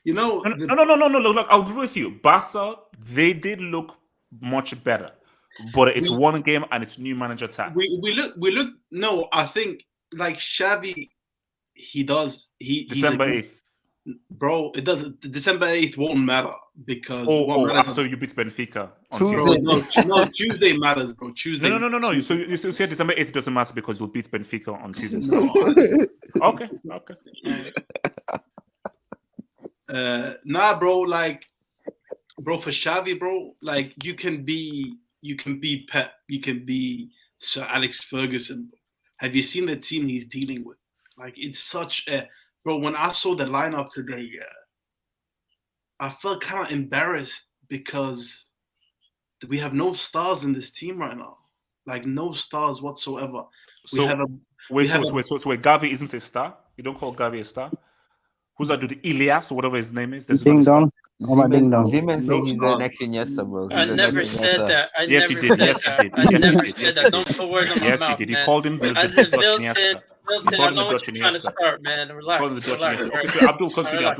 S5: No. Look, I'll agree with you. Barca, they did look much better, but it's one game and it's new manager tax.
S9: We look. No, I think like Xavi, he does.
S5: December 8th.
S9: Bro, it doesn't. December 8th won't matter because
S5: so you beat Benfica on
S9: Tuesday. No, Tuesday matters, bro. Tuesday.
S5: No. So you say December 8th doesn't matter because you'll beat Benfica on Tuesday. Okay.
S9: Nah, bro. Like, bro, for Xavi, bro, like you can be Pep, you can be Sir Alex Ferguson. Have you seen the team he's dealing with? Like, it's such a bro. When I saw the lineup today, I felt kind of embarrassed because we have no stars in this team right now. Like, no stars whatsoever.
S5: So Gavi isn't a star? You don't call Gavi a star? Who's that dude? Ilias or whatever his name is?
S2: Ding dong.
S14: Zeman saying he's the next Iniesta, bro.
S8: I never said that.
S5: Yes, you did.
S8: I never said that. Don't put words in my mouth.
S5: Yes, you did. You called him the Dutch Iniesta.
S8: Milton, I know what you're trying to start, man. Relax.
S5: Abdul, continue.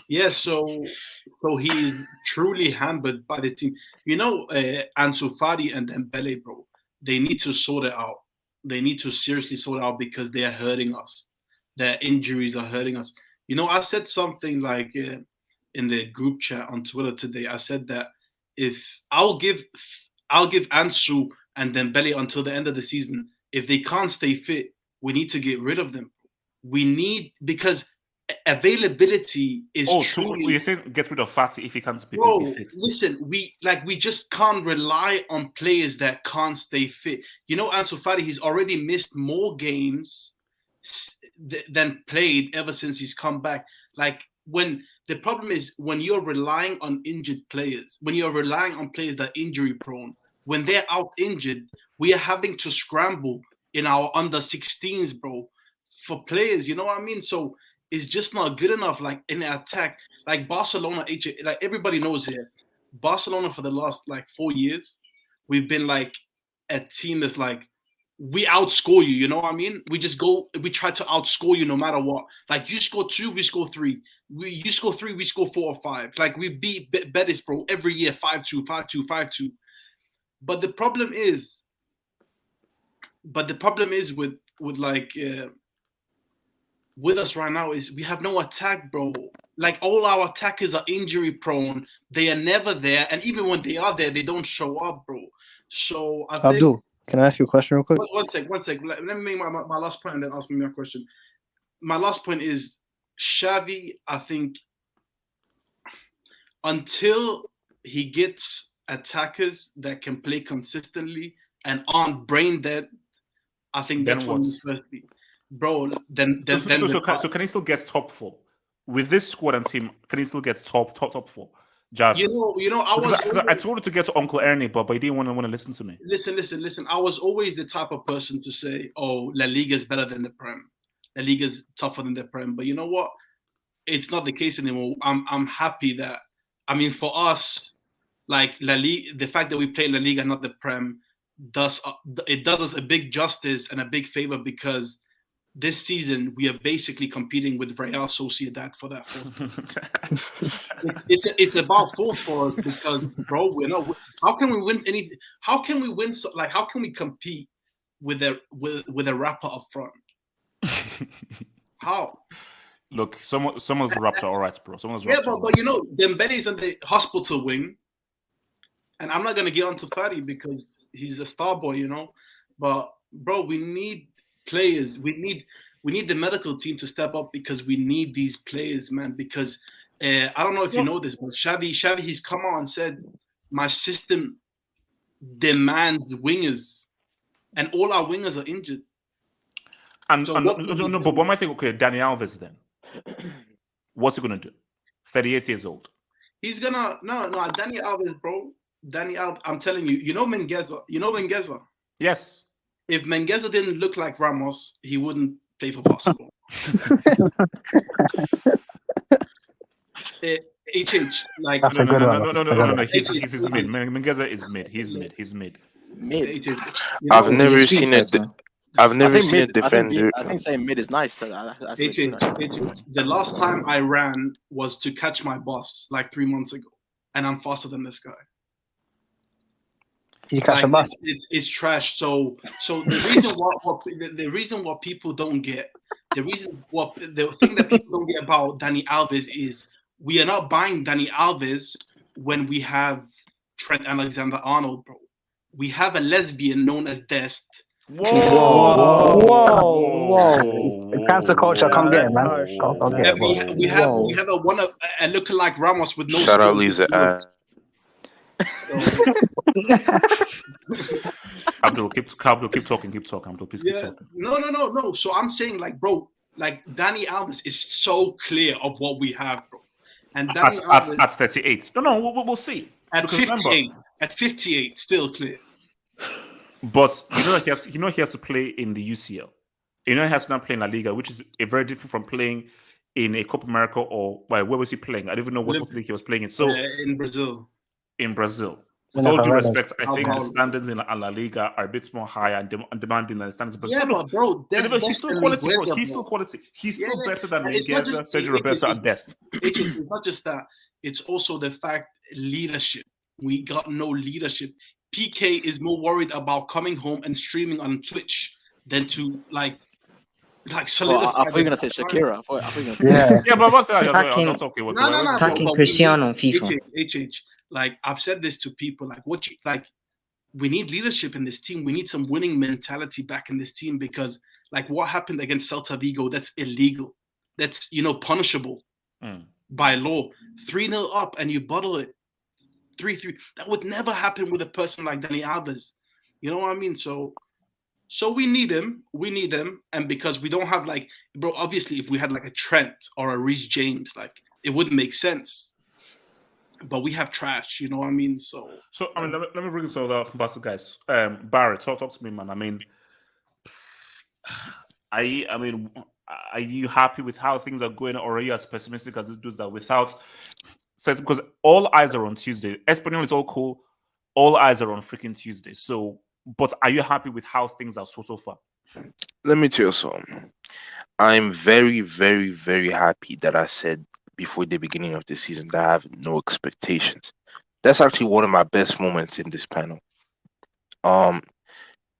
S9: Yeah, so he is truly hampered by the team. Ansu Fati and Dembele, bro, they need to sort it out. They need to seriously sort it out because they are hurting us. Their injuries are hurting us. I said something like in the group chat on Twitter today. I said that if I'll give Ansu and Dembele until the end of the season. If they can't stay fit, we need to get rid of them. Because availability is truly.
S5: So you're saying get rid of Fati if he can't be fit?
S9: Listen, we just can't rely on players that can't stay fit. Ansu Fati, he's already missed more games than played ever since he's come back. Like, when the problem is when you're relying on injured players, when you're relying on players that are injury prone, when they're out injured, we are having to scramble in our under 16s, bro, for players. You know what I mean? So it's just not good enough. Like, in the attack, like Barcelona, like everybody knows here, Barcelona for the last 4 years, we've been like a team that's like, we outscore you. You know what I mean? We try to outscore you no matter what. Like, you score 2, we score 3. You score 3, we score 4 or 5. Like, we beat Betis, bro, every year 5-2, 5-2, 5-2. But the problem is with us right now is we have no attack, bro. Like, all our attackers are injury prone. They are never there, and even when they are there, they don't show up, bro. So I think,
S12: Abdul, can I ask you a question real quick?
S9: One sec. Let me make my last point and then ask me my question. My last point is Xavi. I think until he gets attackers that can play consistently and aren't brain dead, I think that's what he's firstly, bro.
S5: So can he still get top 4 with this squad and team? Can he still get top 4? Javi. I told you to get to Uncle Ernie, but he didn't want to listen to me.
S9: Listen. I was always the type of person to say, "Oh, La Liga is better than the Prem. La Liga is tougher than the Prem." But you know what? It's not the case anymore. I'm happy that. I mean, for us, like La Liga, the fact that we play La Liga, not the Prem, does us a big justice and a big favor because this season we are basically competing with Real Sociedad for that fourth. it's about fourth for us because, bro, how can we win anything? How can we win? How can we compete with a rapper up front? How?
S5: Look, some of the raps are all right, bro. Some of those
S9: raps but Dembele's in the hospital wing. And I'm not going to get onto Fati because he's a star boy, But, bro, we need players. We need the medical team to step up because we need these players, man. Because I don't know if you know this, but Xavi, he's come out and said, my system demands wingers. And all our wingers are injured.
S5: But what am I thinking? Okay, Dani Alves then. What's he going to do? 38 years old.
S9: He's going to... No, Dani Alves, bro. Dani Alves, I'm telling you, Mengueza.
S5: Yes.
S9: If Mengueza didn't look like Ramos, he wouldn't play for Barcelona. HH, like
S2: That's a good one.
S5: No. He's mid. Mengueza is mid. He's mid.
S10: Mid.
S7: I've never seen it. I've never seen a
S10: mid,
S7: defender.
S10: I think saying mid is nice. So that's
S9: the last time I ran was to catch my boss like 3 months ago, and I'm faster than this guy.
S2: You catch a bus.
S9: It's trash. So the reason what people don't get, the thing that people don't get about Dani Alves is we are not buying Dani Alves when we have Trent Alexander-Arnold, bro. We have a lesbian known as Dest.
S2: Whoa. Cancel culture, come get it, man.
S9: We have a lookalike Ramos with no
S7: Shout out
S9: skills.
S7: Lisa.
S5: Abdul, keep talking. Abdul, please keep talking.
S9: No. So I'm saying, like, bro, like Dani Alves is so clear of what we have, bro. And Dani Alves
S5: at 38. No, we'll see.
S9: At 58, still clear.
S5: But he has to play in the UCL. He has to not play in La Liga, which is a very different from playing in a Copa America or where was he playing? I don't even know what league he was playing in. So
S9: in Brazil.
S5: With all due respect, I think the standards in La Liga are a bit more higher and demanding than the standards in Brazil.
S9: Yeah, but bro,
S5: he's still quality, bro. He's still quality. He's still better than Mengueza, Sergio Roberto at best.
S9: It's not just that. It's also the fact leadership. We got no leadership. PK is more worried about coming home and streaming on Twitch than to like solidify.
S10: I thought you were gonna say Shakira.
S5: Yeah, but what's that? I'm okay with
S17: attacking Cristiano on FIFA.
S9: HH. Like I've said this to people, we need leadership in this team. We need some winning mentality back in this team because like what happened against Celta Vigo, that's illegal. That's punishable by law. 3-0 up and you bottle it. 3-3. That would never happen with a person like Dani Alves. You know what I mean? So we need him. And because we don't have bro, obviously if we had like a Trent or a Reece James, it wouldn't make sense. But we have trash, you know what I mean? So
S5: I mean, let me bring this all up, guys. Barry, talk to me, man. I mean, are you happy with how things are going, or are you as pessimistic as it does that without sense? Because all eyes are on Tuesday. Espanyol is all cool. All eyes are on freaking Tuesday. So, but are you happy with how things are so far?
S7: Let me tell you something. I'm very, very, very happy that I said before the beginning of the season that I have no expectations. That's actually one of my best moments in this panel.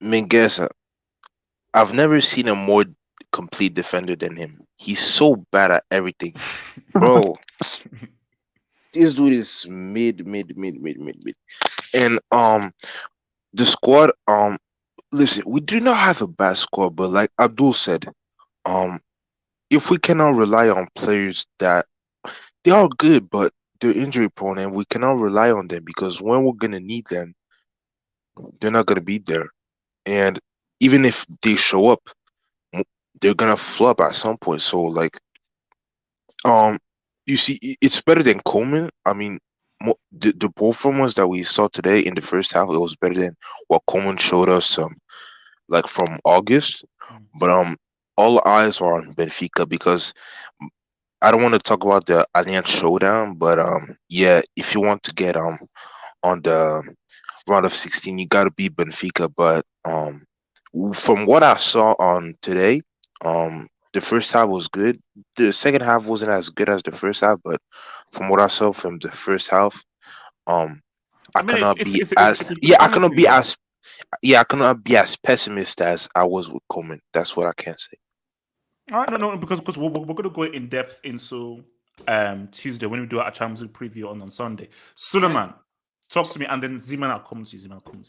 S7: Mengueza, I've never seen a more complete defender than him. He's so bad at everything. Bro, this dude is mid. And the squad, listen, we do not have a bad squad, but like Abdul said, if we cannot rely on players that they are good, but they're injury prone, and we cannot rely on them because when we're gonna need them, they're not gonna be there. And even if they show up, they're gonna flop at some point. So you see, it's better than Coleman. I mean, the performance that we saw today in the first half, it was better than what Coleman showed us from August. But all eyes are on Benfica because I don't want to talk about the Allianz showdown, but yeah, if you want to get on the round of 16, you got to beat Benfica. But from what I saw on today, the first half was good. The second half wasn't as good as the first half, but from what I saw from the first half, I cannot be as pessimist as I was with Coleman. That's what I can say.
S5: All right, no, because we're going to go in depth into Tuesday when we do our Champions League preview on Sunday. Suleiman, talk to me, and then Zeman, I'll come to you,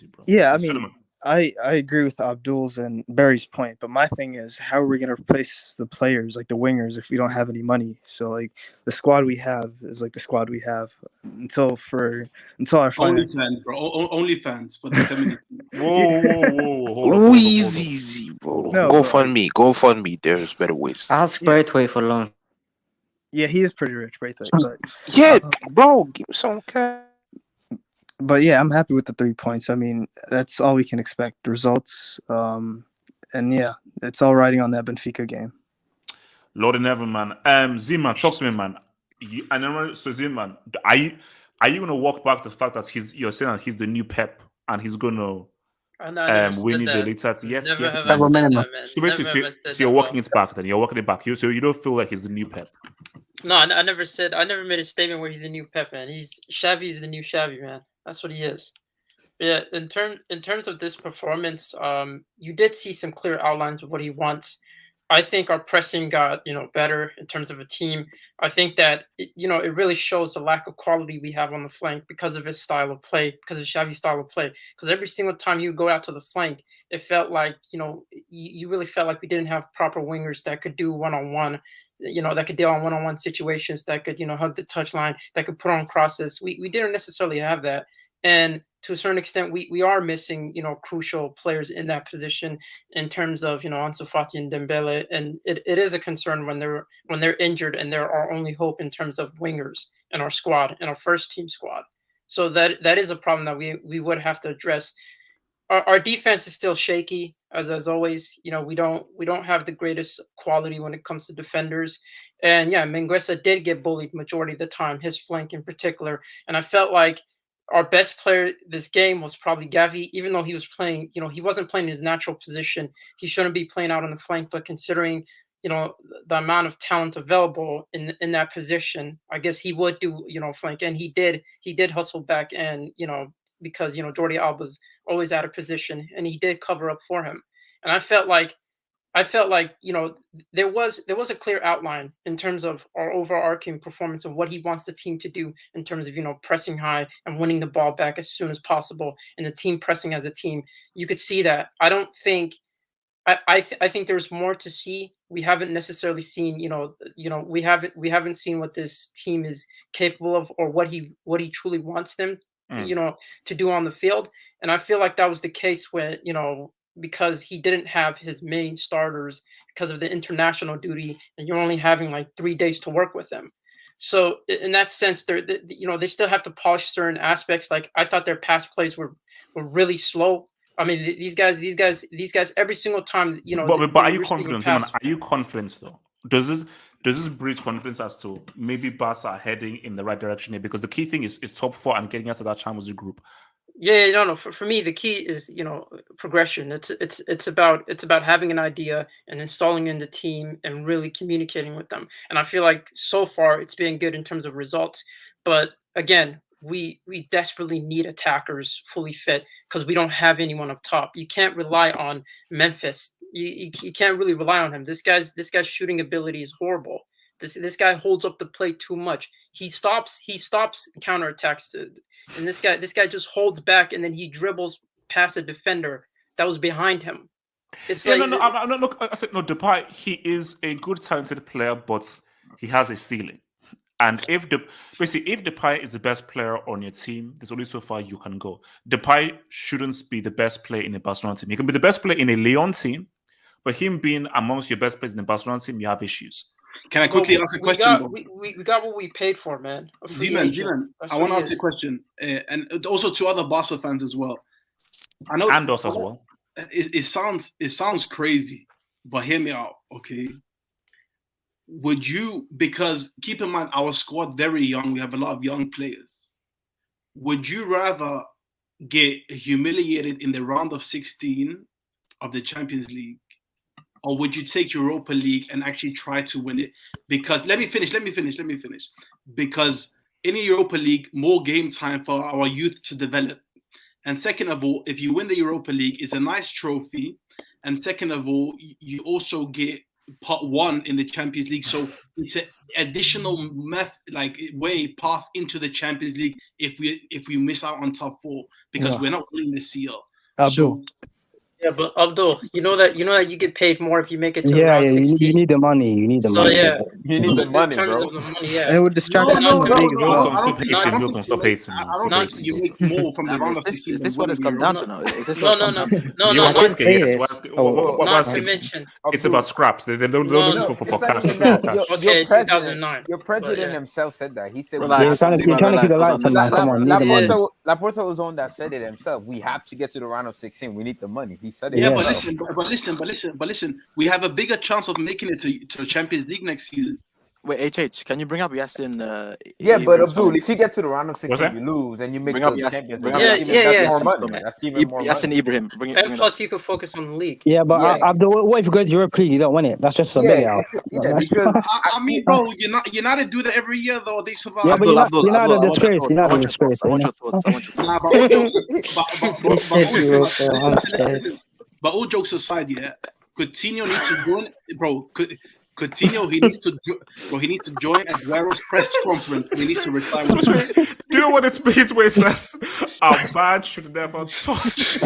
S5: bro.
S12: Yeah, I mean,
S5: Suleiman.
S12: I agree with Abdul's and Barry's point, but my thing is, how are we going to replace the players, like the wingers, if we don't have any money? So, the squad we have is the squad we have until our finance.
S9: OnlyFans, bro. OnlyFans for the community.
S7: Whoa. Easy, bro.
S12: No,
S7: go fund me. There's better ways.
S17: Ask Braithwaite for loan.
S12: Yeah, he is pretty rich, Braithwaite. But
S7: yeah, bro, give me some cash.
S12: But yeah, I'm happy with the 3 points. I mean, that's all we can expect. Results. And yeah, it's all riding on that Benfica game.
S5: Lord and Heaven, man. Z-Man, talk to me, man. I never. So Z-Man, are you gonna walk back the fact that you're saying that he's the new Pep and he's gonna
S8: I never
S5: win
S8: said
S5: you the
S8: that.
S5: later? Yes,
S8: Never
S5: yes,
S8: have
S5: yes.
S8: I said that, man.
S5: So
S8: Never
S5: basically,
S8: have I said
S5: so you're
S8: that,
S5: walking
S8: bro.
S5: it back. Then you're walking it back. So you don't feel like he's the new Pep.
S8: No, I never said. I never made a statement where he's the new Pep, man. Xavi's the new Xavi, man. That's what he is. Yeah, in terms of this performance, you did see some clear outlines of what he wants. I think our pressing got better in terms of a team. I think that it really shows the lack of quality we have on the flank because of his style of play, because of Xavi's style of play. Because every single time he would go out to the flank, it felt like you really felt like we didn't have proper wingers that could do one-on-one. That could deal on one-on-one situations, that could hug the touchline, that could put on crosses. We didn't necessarily have that. And to a certain extent, we are missing, crucial players in that position in terms of, Ansu Fati and Dembele. And it is a concern when they're injured and they're our only hope in terms of wingers in our squad, in our first team squad. So that is a problem that we would have to address. Our defense is still shaky, as always. We don't have the greatest quality when it comes to defenders. And yeah, Mingueza did get bullied majority of the time, his flank in particular. And I felt like our best player this game was probably Gavi, even though he was playing, he wasn't playing in his natural position. He shouldn't be playing out on the flank, but considering, the amount of talent available in that position, I guess he would do, flank. And he did hustle back and, because, Jordi Alba's always out of position and he did cover up for him. And I felt like there was a clear outline in terms of our overarching performance of what he wants the team to do in terms of pressing high and winning the ball back as soon as possible, and the team pressing as a team. You could see that. I don't think I think there's more to see. We haven't necessarily seen we haven't seen what this team is capable of, or what he truly wants them to do on the field. And I feel like that was the case when because he didn't have his main starters because of the international duty, and you're only having like 3 days to work with them. So in that sense, they still have to polish certain aspects. Like, I thought their pass plays were really slow. I mean, these guys, every single time,
S5: But are you confident, Zeman? Are you confident though? Does this breed confidence as to maybe Barca are heading in the right direction here? Because the key thing is top 4 and getting out of that Champions League group.
S8: Yeah, no. For me, the key is progression. It's about having an idea and installing in the team and really communicating with them. And I feel like so far it's been good in terms of results. But again, we desperately need attackers fully fit, because we don't have anyone up top. You can't rely on Memphis. You can't really rely on him. This guy's shooting ability is horrible. This guy holds up the play too much. He stops counterattacks, and this guy just holds back, and then he dribbles past a defender that was behind him. It's
S5: I'm not. Look, I said no. Depay, he is a good, talented player, but he has a ceiling. And if Depay is the best player on your team, there's only so far you can go. Depay shouldn't be the best player in a Barcelona team. He can be the best player in a Lyon team, but him being amongst your best players in a Barcelona team, you have issues.
S9: Can I quickly ask a question?
S8: We got what we paid for, man.
S9: Zeman, I want to ask you a question, and also to other Barca fans as well. I know,
S5: and us as well.
S9: It sounds crazy, but hear me out, okay? Would you, because keep in mind our squad very young, we have a lot of young players. Would you rather get humiliated in the round of 16 of the Champions League, or would you take Europa League and actually try to win it? Because let me finish. Because in the Europa League, more game time for our youth to develop. And second of all, if you win the Europa League, it's a nice trophy. And second of all, you also get part 1 in the Champions League. So it's an additional path into the Champions League if we miss out on top 4, because we're not winning the CL.
S12: Abdul.
S8: Yeah, but Abdul, you know that you get paid more if you make it to
S2: Yeah,
S8: round
S2: yeah.
S8: 16.
S2: You need the money. You need the
S8: So
S2: money.
S8: yeah,
S14: You need the
S8: in
S14: money,
S8: terms
S14: bro.
S8: of the money, yeah.
S12: And it would distract
S9: No,
S12: us
S9: no,
S12: from the
S9: no,
S12: league as
S9: no.
S12: well.
S9: I don't think you
S5: Milton, stop
S9: make.
S5: hating, man.
S9: I
S5: Stop
S9: don't
S5: hating.
S9: think you make more from the round of 16
S10: Is
S9: than
S10: this what it's
S9: winning
S10: come
S9: the
S10: down
S9: Europa.
S10: to now? Is this
S8: No,
S10: what
S8: no,
S10: it's come
S8: no,
S10: down to?
S8: no,
S5: You
S8: no,
S5: are
S8: not
S5: asking, yes.
S8: not to mention.
S5: It's about scraps. They're
S14: Abdul,
S5: looking
S14: no,
S5: for
S14: it's
S5: cash.
S14: not even that.
S8: Okay,
S14: Your president,
S8: 2009.
S14: your
S8: But
S14: president
S8: yeah.
S14: himself said that. He said
S10: Relax,
S2: You're trying to keep the lights on, man. Come on, you need the money.
S14: Laporta was the one that said it himself. We have to get to the round of 16. We need the money. He said it
S9: Yeah,
S14: himself.
S9: but listen. We have a bigger chance of making it to the Champions League next season.
S10: Wait, HH, can you bring up Yasin?
S14: Yeah, but
S10: Ibrahim's
S14: Abdul,
S10: comment?
S14: if you get to the round of 16,
S5: that?
S14: you lose, and you make
S10: Bring up
S14: the Champions League.
S8: Yeah.
S14: That's more money. That's even more
S10: Yasin
S14: money.
S10: Ibrahim, bring it
S8: And
S10: up.
S8: plus, you could focus on the league.
S2: Yeah, but Abdul, what if you go to Europa League, you don't win it? That's just a big out.
S14: Because
S9: I mean, bro, United do that every year, though. They survive.
S2: Yeah, but you're not a disgrace. You're not a disgrace.
S10: I want your thoughts.
S9: Nah, but all jokes aside, yeah, Coutinho needs to join, bro. Coutinho, he needs to join Aguero's press conference. He needs to retire.
S5: Do you know what it means where it says, "Our bad should never touch"?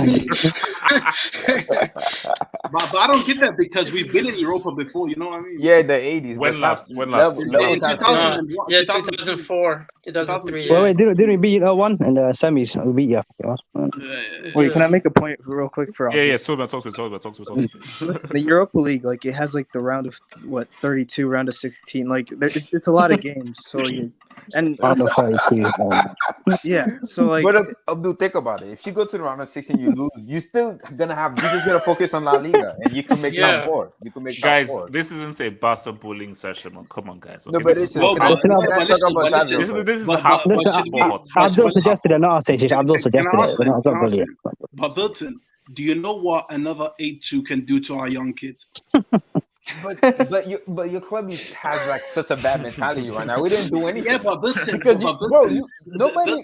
S9: But I don't get that because we've been in Europa before. You know what I mean?
S14: Yeah, the 80s.
S5: When last?
S9: In 2000,
S8: yeah, 2004, 2003.
S2: Wait, didn't we beat one in the semis? We beat you.
S12: Wait, can I make a point real quick for?
S5: Yeah. Talk about.
S12: Listen, the Europa League, like it has like the round of 32, round of 16. Like it's a lot of games. So yeah. So like,
S14: but Abdul, think about it. If you go to the round of 16, you lose. You still you just gonna focus on La Liga, and you can make top four. You can make top
S5: guys.
S14: four.
S5: This isn't a Barca bullying session, man. Come on, guys. Okay,
S14: No, but this
S5: is a half.
S2: Abdul suggested it, not us. Abdul suggested it. It's not brilliant.
S9: But Milton, do you know what another 8-2 can do to our young kids?
S14: But your club has like such a bad mentality right now. We didn't do anything.
S9: Yeah, but Milton,
S14: because nobody.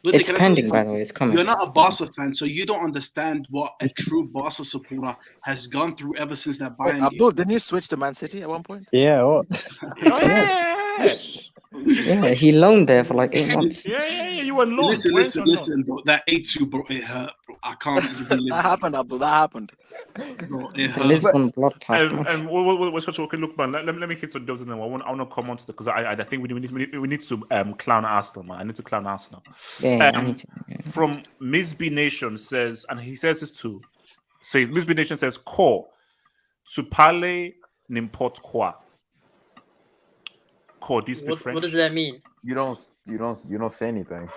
S17: It's pending, by the way. It's coming.
S9: You're not a Barca fan, so you don't understand what a true Barca supporter has gone through ever since that Bayern.
S10: Abdul, didn't you switch to Man City at one point?
S2: Yeah. What?
S17: Yeah, he loaned there for like 8 months.
S5: Yeah. You were loaned.
S9: Listen, bro. That 8-2, bro, it hurt, bro. I can't even
S10: That happened, Abdul. That happened.
S9: Bro, it hurt.
S17: Lisbon blood pass.
S5: And what's such okay? Look, man. Let me hit some those, and then I want to come on to because I think we need to clown Arsenal, man. I need to clown Arsenal.
S17: Yeah, I need to.
S5: From Miss B Nation says, and he says this too. So Miss B Nation says, "Ko tu parles n'importe quoi." Ko, do you speak French?
S8: What does that mean?
S14: You don't say anything.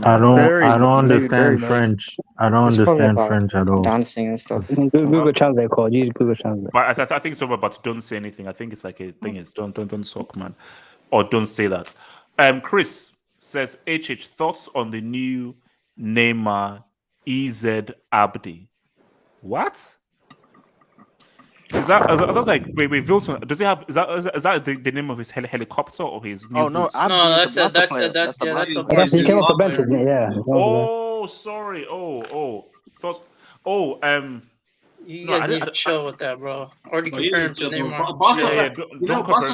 S6: I don't understand French. I don't understand French at all.
S17: Dancing and stuff.
S2: Google Translate call. Use Google Translate.
S5: But I think it's about don't say anything. I think it's like a thing. It's don't talk, man, or don't say that. Chris says, "HH thoughts on the new Neymar EZ Abdi." What? Is that like wait, Wilson? Does he have? Is that the name of his helicopter or his? New
S8: no,
S5: boots?
S8: that's
S2: he came off the bench, yeah.
S5: Oh, sorry. Thoughts.
S8: You guys need to chill with that, bro. Already compare him to Neymar.
S9: Barca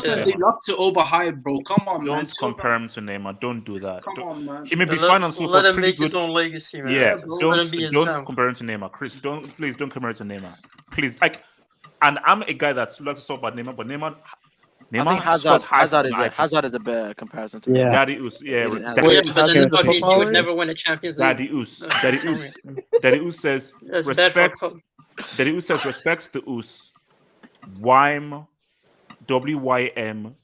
S9: fans, they love to overhype, bro. Come on, man.
S5: Don't compare him to Neymar. Don't do that.
S9: Come on, man.
S5: He may be fine on so
S8: let him
S5: pretty
S8: make
S5: good.
S8: his own legacy, man.
S5: Yeah, don't
S8: compare
S5: compare him to Neymar. Chris, please don't compare him to Neymar. Please, and I'm a guy that likes to talk about Neymar, but Neymar
S10: I think Hazard is a better comparison to
S2: yeah.
S5: Daddy Us, yeah.
S8: But then he would never win a Champions League.
S5: Daddy Us says respect. Daddy Us says respects the Us. WYM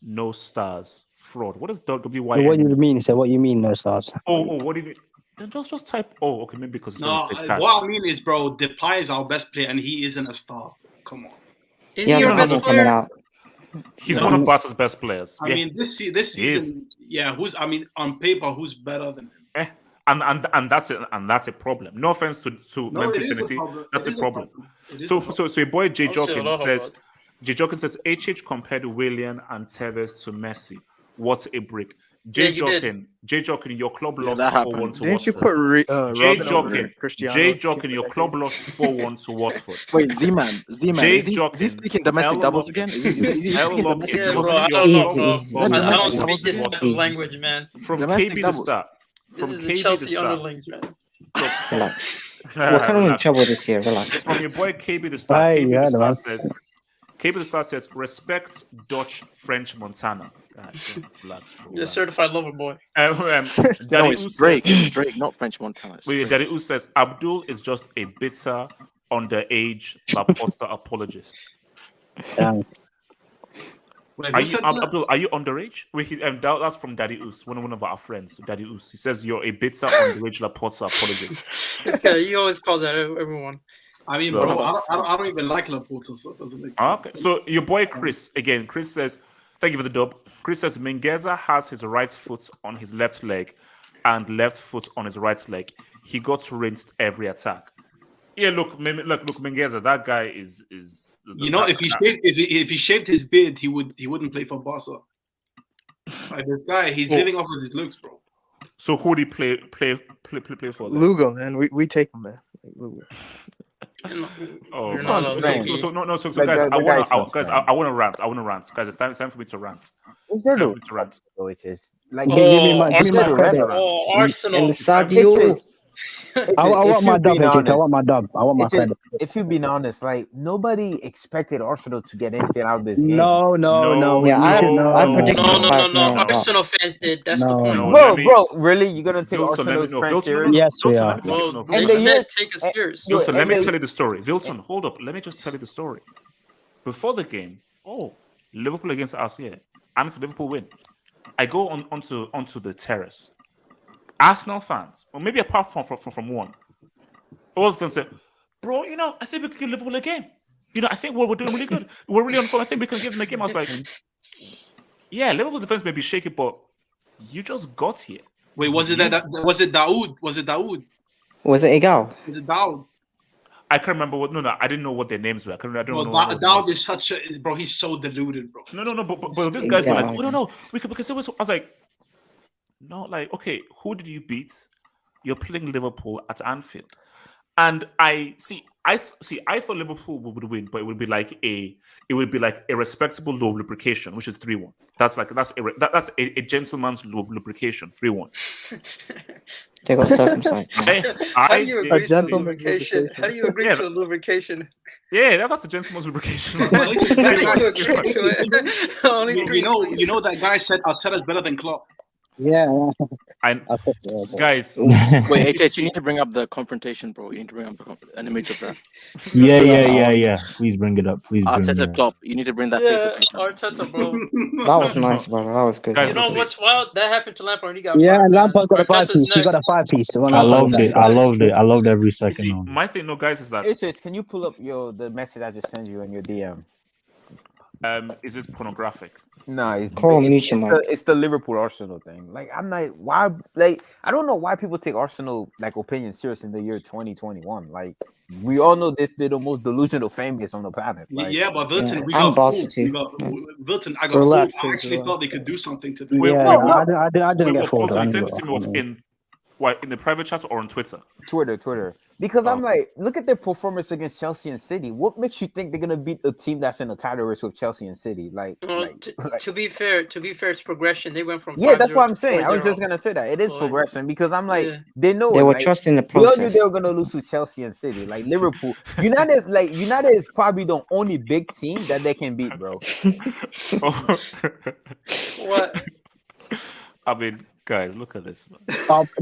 S5: no stars fraud. What is WYM?
S2: What do you mean? Say what you mean no stars.
S5: What do you mean? Then just type. Okay, maybe because
S9: what I mean is, bro, Depay is our best player and he isn't a star. Come on.
S8: Is he your best player?
S5: He's one of Barca's best players.
S9: I mean, this season, on paper, who's better than him?
S5: And that's it. And that's a problem. No offense to Memphis Tennessee, that's a problem. So your boy Jay Jokin says HH compared Willian and Tevez to Messi. What a break. Jay Jokin, your club lost 4-1 to
S12: Didn't you
S5: Watford.
S12: put
S5: Jay Jokin, your club lost 4-1 to Watford.
S10: Wait, Z-Man, is he speaking domestic doubles again? Is he speaking domestic doubles
S8: again? I don't speak this type of language, man.
S5: From KB to start.
S8: This is the Chelsea underlings, man.
S17: We're kind of in
S5: Relax.
S17: trouble this year. Relax.
S5: From your boy KB the Star.
S2: Aye,
S5: KB
S2: yeah,
S5: the Star
S2: man.
S5: says, KB the Star says, respect Dutch, French, Montana. God, relax, bro.
S8: You're a
S5: Relax.
S8: certified lover boy.
S5: Daddy
S10: No, it's
S5: Oos
S10: Drake.
S5: says,
S10: It's Drake, not French Montana. It's
S5: wait,
S10: Drake.
S5: Daddy Oos says, Abdul is just a bitter, underage Laporta apologist.
S9: Wait,
S5: Are
S9: who
S5: you,
S9: said that?
S5: Abdul, are you underage? Wait, that's from Daddy Oos, one of our friends, Daddy Oos. He says you're a bitter, underage Laporta apologist.
S8: This guy, he always calls that everyone.
S9: I mean,
S5: So-
S9: bro, I don't even like Laporta, so it doesn't make sense.
S5: Okay, so your boy Chris, again, Chris says, thank you for the dub. Chris says, Mingueza has his right foot on his left leg and left foot on his right leg. He got rinsed every attack. Yeah, look, Mingueza, that guy is.
S9: You know, if he shaved his beard, he wouldn't play for Barca. Like this guy, he's living off of his looks, bro.
S5: So who do you play for? Then?
S12: Lugo, man. We take him, man. Like, Lugo.
S5: Oh,
S17: It's not strange.
S5: so
S14: Like,
S5: guys,
S14: the guy's not
S5: I want to rant. Guys, it's time for me to rant.
S14: Is there
S5: It's time
S14: no
S5: for me to rant.
S14: which is like
S2: Give me my
S8: Arsenal.
S2: credit.
S8: Oh, Arsenal.
S2: I want my dub,
S14: being
S2: Agent. I
S14: honest,
S2: want my dub. I want my
S14: it's just-
S2: credit.
S14: if you're being honest, like nobody expected Arsenal to get anything out of this game.
S2: No.
S17: Yeah, I
S8: No,
S17: predicted
S8: no, no,
S17: 5-0.
S8: no. Arsenal fans did. That's the point.
S14: Bro, really? You're gonna take Arsenal's friends serious?
S2: Yes, we are.
S8: Well,
S14: And
S8: they
S14: the
S8: said
S14: year-
S8: take us serious.
S5: Vilton, let me
S14: and
S5: tell you the story. Vilton, hold up. Let me just tell you the story. Before the game, Liverpool against Arsenal, and for Liverpool win. I go onto the terrace. Arsenal fans, or maybe apart from one, all them say, bro, I think we could give Liverpool a game. I think we're doing really good. We're really on form. I think we can give them a game. I was like, yeah, Liverpool defense may be shaky, but you just got here.
S9: Wait, was it Daoud? Was it Daoud?
S17: Was it Egal?
S9: Was it Daoud?
S5: I can't remember what. No, I didn't know what their names were. I don't know.
S9: Daoud is such a bro. He's so deluded, bro.
S5: No. But these guys were like, oh no, we can say. I was like, no, like, okay, who did you beat? You're playing Liverpool at Anfield, and I thought Liverpool would win, but it would be like a respectable low lubrication, which is 3-1. That's a gentleman's low lubrication, 3-1.
S17: They got circumcised.
S8: How do you agree to lubrication? How do you agree to a lubrication?
S5: Yeah, that's a gentleman's lubrication.
S9: You know that guy said Arteta's better than Klopp.
S2: Yeah.
S5: Guys,
S10: wait, HH, you need to bring up the confrontation, bro. You need to bring up an image of that.
S6: Yeah. Please bring it up. Please bring it
S10: Arteta
S6: up.
S10: Klopp. You need to bring that face to face.
S8: Arteta, bro.
S17: That was nice, bro. That was good.
S5: Guys,
S8: You know what's wild? That happened to Lampard. He got
S2: Lampard got a 5-piece. He got a 5-piece.
S6: I loved it. I loved every second of it.
S5: My thing, guys, is that
S14: HH, can you pull up the message I just sent you in your DM?
S5: Is this pornographic?
S14: No, it's the Liverpool Arsenal thing. Like, I'm like, why? Like, I don't know why people take Arsenal like opinion serious in the year 2021. Like, we all know they're the most delusional fan base on the planet. Like,
S9: yeah, but Wilton,
S17: yeah.
S9: I got
S2: Relax,
S9: fooled. I actually thought they could do something to them.
S2: I didn't get fooled.
S5: You sent it to me in the private chat or on Twitter?
S14: Twitter. Because I'm like, look at their performance against Chelsea and City. What makes you think they're gonna beat a team that's in a title race with Chelsea and City?
S8: To be fair, it's progression. They went from
S14: that's what I'm saying. I was just gonna say that it is progression because I'm like, they know
S17: they were trusting the process.
S14: We all knew they were gonna lose to Chelsea and City. Like Liverpool, United is probably the only big team that they can beat, bro.
S8: What?
S5: I mean, guys, look at this, man.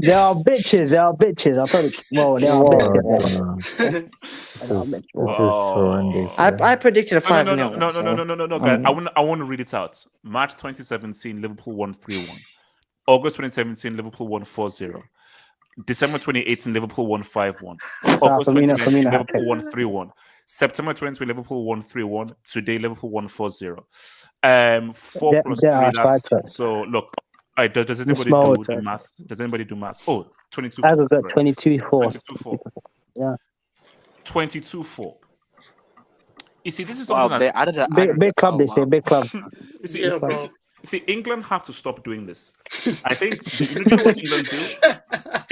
S2: They are bitches. I thought
S6: This is horrendous.
S17: I predicted a 5-0.
S5: No, guys. I want to read it out. March 2017, Liverpool won 3-1. August 2017, Liverpool won 4-0. December 2018, Liverpool won 5-1. August 2019, Liverpool won 3-1. September 2020, Liverpool won 3-1. Today, Liverpool won 4-0. 4 plus 3, that's... So, look. Does anybody do maths? Does anybody do maths? Oh, 22.
S2: I got 22-4.
S5: 22-4.
S2: Yeah.
S5: 22-4. You see, this is something
S10: they added a
S2: big club. They say big club.
S5: You see, England have to stop doing this. I think you know what England do?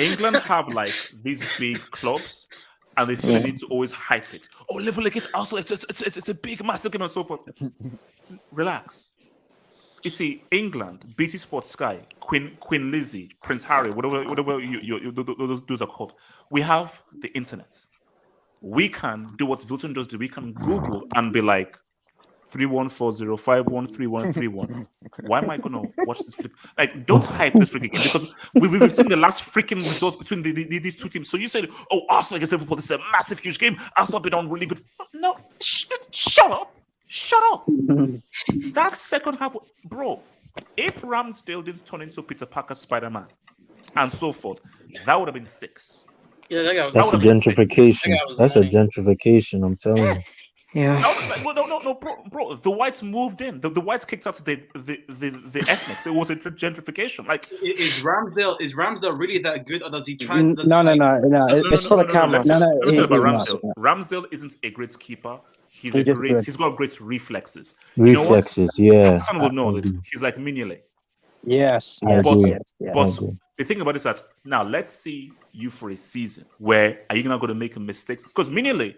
S5: England have like these big clubs, and they feel they need to always hype it. Oh, Liverpool against Arsenal, it's a big massive game and so forth. Relax. You see, England, BT Sports Sky, Queen Lizzie, Prince Harry, whatever those are called. We have the internet. We can do what Wilton does. We can Google and be like 3140513131. Why am I gonna watch this flip? Like, don't hype this freaking game because we've seen the last freaking results between these two teams. So you said, "Oh, Arsenal against Liverpool. This is a massive, huge game. Arsenal been on really good." No, shut up. That second half, bro. If Ramsdale didn't turn into Peter Parker Spider-Man and so forth, that would have been 6.
S8: Yeah,
S6: that's a gentrification. That's a gentrification. I'm telling you.
S17: Yeah.
S5: No, bro. The whites moved in. The whites kicked out the ethnics. It was a gentrification. Like,
S18: is Ramsdale really that good, or does he try?
S2: No. It's for the cameras.
S5: Let me say about Ramsdale. Ramsdale isn't a great keeper. He's got great reflexes.
S6: Reflexes, yeah.
S5: Hassan will know this. He's like Mignolet.
S2: Yes.
S5: But the thing about it is that now let's see you for a season. Where are you not going to make a mistake? Because Mignolet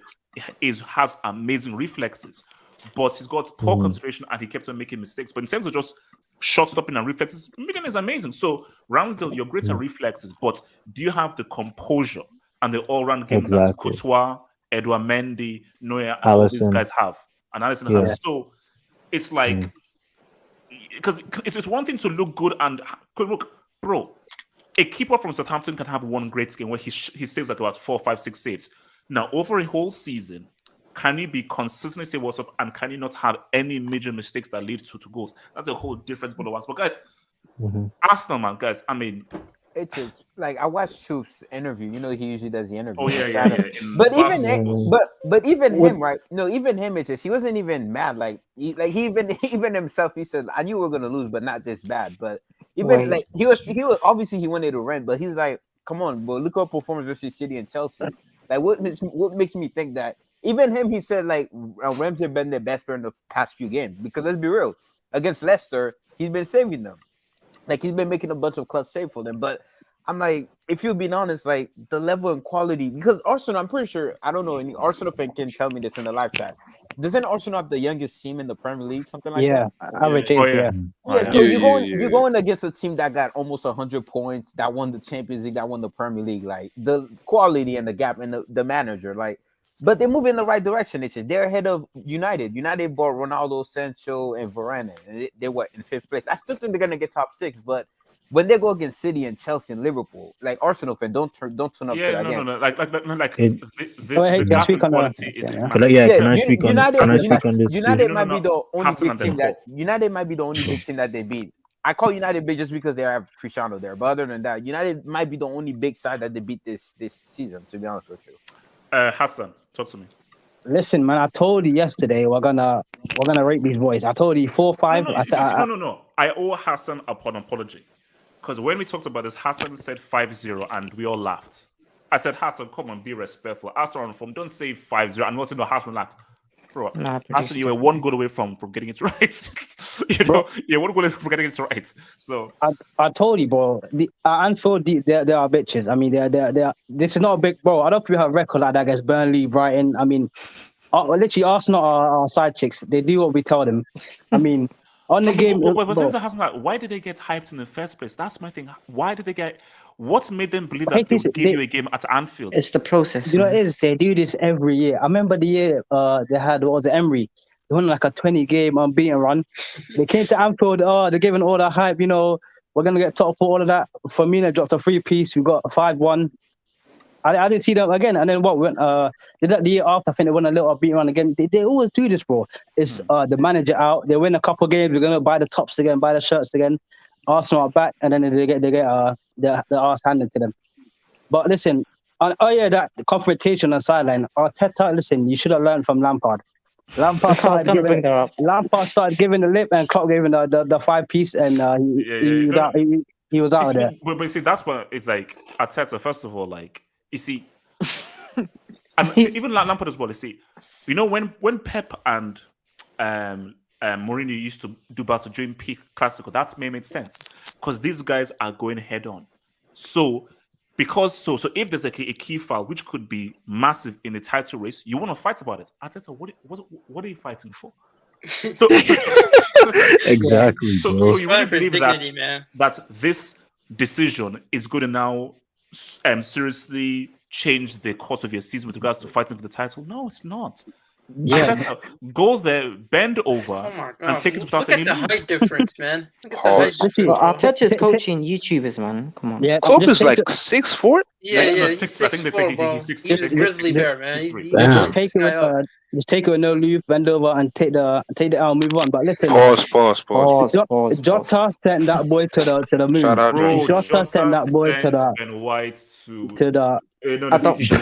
S5: has amazing reflexes, but he's got poor concentration and he kept on making mistakes. But in terms of just shot stopping and reflexes, Mignolet is amazing. So Ramsdale, you're great at reflexes, but do you have the composure and the all-round game that Courtois, Edouard Mendy, Neuer, and all these guys have, and Alisson has? So it's like, because it's one thing to look good and look, bro. A keeper from Southampton can have one great game where he saves like about 4, 5, 6 saves. Now, over a whole season, can you be consistently say what's up and can you not have any major mistakes that lead to goals? That's a whole different ball of wax. But guys, Arsenal, man, guys, I mean,
S14: it's just, like, I watched Troop's interview. You know, he usually does the interview.
S5: Oh yeah.
S14: But even him, right? No, even him, it's just he wasn't even mad. Like he even himself, he said, "I knew we were gonna lose, but not this bad." But even like he was obviously he wanted to rent, but he's like, "Come on, bro, look up performance versus City and Chelsea." Like, what makes me think that even him, he said, like, Ramsey been their best player in the past few games. Because let's be real, against Leicester, he's been saving them. Like, he's been making a bunch of clutch saves for them. But I'm like, if you're being honest, like, the level and quality, because Arsenal, I'm pretty sure, I don't know, any Arsenal fan can tell me this in the live chat. Doesn't Arsenal have the youngest team in the Premier League? Something like that? So you're going against a team that got almost 100 points, that won the Champions League, that won the Premier League. Like, the quality and the gap and the manager, like, but they move in the right direction. They're ahead of United. United bought Ronaldo, Sancho, and Varane, and they were in 5th place. I still think they're gonna get top 6, but when they go against City and Chelsea and Liverpool, like, Arsenal fan, don't turn up to that game.
S2: The gap in quality
S6: is massive. Can I speak on this?
S14: United might be the only big team United might be the only big team that they beat. I call United big just because they have Cristiano there, but other than that, United might be the only big side that they beat this season. To be honest with you,
S5: Hassan, talk to me.
S2: Listen, man, I told you yesterday we're gonna rate these boys. I told you 4-5.
S5: No. I owe Hassan an apology. Because when we talked about this, Hassan said 5-0 and we all laughed. I said, Hassan, come on, be respectful. Arsenal on form, don't say 5-0. And also, no, Hassan laughed. Bro, Hassan, you were one goal away from getting it right. You're one goal away from getting it right. So
S2: I told you, bro. Anfield, they are bitches. I mean, they're. This is not a big, bro. I don't think we have a record like that against Burnley, Brighton. I mean, literally, Arsenal are side chicks. They do what we tell them. I mean. On the game,
S5: but things that happen, like, why did they get hyped in the first place? That's my thing. Why did they get? What made them believe that they would give you a game at Anfield?
S17: It's the process.
S2: You know, it is. They do this every year. I remember the year they had, what was it, Emery? They won like a 20-game unbeaten run. They came to Anfield. They're giving all that hype. You know, we're gonna get top 4, all of that. Firmino dropped a 3-piece. We got 5-1. I didn't see them again. And then what went? The year after, I think they won a little beat run again. They always do this, bro. It's the manager out. They win a couple games. They're gonna buy the tops again, buy the shirts again. Arsenal are back, and then they get their arse handed to them. But listen, that confrontation on the sideline. Arteta, listen, you should have learned from Lampard. Lampard started giving the lip, and Klopp gave him the 5-piece, and he was out of there.
S5: But you see, that's what it's like. Arteta, first of all, like. You see, and even Lampard as well. You see, you know when Pep and Mourinho used to do battle during peak Classical, that made sense because these guys are going head on. So if there's a key foul which could be massive in the title race, you want to fight about it. Arteta, what are you fighting for? So
S6: Exactly,
S5: So
S6: bro.
S5: you really
S8: For his
S5: believe that
S8: dignity, man.
S5: this decision is going to now seriously change the course of your season with regards to fighting for the title? No, it's not.
S2: Yeah.
S5: Arteta, go there, bend over,
S8: Oh my
S5: and
S8: god!
S5: take it without
S8: Look at
S5: any
S8: the
S5: move.
S8: height difference, man. Look at the height
S7: Pause.
S8: difference,
S17: But
S8: bro.
S17: Arteta's coaching YouTubers, man. Come on.
S2: Yeah,
S7: Klopp
S2: just
S7: is
S2: take
S7: like
S2: it.
S7: 6'4".
S8: Yeah,
S5: No,
S8: he's
S5: six. I think they
S8: 6'4",
S5: say
S8: bro.
S5: he's six.
S8: He's
S5: They
S8: a
S5: say
S8: grizzly
S5: six,
S8: bear, man.
S5: 6'3".
S8: He can
S2: Just
S8: pick
S2: take
S8: this
S2: it with
S8: guy up.
S2: just take it with no leave, bend over, and take the L, move on. But listen,
S7: Pause.
S2: Jota sent that boy to the moon.
S7: Shout out,
S5: Bro,
S2: Jota sent that boy
S5: sent Ben White to
S2: the
S5: no,
S17: adoption.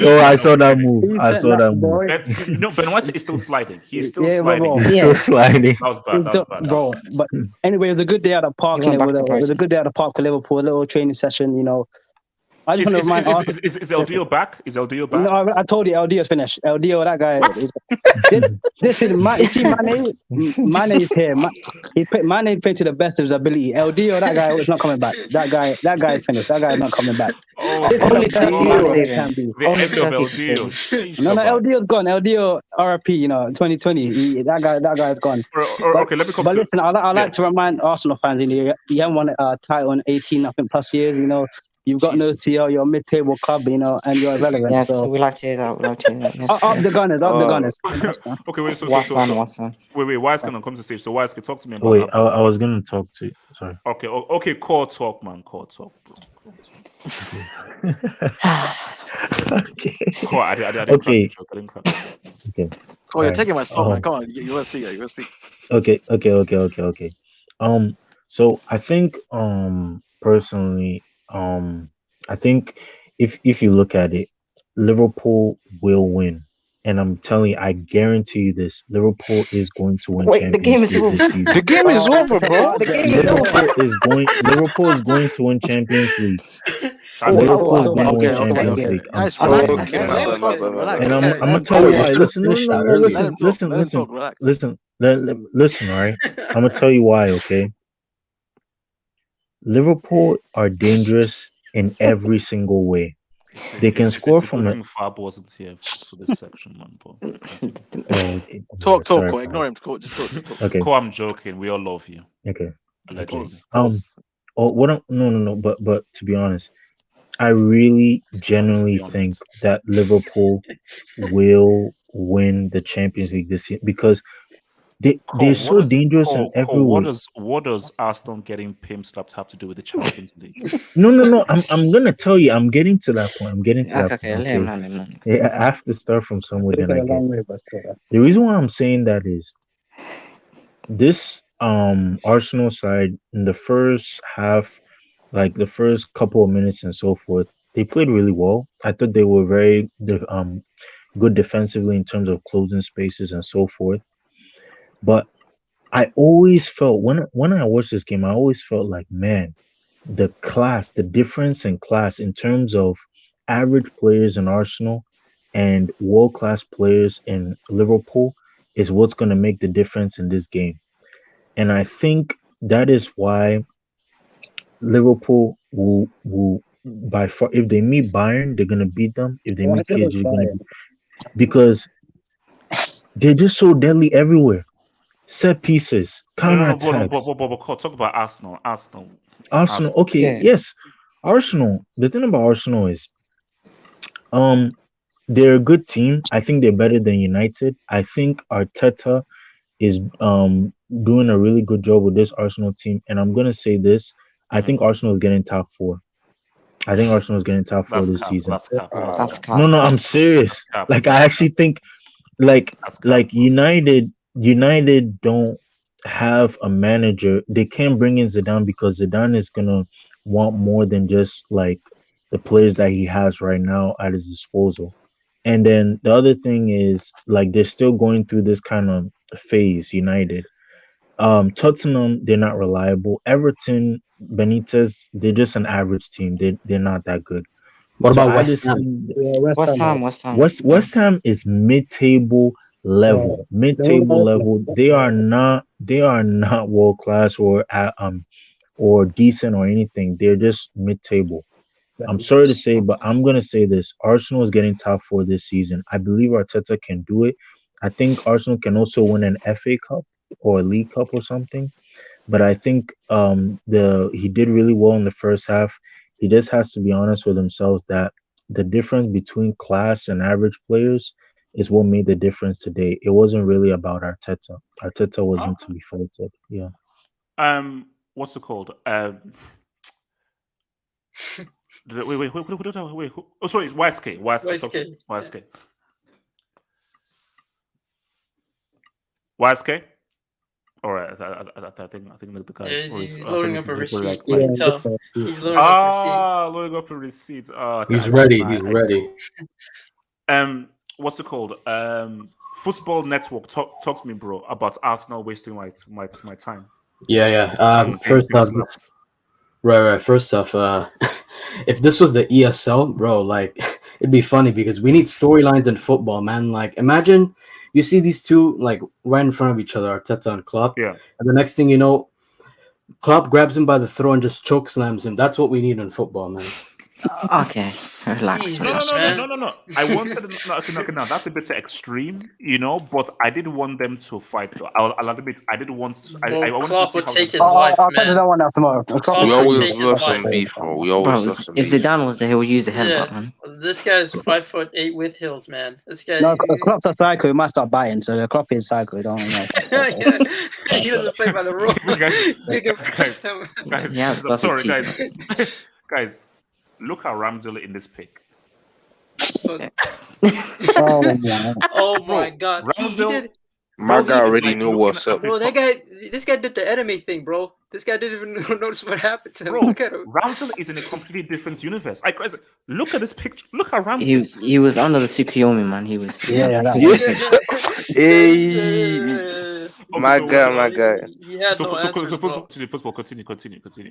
S6: Oh, I saw that move. I saw that move.
S5: Ben White is still sliding. He's still
S2: Yeah,
S5: sliding.
S2: bro.
S6: He's still sliding.
S5: That was bad. That was bad.
S2: Bro. But anyway, it was a good day at the park.
S17: He went back to
S2: It was a
S17: Brighton.
S2: good day at the park with Liverpool. A little training session. I just want to remind Arsenal.
S5: Is LDO back? Is LDO back?
S2: No, I told you LDO's finished. LDO, that guy. This is you see Mane is here. Mane played to the best of his ability. LDO, that guy is not coming back. That guy is finished. That guy is not coming back.
S17: Only Turkey can save him.
S5: The
S17: Only
S5: end of
S17: Turkey can save him.
S5: LDO.
S2: No, LDO's gone. LDO RP, 2020. That guy's gone.
S5: Okay, let me come
S2: But
S5: to.
S2: listen, I like to remind Arsenal fans, you haven't won a title in 18, I think, plus years. You've got no TL, you're a mid-table club, and you're irrelevant.
S17: Yes,
S2: so
S17: we like to hear that. We like to hear that. Yes,
S2: up the Gunners, up the Gunners.
S5: Okay, wait.
S17: Watson.
S5: Wait. Wise gonna come to stage. So Wise can talk to me about.
S6: Wait, I was gonna talk to you. Sorry.
S5: Okay. Core talk, man. Core talk, bro.
S6: Okay.
S5: Core, I didn't
S6: Okay.
S5: crack the joke.
S6: Okay.
S10: Oh, you're taking my spot, man.
S6: Um,
S10: Come on, you want to speak? You want to speak?
S6: Okay. So I think personally, I think if you look at it, Liverpool will win. And I'm telling you, I guarantee you this: Liverpool is going to win
S17: Wait, the game
S6: Champions
S17: is
S6: League
S17: over.
S6: this season.
S7: The game is over, bro.
S17: The game is over.
S6: Liverpool is going to win Champions League.
S17: Oh,
S6: Liverpool is
S17: oh,
S6: going to win
S10: okay.
S6: Champions League. I'm
S10: Guys,
S6: telling
S10: relax,
S6: you.
S10: man. Let him talk, relax.
S6: And I'm
S10: Let
S6: gonna
S10: him
S6: tell you
S10: talk.
S6: why. Listen,
S10: Let him talk, relax.
S6: listen. All right, I'm gonna tell you why. Okay, Liverpool are dangerous in every single way. They can score from it.
S5: Fab wasn't here for this section, man. Bro.
S10: Talk,
S6: sorry,
S10: Cole.
S6: Fab.
S10: Ignore him. Just talk.
S6: Okay.
S5: Core, I'm joking. We all love you.
S6: Okay.
S5: Allegedly.
S6: No. But to be honest, I really genuinely think that Liverpool will win the Champions League this year because they're so dangerous in every way.
S5: What does Arsenal getting pimp slapped have to do with the Champions League?
S6: No. I'm gonna tell you. I'm getting to that point.
S17: Okay, let him.
S6: Yeah, I have to start from somewhere. Then I get. The reason why I'm saying that is this Arsenal side in the first half, like the first couple of minutes and so forth, they played really well. I thought they were very good defensively in terms of closing spaces and so forth. But I always felt when I watched this game, I always felt like, man, the difference in class in terms of average players in Arsenal and world-class players in Liverpool is what's going to make the difference in this game. And I think that is why Liverpool will by far, if they meet Bayern, they're gonna beat them. If they meet PSG, they're gonna because they're just so deadly everywhere. Set pieces, counter attacks.
S5: But talk about Arsenal.
S6: Arsenal. Okay, yes, Arsenal. The thing about Arsenal is, they're a good team. I think they're better than United. I think Arteta is doing a really good job with this Arsenal team. And I'm gonna say this: I think Arsenal is getting top 4. I think Arsenal is getting top 4 this season.
S17: That's cap.
S6: No, I'm serious. Like I actually think, like United don't have a manager. They can't bring in Zidane because Zidane is gonna want more than just like the players that he has right now at his disposal. And then the other thing is like they're still going through this kind of phase. United, Tottenham, they're not reliable. Everton, Benitez, they're just an average team. They're not that good.
S2: What
S6: So
S2: about
S6: I
S2: West
S6: just
S2: Ham?
S6: think West Ham is mid-table level. Mid-table level. They are not world class or decent or anything. They're just mid-table. I'm sorry to say, but I'm gonna say this: Arsenal is getting top 4 this season. I believe Arteta can do it. I think Arsenal can also win an FA Cup. or a League Cup or something. But I think he did really well in the first half. He just has to be honest with himself that the difference between class and average players is what made the difference today. It wasn't really about Arteta. Arteta wasn't to be faulted. Yeah.
S5: What's it called? Wait. Oh, sorry, YSK. YSK. All right, I think the guys.
S8: Yeah, he's loading up a receipt.
S5: Like,
S8: You can tell. He's loading up a receipt.
S5: Loading up a receipt. Oh,
S19: he's ready. He's ready.
S5: What's it called? Football Network. Talk to me, bro, about Arsenal wasting my time.
S19: Yeah. First off, right. First off, if this was the ESL, bro, like it'd be funny because we need storylines in football, man. Like, imagine you see these two like right in front of each other, Arteta and Klopp.
S5: Yeah.
S19: And the next thing you know, Klopp grabs him by the throat and just choke slams him. That's what we need in football, man.
S17: Okay, relax.
S5: No. I wanted no. That's a bit extreme, but I did want them to fight. I'll admit, I did want. I wanted
S8: Klopp
S5: to
S8: would
S5: see
S8: take his
S2: I'll
S8: life,
S2: tell
S8: man.
S2: you that one now tomorrow.
S7: We always lost some beef, bro. We always lost some
S17: If
S7: beef.
S17: Zidane was there, he would use the headbutt, man.
S8: This guy's 5'8" with heels, man. This guy.
S2: No, Klopp's a psycho. He might start biting, so the Klopp is psycho. Don't know.
S8: He doesn't play by the rules.
S5: Guys, I'm sorry, guys. Guys, look at Ramsdale in this pick.
S8: Oh my God!
S5: Ramsdale.
S7: My guy already knew what's up.
S8: Bro, this guy did the enemy thing, bro. This guy didn't even notice what happened to him.
S5: Bro,
S8: Look at him.
S5: Ramsdale is in a completely different universe. Look at this picture. Look at Ramsdale.
S17: He was under the Tsukuyomi, man. He was.
S7: Hey, my guy.
S8: He had
S5: So,
S8: no
S5: so,
S8: answers,
S5: so
S8: bro.
S5: football. Continue.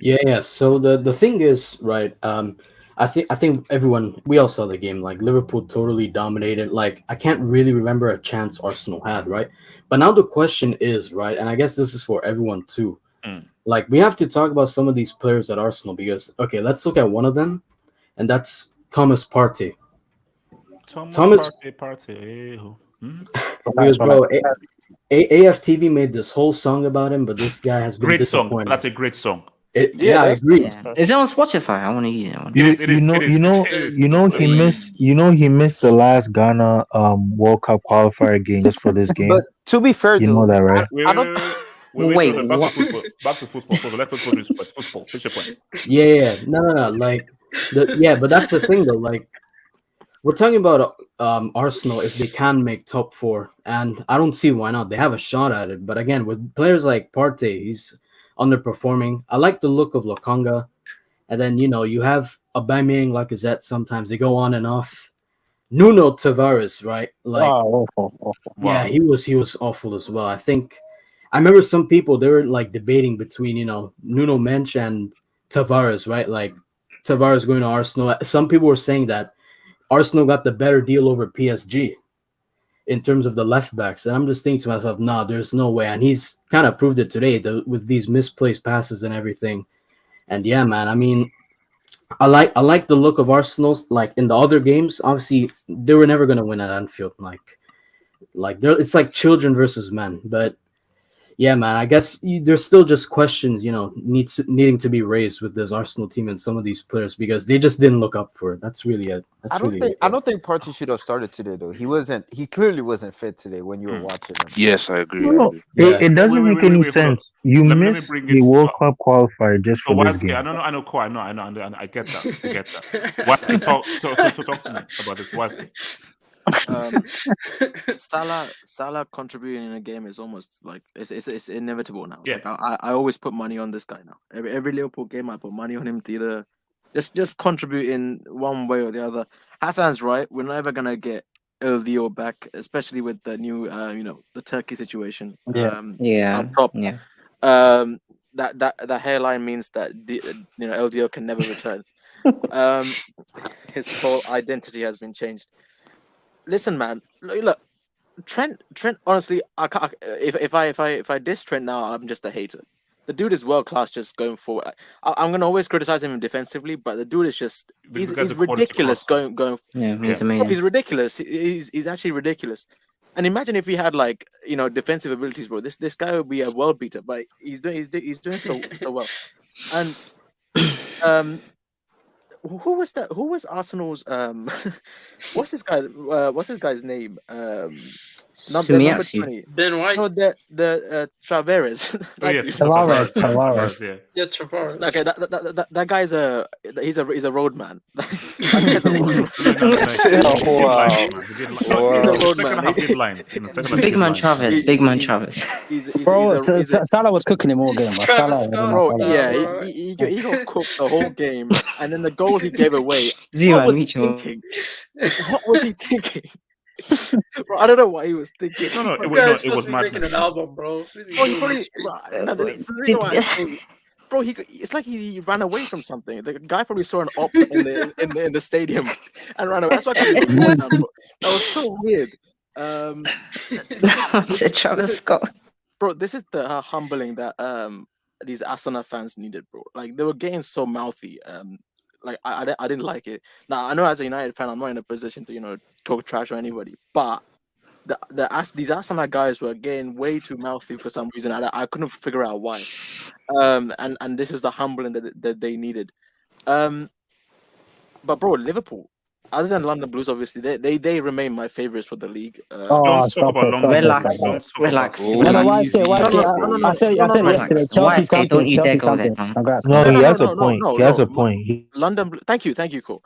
S19: Yeah. So the thing is, right? I think everyone, we all saw the game. Like, Liverpool totally dominated. Like, I can't really remember a chance Arsenal had, right? But now the question is, right, and I guess this is for everyone too. Like, we have to talk about some of these players at Arsenal because, okay, let's look at one of them, and that's Thomas Partey.
S5: Thomas Partey.
S19: Because, bro, AFTV made this whole song about him, but this guy has been
S5: Great song.
S19: disappointed.
S5: That's a great song.
S19: I agree.
S17: Yeah. Is it on Spotify? I want to use it.
S6: He missed the last Ghana World Cup qualifier game just for this game.
S14: But to be fair,
S6: you know that, right?
S5: Wait, back to football. Let football do football. Finish your point.
S19: Yeah. No. Like, but that's the thing though. Like, we're talking about Arsenal if they can make top four, and I don't see why not. They have a shot at it. But again, with players like Partey, he's underperforming. I like the look of Lokonga, and then you have Aubameyang, Lacazette. Sometimes they go on and off. Nuno Tavares, right? Like,
S2: awful.
S19: Yeah, he was awful as well. I remember some people, they were like debating between Nuno Mensch and Tavares, right? Like, Tavares going to Arsenal. Some people were saying that Arsenal got the better deal over PSG in terms of the left backs. And I'm just thinking to myself, nah, there's no way. And he's kind of proved it today with these misplaced passes and everything. And yeah, man, I mean, I like the look of Arsenal. Like, in the other games, obviously they were never going to win at Anfield. Like it's like children versus men. But yeah, man, I guess there's still just questions, needing to be raised with this Arsenal team and some of these players because they just didn't look up for it. That's really it.
S14: I don't think Partey should have started today though. He clearly wasn't fit today when you were watching him.
S7: Yes, I agree.
S6: No, it doesn't make any sense. You missed the World Cup qualifier just for this game.
S5: I know. I get that. Why talk to me about this? Why?
S10: Salah contributing in a game is almost like it's inevitable now.
S5: Yeah.
S10: Like, I always put money on this guy now. Every Liverpool game I put money on him to either just contribute in one way or the other. Hassan's right. We're never gonna get LDO back, especially with the new the Turkey situation. Up top.
S17: Yeah.
S10: That hairline means that LDO can never return. His whole identity has been changed. Listen, man. Look, Trent. Honestly, I can't. If I diss Trent now, I'm just a hater. The dude is world class, just going forward. I'm gonna always criticize him defensively, but the dude is just—he's ridiculous. Going.
S17: Yeah, he's amazing.
S10: He's ridiculous. He's actually ridiculous. And imagine if he had like defensive abilities, bro. This guy would be a world beater, but he's doing so well. And who was that? Who was Arsenal's what's this guy? What's this guy's name? Number
S17: Sumiasu.
S10: 20.
S8: Ben White.
S10: No, the Traveres.
S5: Oh yeah,
S2: Tavares.
S5: yeah.
S8: Yeah, Tavares.
S10: Okay, that guy's he's a road man. That guy's a road man.
S17: Big man Travis. Big man Travis.
S2: Bro, Salah was cooking him all game.
S10: Bro, yeah, he got cooked the whole game, and then the goal he gave away.
S17: Zero
S10: What was he thinking? What was he thinking? Bro, I don't know what he was thinking.
S5: No, it was
S8: making
S5: madness.
S8: an album, bro.
S10: Bro, it's like he ran away from something. The guy probably saw an op in the stadium and ran away. That's why that was so weird.
S17: Travis Scott.
S10: Bro, this is the humbling that these Arsenal fans needed, bro. Like they were getting so mouthy. Like I didn't like it. Now I know as a United fan, I'm not in a position to talk trash or anybody, but these Arsenal guys were getting way too mouthy for some reason. I couldn't figure out why. And this is the humbling that they needed. But bro, Liverpool, other than London Blues, obviously they remain my favorites for the league.
S5: Don't talk about London Blues.
S17: Relax.
S2: I said yesterday, Chelsea
S17: don't you dare go there,
S2: champions.
S17: Tom.
S2: Congrats.
S6: No,
S2: man.
S6: he has a point. He has a point.
S10: London. Thank you, Cole.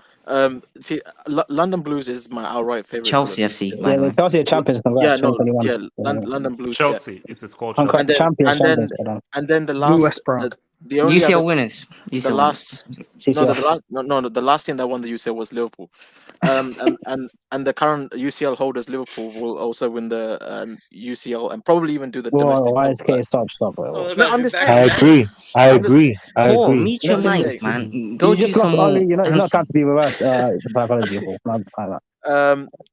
S10: See, London Blues is my outright favorite.
S17: Chelsea FC.
S2: Yeah, the Chelsea are champions. Congrats.
S10: Yeah, no,
S2: 2021.
S10: London Blues.
S5: Chelsea. It's called
S2: Congrats,
S5: Chelsea.
S2: champions.
S10: And then the last.
S12: West Brom.
S10: The only
S17: UCL
S10: other,
S17: winners.
S10: the
S17: UCL
S10: last.
S17: winners.
S10: No, the last team that won the UCL was Liverpool. And the current UCL holders, Liverpool, will also win the UCL and probably even do the domestic.
S2: Why is stop?
S10: No, I'm just saying.
S6: I agree.
S17: Meet your mic, man. Go
S2: You
S17: do
S2: just
S17: some
S2: lost
S17: more.
S2: Ollie. You're not going to be with us.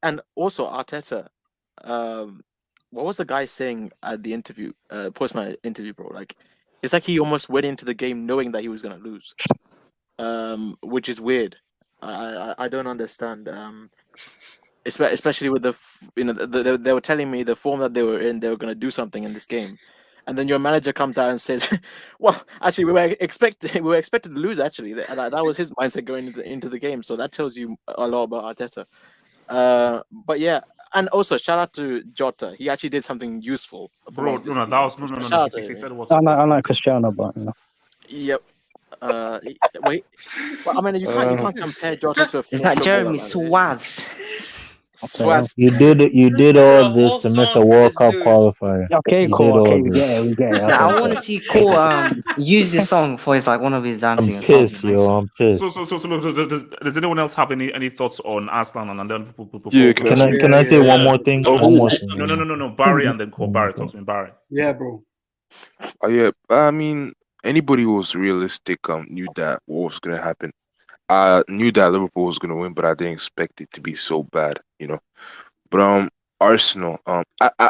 S10: And also Arteta. What was the guy saying at the interview? Post-match interview, bro. Like, it's like he almost went into the game knowing that he was gonna lose. Which is weird. I don't understand. Especially with they were telling me the form that they were in, they were gonna do something in this game, and then your manager comes out and says, "Well, actually, we were expected to lose. Actually, that was his mindset going into the game. So that tells you a lot about Arteta." But yeah, and also shout out to Jota. He actually did something useful.
S5: Bro, no, that was no. He said what's.
S2: I like Cristiano, but
S10: Yep. Wait. Well, I mean, you can't compare Jota to a.
S17: Is that Jeremy Swaz?
S10: Swaz.
S6: You did all this to miss a World Cup qualifier.
S2: Okay, cool. Okay, we get it.
S17: Now, I want to see Cole use this song for one of his dancing.
S6: I'm pissed, yo. I'm pissed.
S5: So look, does anyone else have any thoughts on Arsenal and then
S6: Yeah, can I say one more thing? One more thing.
S5: No. Barry and then Cole. Barry, talk to me, Barry.
S9: Yeah, bro.
S7: Yeah, I mean, anybody who was realistic knew that what was gonna happen. I knew that Liverpool was gonna win, but I didn't expect it to be so bad, But Arsenal, I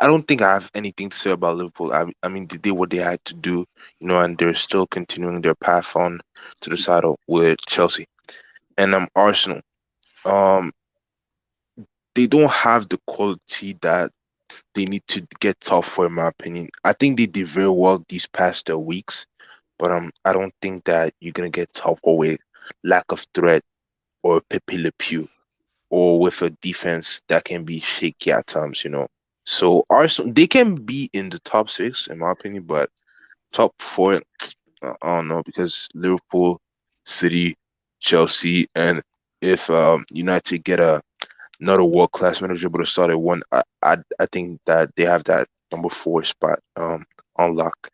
S7: don't think I have anything to say about Liverpool. I mean, they did what they had to do, and they're still continuing their path on to the title with Chelsea. And Arsenal, they don't have the quality that they need to get top for, in my opinion. I think they did very well these past weeks, but I don't think that you're gonna get top four with lack of threat or Pepe Le Pew or with a defense that can be shaky at times, So Arsenal, they can be in the top 6, in my opinion, but top 4, I don't know, because Liverpool, City, Chelsea, and if United get another world-class manager but a solid one, I think that they have that number 4 spot unlocked.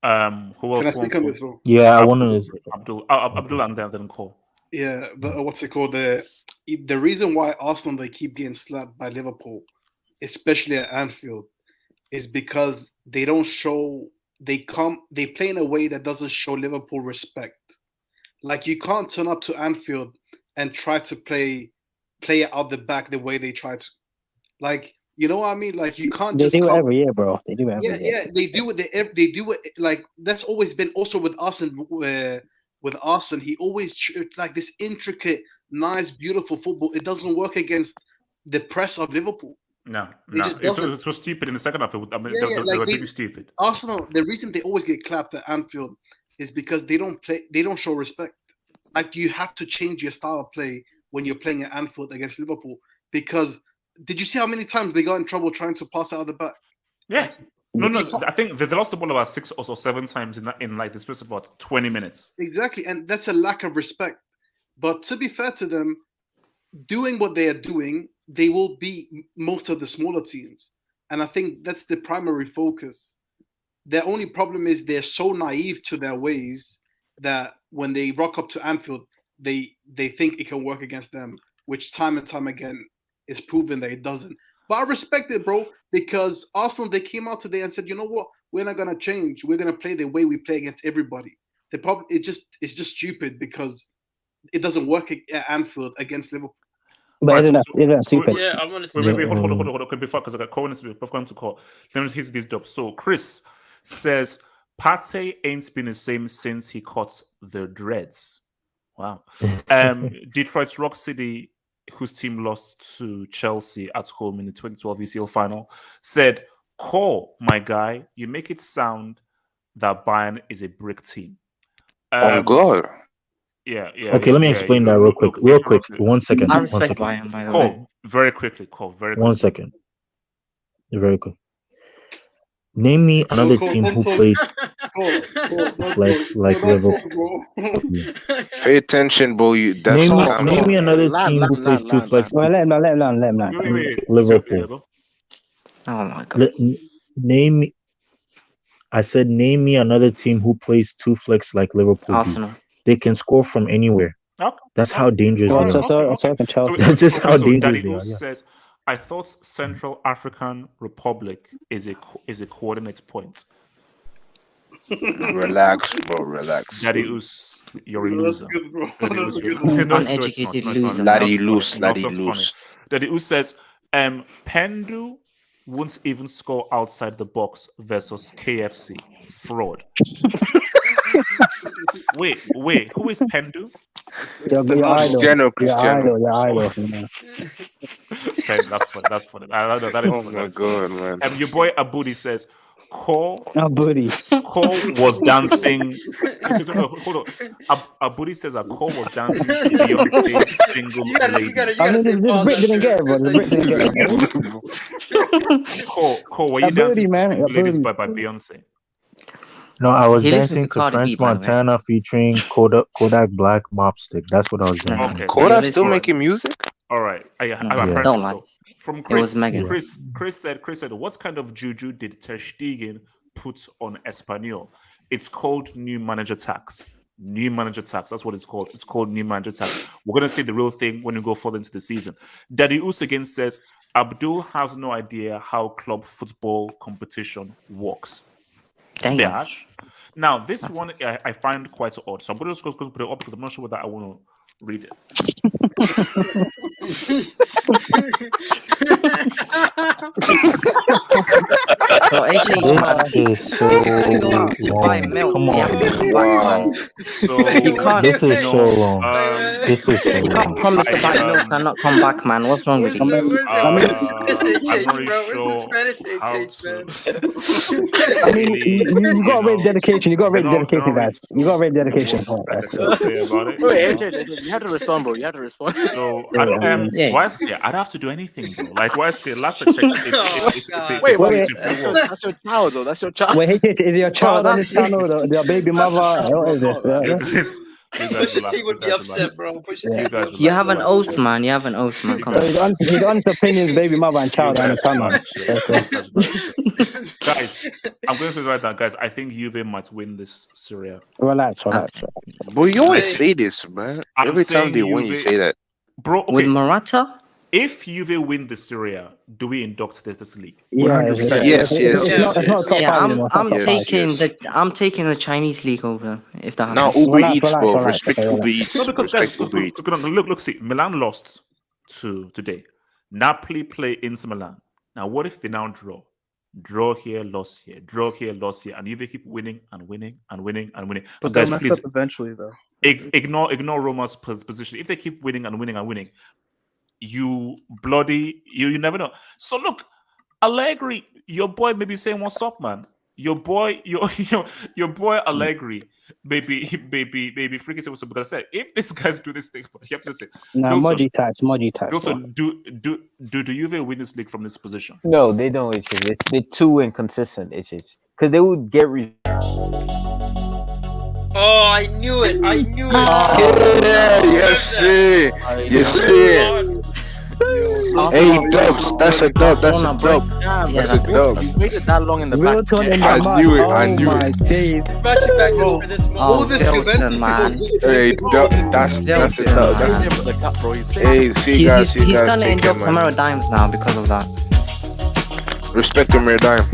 S5: Who else?
S9: Can I speak on this one?
S6: Yeah, I want to.
S5: Abdul and then Cole.
S9: Yeah, but what's it called? The reason why Arsenal they keep getting slapped by Liverpool, especially at Anfield, is because they don't show they play in a way that doesn't show Liverpool respect. Like you can't turn up to Anfield and try to play it out the back the way they try to. Like, you know what I mean? Like you can't
S2: They
S9: just
S2: do it
S9: come.
S2: every year, bro. They do it every year.
S9: Yeah, they do it. They do it like that's always been also with Arsenal. With Arsenal, he always like this intricate, nice, beautiful football. It doesn't work against the press of Liverpool.
S5: No,
S9: They just doesn't.
S5: it was stupid in the second half. I mean,
S9: Yeah,
S5: they were being stupid.
S9: Arsenal, the reason they always get clapped at Anfield is because they don't show respect. Like, you have to change your style of play when you're playing at Anfield against Liverpool. Because did you see how many times they got in trouble trying to pass it out the back?
S5: Yeah. No. I think they lost the ball about 6 or 7 times in like the space of about 20 minutes.
S9: Exactly, and that's a lack of respect. But to be fair to them, doing what they are doing, they will beat most of the smaller teams. And I think that's the primary focus. Their only problem is they're so naive to their ways that when they rock up to Anfield, they think it can work against them, which time and time again is proven that it doesn't. But I respect it, bro, because Arsenal, they came out today and said, you know what, we're not gonna change. We're gonna play the way we play against everybody. The problem it's just stupid because it doesn't work at Anfield against Liverpool.
S2: But isn't that stupid?
S8: Yeah, I wanted to.
S5: Wait, hold on. Okay, before, because I got Cohen to call. Let me hit this job. So Chris says Partey ain't been the same since he caught the dreads. Wow. Detroit's Rock City, whose team lost to Chelsea at home in the 2012 UCL final, said, "Call, my guy, you make it sound that Bayern is a brick team."
S7: Oh God.
S5: Yeah.
S6: Okay, let me explain that real quick. 1 second.
S17: I respect Bayern, by the way.
S5: Call very quickly.
S6: 1 second. Very quick. Name me another team who plays flex like Liverpool.
S7: Pay attention, bro.
S6: Name me another team who plays two flex.
S2: Well, let him learn.
S6: Liverpool.
S17: Oh my God.
S6: Name me. I said, name me another team who plays two flex like Liverpool.
S17: Arsenal.
S6: They can score from anywhere. That's how dangerous they are. That's just how dangerous they are. Yeah.
S5: Says, I thought Central African Republic is a coordinate point.
S7: Relax, bro. Relax.
S5: Daddy Us, you're a loser.
S9: That's good, bro.
S17: Uneducated loser.
S7: Laddie loose.
S5: Daddy Us says, Pendu won't even score outside the box versus KFC. Fraud. Wait, who is Pendu?
S7: Cristiano.
S2: Your idol.
S5: That's funny. I know that is funny.
S7: Oh my God, man.
S5: Your boy Abudi says, Cole
S2: Abudi
S5: was dancing. Hold on. Abudi says that Cole was dancing to Beyonce's single lady.
S8: You gotta say pause.
S2: Brit didn't get it.
S5: Cole, were you dancing to single ladies by Beyonce?
S6: No, I was dancing to French Montana featuring Kodak Black Mopstick. That's what I was doing.
S5: Okay.
S7: Kodak still making music?
S5: All right.
S17: Don't lie.
S5: From Chris, Chris said, what kind of juju did Ter Stegen put on Espanyol? It's called new manager tax. New manager tax. That's what it's called. It's called new manager tax. We're going to see the real thing when we go further into the season. Daddy Us again says, Abdul has no idea how club football competition works. Stash. Now, this one I find quite odd. So I'm going to just put it up because I'm not sure whether I want to read it.
S17: So actually,
S6: This is so long.
S5: So
S17: you can't.
S6: This is so long. This is so
S17: You can't
S6: long.
S17: promise to buy milk and not come back, man. What's wrong with you?
S5: I'm not
S8: Where's the
S5: sure
S8: Spanish
S5: how
S8: HH, man?
S2: I mean, you got to rate dedication. You got to rate dedication, guys. You got to rate dedication.
S10: Wait, you had to respond, bro. You had to respond.
S5: So I don't. I'd have to do anything, bro. Like last I checked,
S10: Wait, that's your child, though. That's your child.
S2: Wait, is your child on this channel? Your baby mother? What is this?
S8: Pusha T would be upset, bro.
S17: You have an oath, man. You have an oath, man. Come on.
S2: He's honest opinions, baby mother and child on his channel.
S5: Guys, I'm going to say right now, guys. I think Juve might win this Serie.
S2: Relax.
S7: But you always say this, man. Every time they win, you say that.
S5: Bro, okay.
S17: With Morata?
S5: If Juve win the Serie, do we induct this league?
S7: 100%.
S5: Yes.
S17: I'm taking the Chinese league over if that
S7: now
S17: happens.
S7: Uber Eats, bro. Respect Uber Eats.
S5: No, because guys, look, see, Milan lost today. Napoli play Inter Milan. Now, what if they now draw? Draw here, loss here. Draw here, loss here, and Juve keep winning and winning and winning and winning.
S12: But
S5: guys,
S12: they'll mess up eventually, though.
S5: Ignore Roma's position. If they keep winning and winning and winning, you never know. So look, Allegri, your boy may be saying, "What's up, man?" Your boy Allegri, maybe freaking say what's up. Because I said, if these guys do this thing, you have to say,
S2: Moji types.
S5: Wilson, do Juve win this league from this position?
S14: No, they don't. They're too inconsistent. Because they would get.
S8: Oh, I knew it!
S7: Yes, sir. Hey, Dubs, that's a dub. That's a dub. That's a dub.
S10: You waited that long in the back.
S7: I knew it.
S8: Brought you back just for this moment.
S7: Hey, dub. That's a dub. Hey, see you guys.
S17: He's gonna end up somewhere with dimes now because of that.
S7: Respect him, Dime.